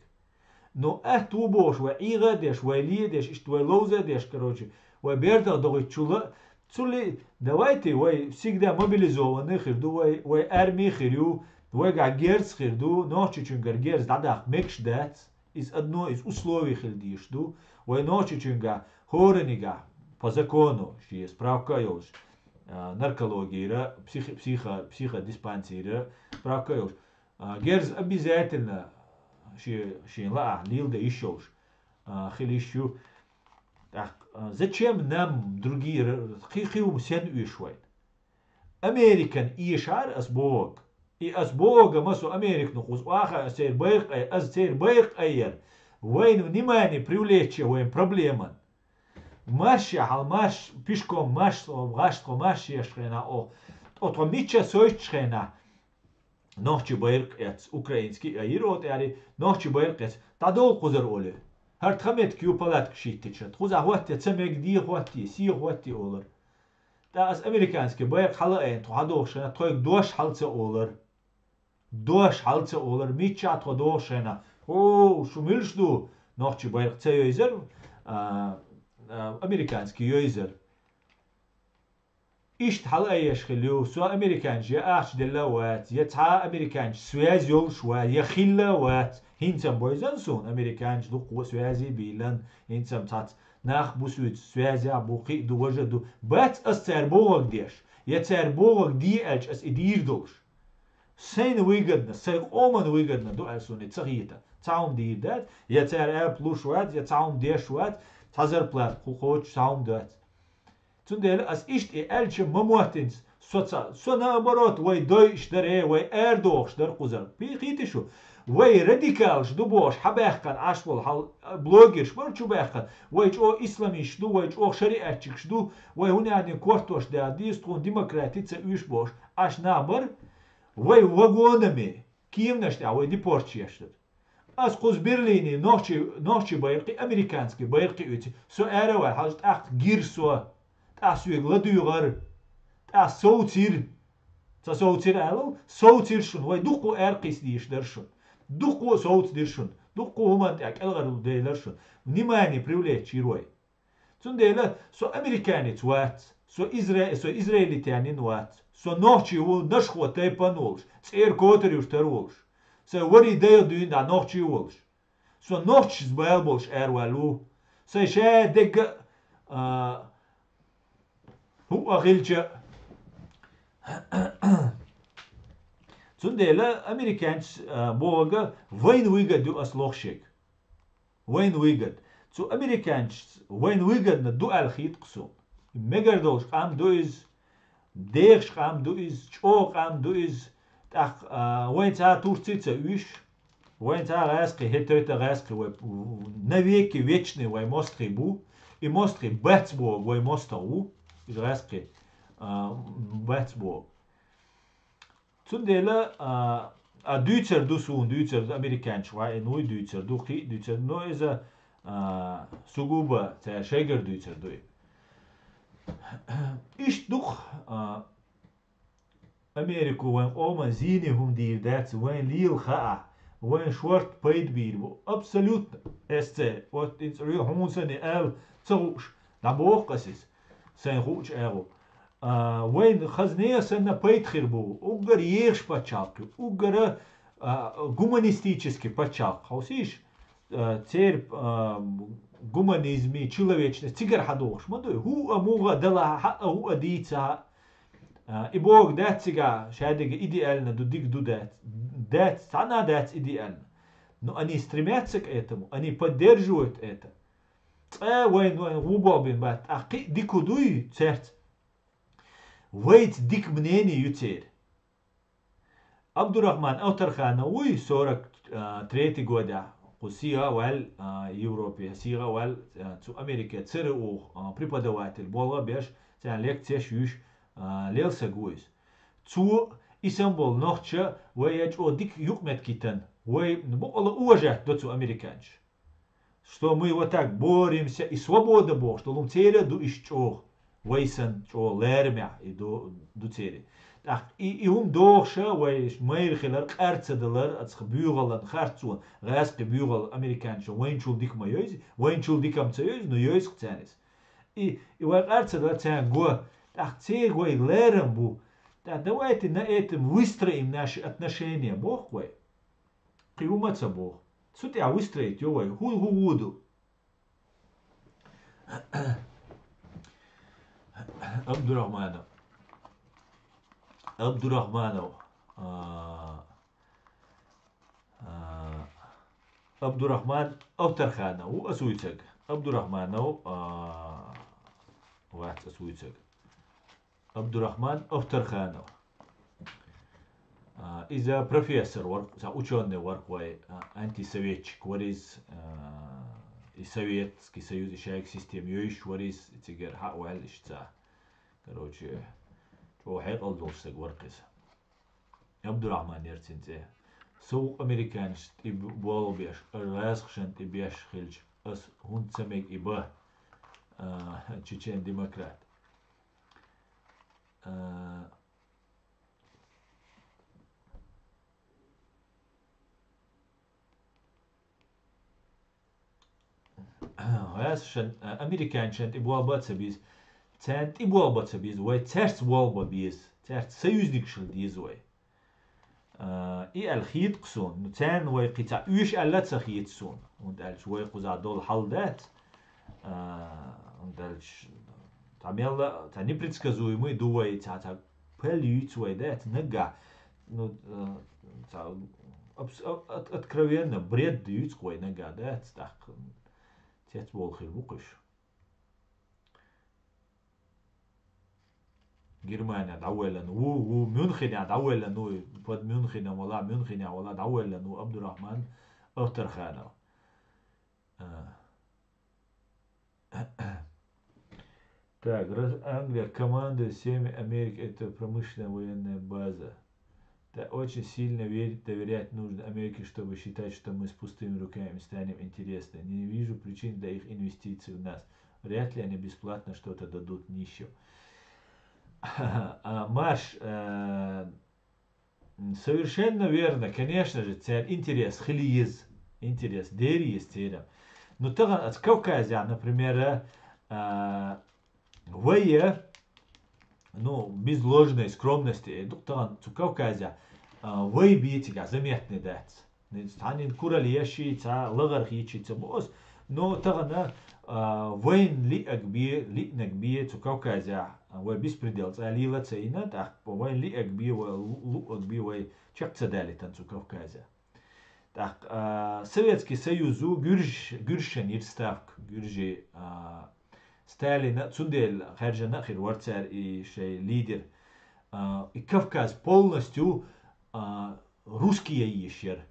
نو أت وبوش وإيغا ديش ويلي ديش إشتوي لوزة ديش كروجي وبيردا دوي تشولا цули давайте вой всегда мобилизованный хирду вой армии хирю вой герц хирду ночи чунгар герц дадах мекш дат из одно из условий хирдишду вой ночи чунга хоренига по закону что справка ёж наркология психодиспансера справка ёж герц обязательно شيء لا ليل ده يشوش خليشو зачем нам другие خيخيو سن ويشوين امريكان ايشار اس بوغ اي اس بوغ مسو امريك نقوس واخا سير بيق اي از سير بيق اير وين نيماني привлечь وين проблема ماشي حال ماش пешком маш гашко маш ешхена о то мича сойчхена نوحچی بایر ات اوکراینسکی ایرود یاری نوحچی بایر ات تدول قزر اوله هر تخمت کیو پلات کشید تیشت خوز احوات تسمع دی احواتی سی احواتی اولر تا از امریکانسکی بایر حالا این تو هدوشنا تو یک دوش حالت اولر دوش حالت اولر میچه تو دوشنا او شو میلش دو نوحچی بایر ت یوزر امریکانسکی یوزر إيش حلا يشخليو سواء أمريكانش يا أخش دلوات يا تها أمريكانش سويز يول شوا يا خلوات هنسم بويزنسون أمريكانش دو قوة سويزي بيلن هنسم تات ناخ بوسويت سويزي بوقي دو وجدو بات أستر بوغ ديش يتر بوغ دي ألش أس إدير دوش سين ويجدنا سين أومن ويجدنا دو ألسون تغييتا تعوم دير دات يتر بلوش وات يتعوم ديش وات تزر بلات خوش تعوم دات Цундел as ist elche mamuatins soca so наоборот вой дойш даре вой эрдош дар кузар пихитишу вой радикалш дубош хабахкан ашвол хал блогерш барчу бахкан вой чо исламиш ду вой чо шариатчик ду вой хунадин кортош да диструн демократица үшбош аш набар вой вагонами кимнаш да вой депортчиштер as куз берлини ночи байрки американский байрки үти со эра хажт ах гирсо تاسوی غلطیوگر تاس صوتیر تا صوتیر علو صوتیر شون وای دقو ارقیس دیش درشون دقو صوت دیشون دقو همان تاک الگرو دیلرشون نیمانی پریوله چیروی چون دیله سو امریکانی توات سو اسرائیلی تانی نوات سو نوچی و نشخو تایپان ولش سیر کوتریوش ترولش سو وری دیو دوین دا نوچی ولش سو نوچیز باید بولش ارولو سو شه دگ هو غيلجا تنديلا امريكانس بوغا وين ويجد دو اسلوخشيك وين ويجد تو امريكانس وين ويجد ندو الخيط قسو ميجردوش قام دو از ديخش قام دو از چو قام دو از تاخ وين تا تورتيتا ويش وين تا غاسقي هيتويتا غاسقي نويكي ويچني وي موستري بو и موستري باتسبو وي موسترو Израильский Вестбург. Цундела Duitser дуsun Duitser Amerikansch war neu Duitser duchi Duitser no is сугубо der Schäger Duitser du. Ich duch Amerika wen oma zini dir dat wen lil kha wen short paid bir absolut este wat ins real honsen el tsush da boch qasis zijn goed ero وين خزنية سنة بيتخربو угар еш пачалки угар гуманистический пачал хаусиш цер гуманизми человечность цигар хадош мадой ху амуга дала ху адица и бог дат цига шадига идеально дудик дат сана дат идеально но они стремятся к этому они поддерживают это وين غوبابين بات أقي ديكو دوي ترت ويت ديك منيني يتير عبد الرحمن أوترخانة وي سورك تريتي جودا قصيها وال يوروبيا سيها وال تو أمريكا تسرقو преподаватель болга беш تان лекция شوش ليل سجويس تو إسمبول نوخشة ويج أو ديك يقمت كيتن وي نبقى أوجه دوتو أمريكانش что мы вот так боремся и свобода Бог, что лумцеля ду ищох, вейсен чо лермя и ду цели. Так и дохша вейш мейрхелер карцеделер ats gebuurlen gartsoen, ras gebuurl Amerikaanse weinchul dik majöis, weinchul dikam tseus no jöis gtsanis. И кажется, да, го, так цего и лером бу. Да, давайте на этом выстроим наши отношения. Бог вы. Приуматься Бог. Суть я выстроить его. Худу. Абдурахманов. Абдурахманов. Абдурахман Авторханов. У Асуйцек. Абдурахманов. Ват Асуйцек. Абдурахман Авторханов. Из-за профессор, ученый ворквай, антисоветчик, вариз и Советский Союз еще к системе, еще вариз тигер хауэлишца. Короче, что хекал должен воркис. Абдурахман нерцинте. Су американец и болбеш, расхшент и беш хильч, ас хунцамек и ба, чечен демократ. Американчент и болбаца биз, цент и болбаца биз, вай церц болба биз, церц союзник шел дизой. И الخيط قصون نتان ويقطع ويش ألا تخيط سون وندالش ويقوزع دول حلدات وندالش تعمل تاني предсказуемый дуай та полюить вайдат нага ну откровенно бред дают кой нага да так тет волхир букыш Германия دولة و ميونخن دولة نو под ميونخن ولا ميونخن ولا دولة نو عبد الرحمن أفترخانة Так, Англия, команда 7 Америки, это промышленная военная база. Да, очень сильно доверять нужно Америке, чтобы считать, что мы с пустыми руками станем интересны. Не вижу причин для их инвестиций в нас. Вряд ли они бесплатно что-то дадут нищим. Маш, совершенно верно, конечно же, цель, интерес, хилиез, интерес, дери есть но тогда от Кавказа, например, вы, ну, без ложной скромности, тогда от Кавказа, вы бьете, заметный дать. Станет куралеши, лагархичи, но тогда وين لقى كبير لقنا كبير تكوكازع وبيسبردل تعليلة سينا تاخ وين لقى كبير ولقى كبير وشق تدالي تنسو كوكازع تاخ Советский Союзу гюршен ирставк гюржи Сталин цундел харжа нахер варцар и шей лидер и Кавказ полностью русские ещер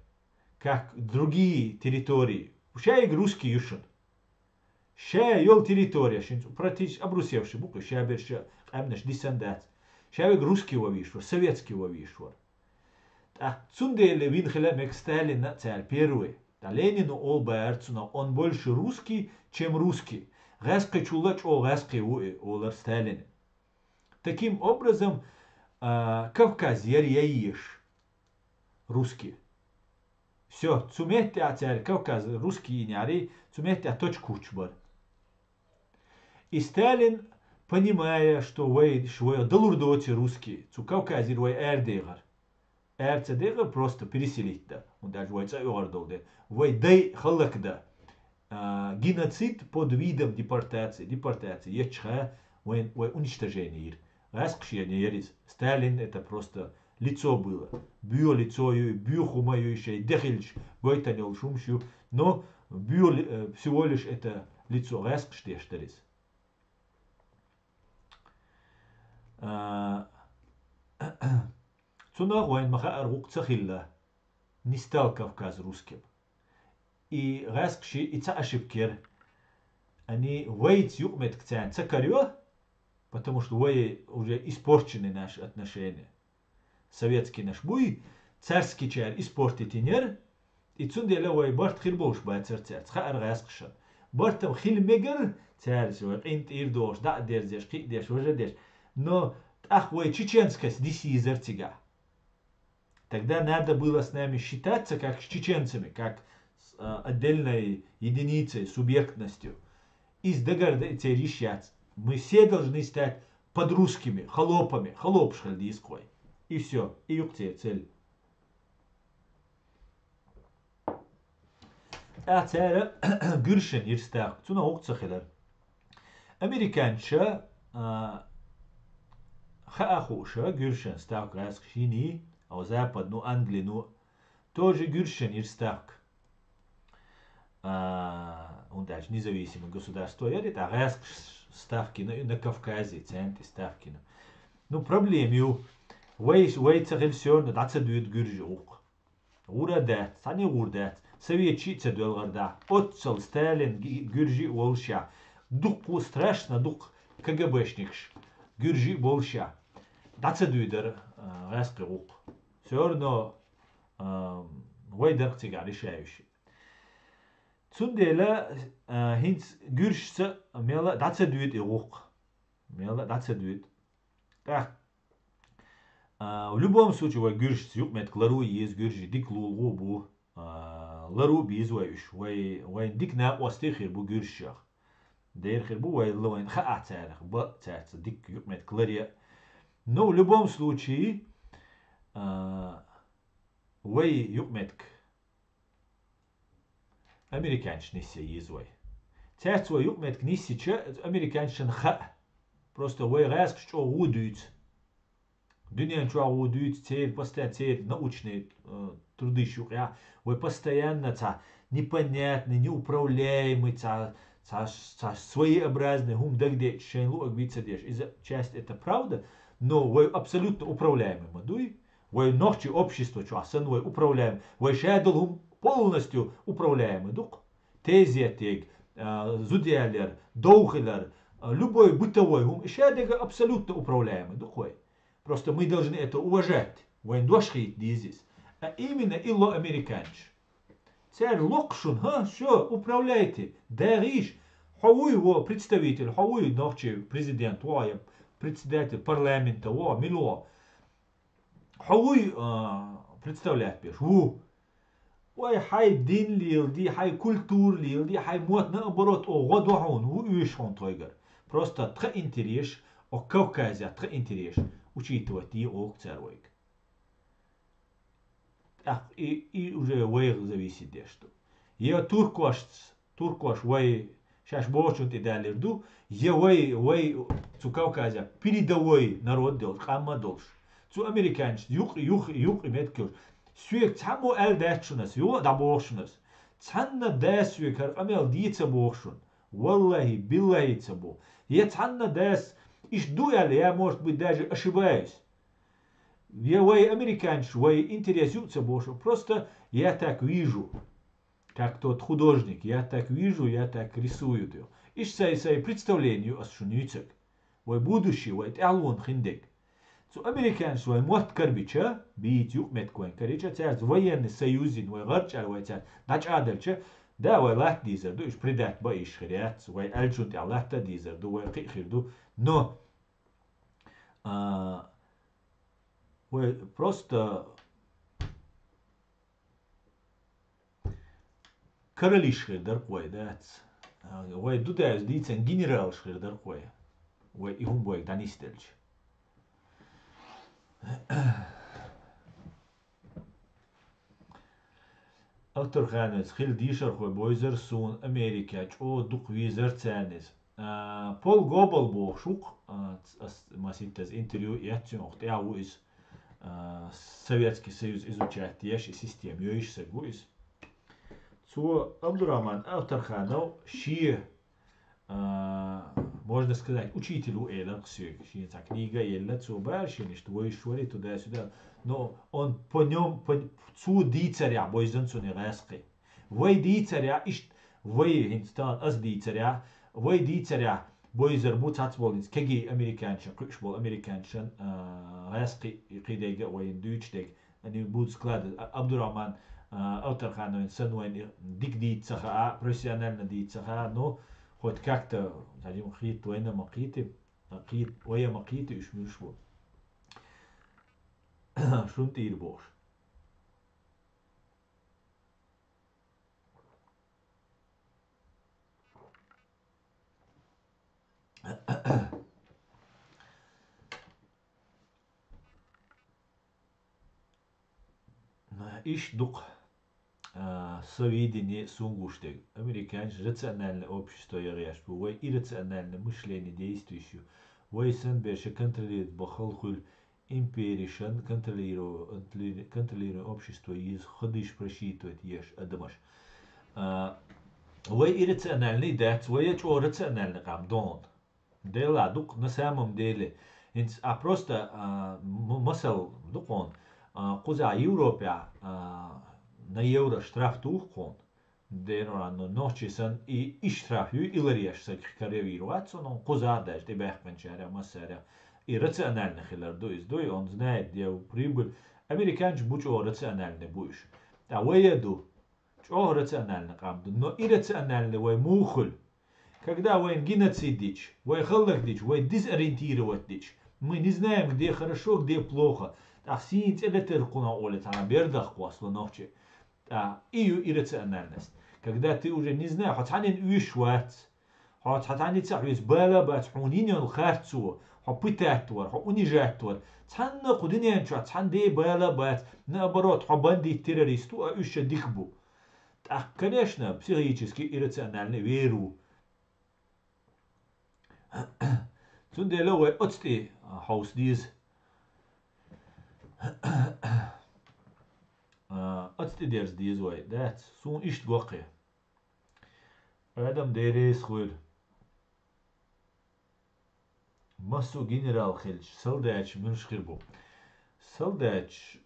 как другие территории ушай русский юшен Ша йол территория, практически обрусевший буквы, ша берша, амнаш десандат. Ша вег русский вовишвар, советский вовишвар. А цунделе винхелемек Сталин на царь первый. Да Ленину ол баерцуна, он больше русский, чем русский. Гаска чулач о гаски олар Сталин. Таким образом, Кавказ яиш русский. Все, цумете а царь Кавказ русский няри, цумете а точку учбар. И Сталин, понимая, что вы долурдоте русские, цу Кавказе вы эрдегар. Эрцедегар просто переселить да. Он даже вы цаёрдол да. Вы дай халак да. Геноцид под видом депортации. Депортация. Ечха вы уничтожение. Раскшение ерис. Сталин это просто лицо было. Бью лицо ю, бью хумаю еще, дехильч, гойтанил шумщу. Но бью всего лишь это лицо. Раскштештерис. Цунах вайн маха аргук цахилла не стал Кавказ русским. И раскши и ошибкер они вейт юкмет кцан цакарё, потому что вы уже испорчены наши отношения. Советский наш буй, царский чар испортите нер, и цунделя вай барт хирбош ба царцар, цхар раскша. Бартам хилмегер, царс вот инт ирдош, да дерзеш, кидеш, уже деш. Но ах, вы чеченская диси изертига. Тогда надо было с нами считаться как с чеченцами, как с отдельной единицей, субъектностью. из догарда решать. Мы все должны стать подружками, холопами, холопшхальдийской. И все, и юкте цель. Ацера гürschen ирстак, цуна окцахелер. Американча хаахуша гürschen стак расхшини, а запад, ну Англии, ну тоже гürschen ирстак. Он даже независимое государство, это раск ставки на Кавказе, центы ставки. Ну проблему, вейцахель все, но даться дует гürжук. Урадат, сани урдат. Советчи цедолгарда. Отцел Сталин гюржи волща. Дуку страшно, дук КГБшникш. Гюржи волща. Дацедуйдер раскрук. Все равно вайдер цигар решающий. Цундела хинц гюршца мела дацедуйд и рук. Мела дацедуйд. В любом случае, гюрш юкмет клару есть гюржи дик лулгу лару бизуиш вай дик на остихир бу гюршах дерхир бу вай лоин хаацарах ба цац дик юкмет клария. Но в любом случае вай юкметк американч нисси езвай цац вай юкметк нисси че американчен ха просто вай раск что удует. Дунья чуа удует цель, постоянно цель научные труды щука, вы постоянно непонятный, неуправляемый, своеобразный, гум дагдеч, шейнлу агвицадеш. Из-за часть это правда, но вы абсолютно управляемый мадуй, вы ногчи общество чуасан, вы управляемый, вы шайдл гум полностью управляемый дух. Тезиатег, зудиалер, доухелер, любой бытовой гум, шайдега абсолютно управляемый духой. Просто мы должны это уважать. Вайн дошхит дизис. А именно илло американч. Царь локшун, все, управляйте. Дариш. Хауй его представитель, хауй ночи президент, председатель парламента, мило. Хауй представлять беш. Ой, хай дин лилди, хай культур лилди, хай мот наоборот, годвахун, уишхон тойгар. Просто тха интерес, о Кавказе тха интерес. Учитывать и олкцервойк. И уже вейг зависит что. Я туркош вей шаш бочут и далее ду. Я вей цу Кавказа передовой народ дел, камма долш. Цу американец юг имеет кюш. Сюек цаму эл дачунас, ю да бошунас. Цанна дас сюек амел дица бошун. Валлахи биллахи цабу. Я цанна дас иш дуяли, я, может быть, даже ошибаюсь. Я вой американец, вой интересуется больше. Просто я так вижу, как тот художник. Я так вижу, я так рисую. Иш сай представлению осшунюцек. Вой будущий, вой тялун хиндек. Цу американец, вой мот карбича, бит юк меткуэн карича, царь военный союзин, вой гарчар, вой царь нач адерча. Да, вой лат дизер, ду иш предать ба иш хряц, вой альчунт аллахта дизер, ду вой кихир, ду. Но вы просто короли шхердаркой, да? Вы дудая сдицен генерал шхердаркой. Вы и гумбой данистельч. Автор ханец хил дишар хой бойзер сун Америка, о дух визер ценис. Пол Гобл бо шук, маситез интервью и отчёнох, я уиз Советский Союз изучает яши систему, ёиш сегуис. Цу Абдураман Авторханов ши, можно сказать, учителю Эла Ксюк, ши книга Эла Цу Баршини, что вы швали туда-сюда, но он по нем, цу дицаря, бойзен цу не раски. Вы дицаря, вы инстан, аз дицаря, вы дицаря, бойзер буцацволинс, кеги американчен, крышбол американчен, раски قيديجا وين دوتشتيج أني بود سكلاد Абдураман Авторханов سنوين ديك ديت سخاء профессионально ديت سخاء но хоть как-то تعلم خيط وين مقيتي قيت ويا مقيتي إيش مشوا شون تير بوش إيش دق сведения сунгуштег. Американец рациональное общество яғяш бу, вай иррациональное мышление действующее. Вай сан берше контролирует бахалхуль империшан контролирует общество из ходыш просчитывает еш адамаш. Вай иррациональный дать, вай чё рациональный кам дон. Дела дук на самом деле. Инс просто масал дукон. Куза Европа на евро штраф тухкон. Дерано ночисан и штрафю илариаш сакривироваться, но куза даже тебя хманчаря масаря. И рационально хилардо издой, он знает, где прибыль. Американец бучо рациональный будешь. А выеду, чё рационально камду, но иррационально вой мухуль. Когда вой геноцид дичь, вой халлах дичь, вой дезориентировать дичь. Мы не знаем, где хорошо, где плохо. Ахсинец это теркуна олит, она бердах квасла ночи. Ию иррациональность. Когда ты уже не знаешь, хоть они уишват, хоть они цахвис бала бат хунин الخارцу, хоть пытатвар, хоть унижатвар. Цанна кудинен чат, цан дей бала бат, наоборот, хоть банди террористу, а уша дикбу. Так, конечно, психически иррациональный веру. Цунде ловой отсти хаус диз. Отсти дерс диз вой, дат, сун ишт гоқи. Adam дерес хуй. Масу генерал хельч, солдач мюншхирбу. Солдач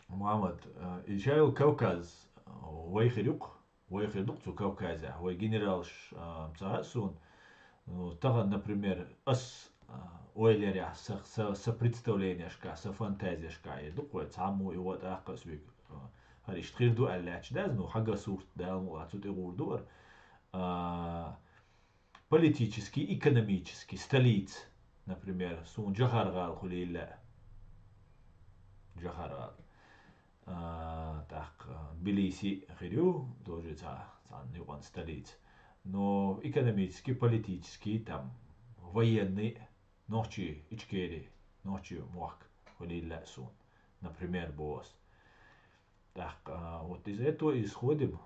Мухаммад Ичайл Кавказ, вайхирюк цу Кавказа, вай генерал Цаасун, тага, например, ойлеря со представленияшка, со фантазияшка, и дуквай цаму и вот ахкасвик. Хариш тхирду аллач даз, ну хага сурт дал му ацут игурдуар. Политический, экономический, столиц, например, сун Джахаргал хулилля. Джахаргал. Так, Тбилиси, Хирю, тоже цан столиц. Но экономический, политический, там, военный, ночи, ичкери, ночи муак, хулилля сун. Например, босс. Так, вот из этого исходим.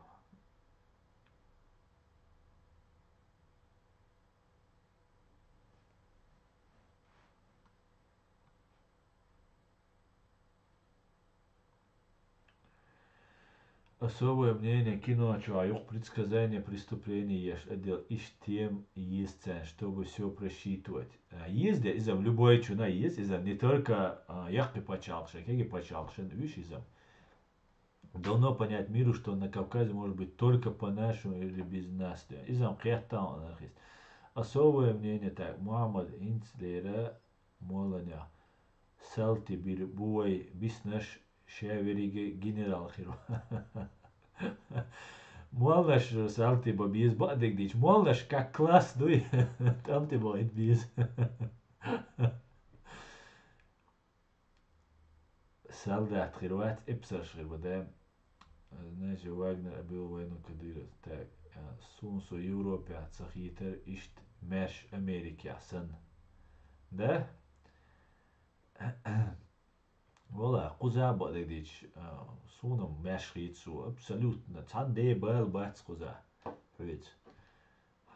Особое мнение кино, человек предсказание преступлений ешь отдел ищ тем есть, чтобы все просчитывать. Есть из-за любой чуна есть из-за не только яхты почалши, какие почалши, видишь из-за. Давно понять миру, что на Кавказе может быть только по-нашему или без нас. Из-за кхетан есть. Особое мнение так, Мухаммад Инцлера Моланя Салти bir буай биснаш шевериге генерал хиру. Молнаш салти ба биз бадек дич. Молнаш как класс дуй. Там ты будет биз. Солдат хируат эпсаш хирбада. Значит, Вагнер был войну кадыра. Так, сунсу Европе цахитер ишт мерш Америки асан. Да? Вола, куза бадек дич. Сунам мершхитсу. Абсолютно. Цан дей бал бац куза. Ведь.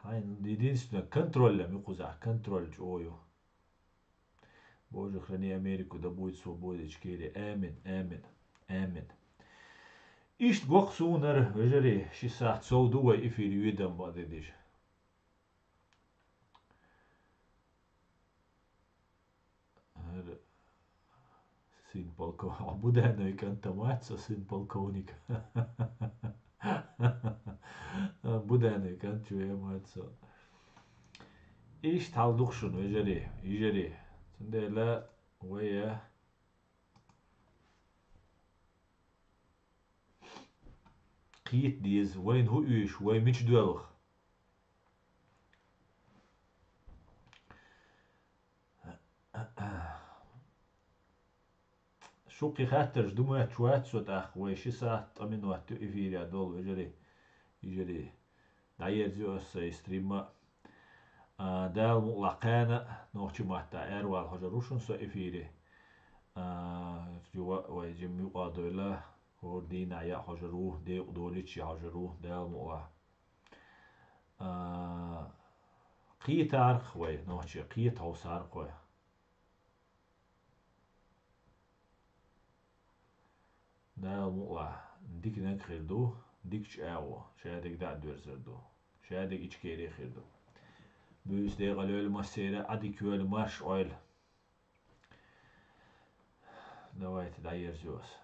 Единственное, контроль ми куза. Контроль чою. Боже, храни Америку, да будет свобода чкери. Амин, амин, амин. Ишт гох сунар, вежери, шисат соудуа эфир юидам бадедиш. Сын полковника. Буденовик антамаца, сын полковника. Буденовик антуемаца. Ишт халдухшун, вежери, ижери. Сндела, вая. قيت ديز وين هو إيش وين مش دوالخ شوقي خاطر دموات شوات صوت أخ ويش ساعة أمين وقت إفيريا دول وجري يجري داير زيو سيستريما دال مقلقانا نوختي مهتا إروال هجروشن سو إفيري جوا ويجمع قادولا هو دينا يا حجروه دي دولتش يا حجروه ده مؤه قيتار خوي نوشي قيت أو صار خوي ده مؤه ديك نخير دو ديكش أو شادك دا دورزر دو شادك إيش كيري خير دو بيس دي غلول مسيرة أديك يول مارش أويل دوايت داير جوس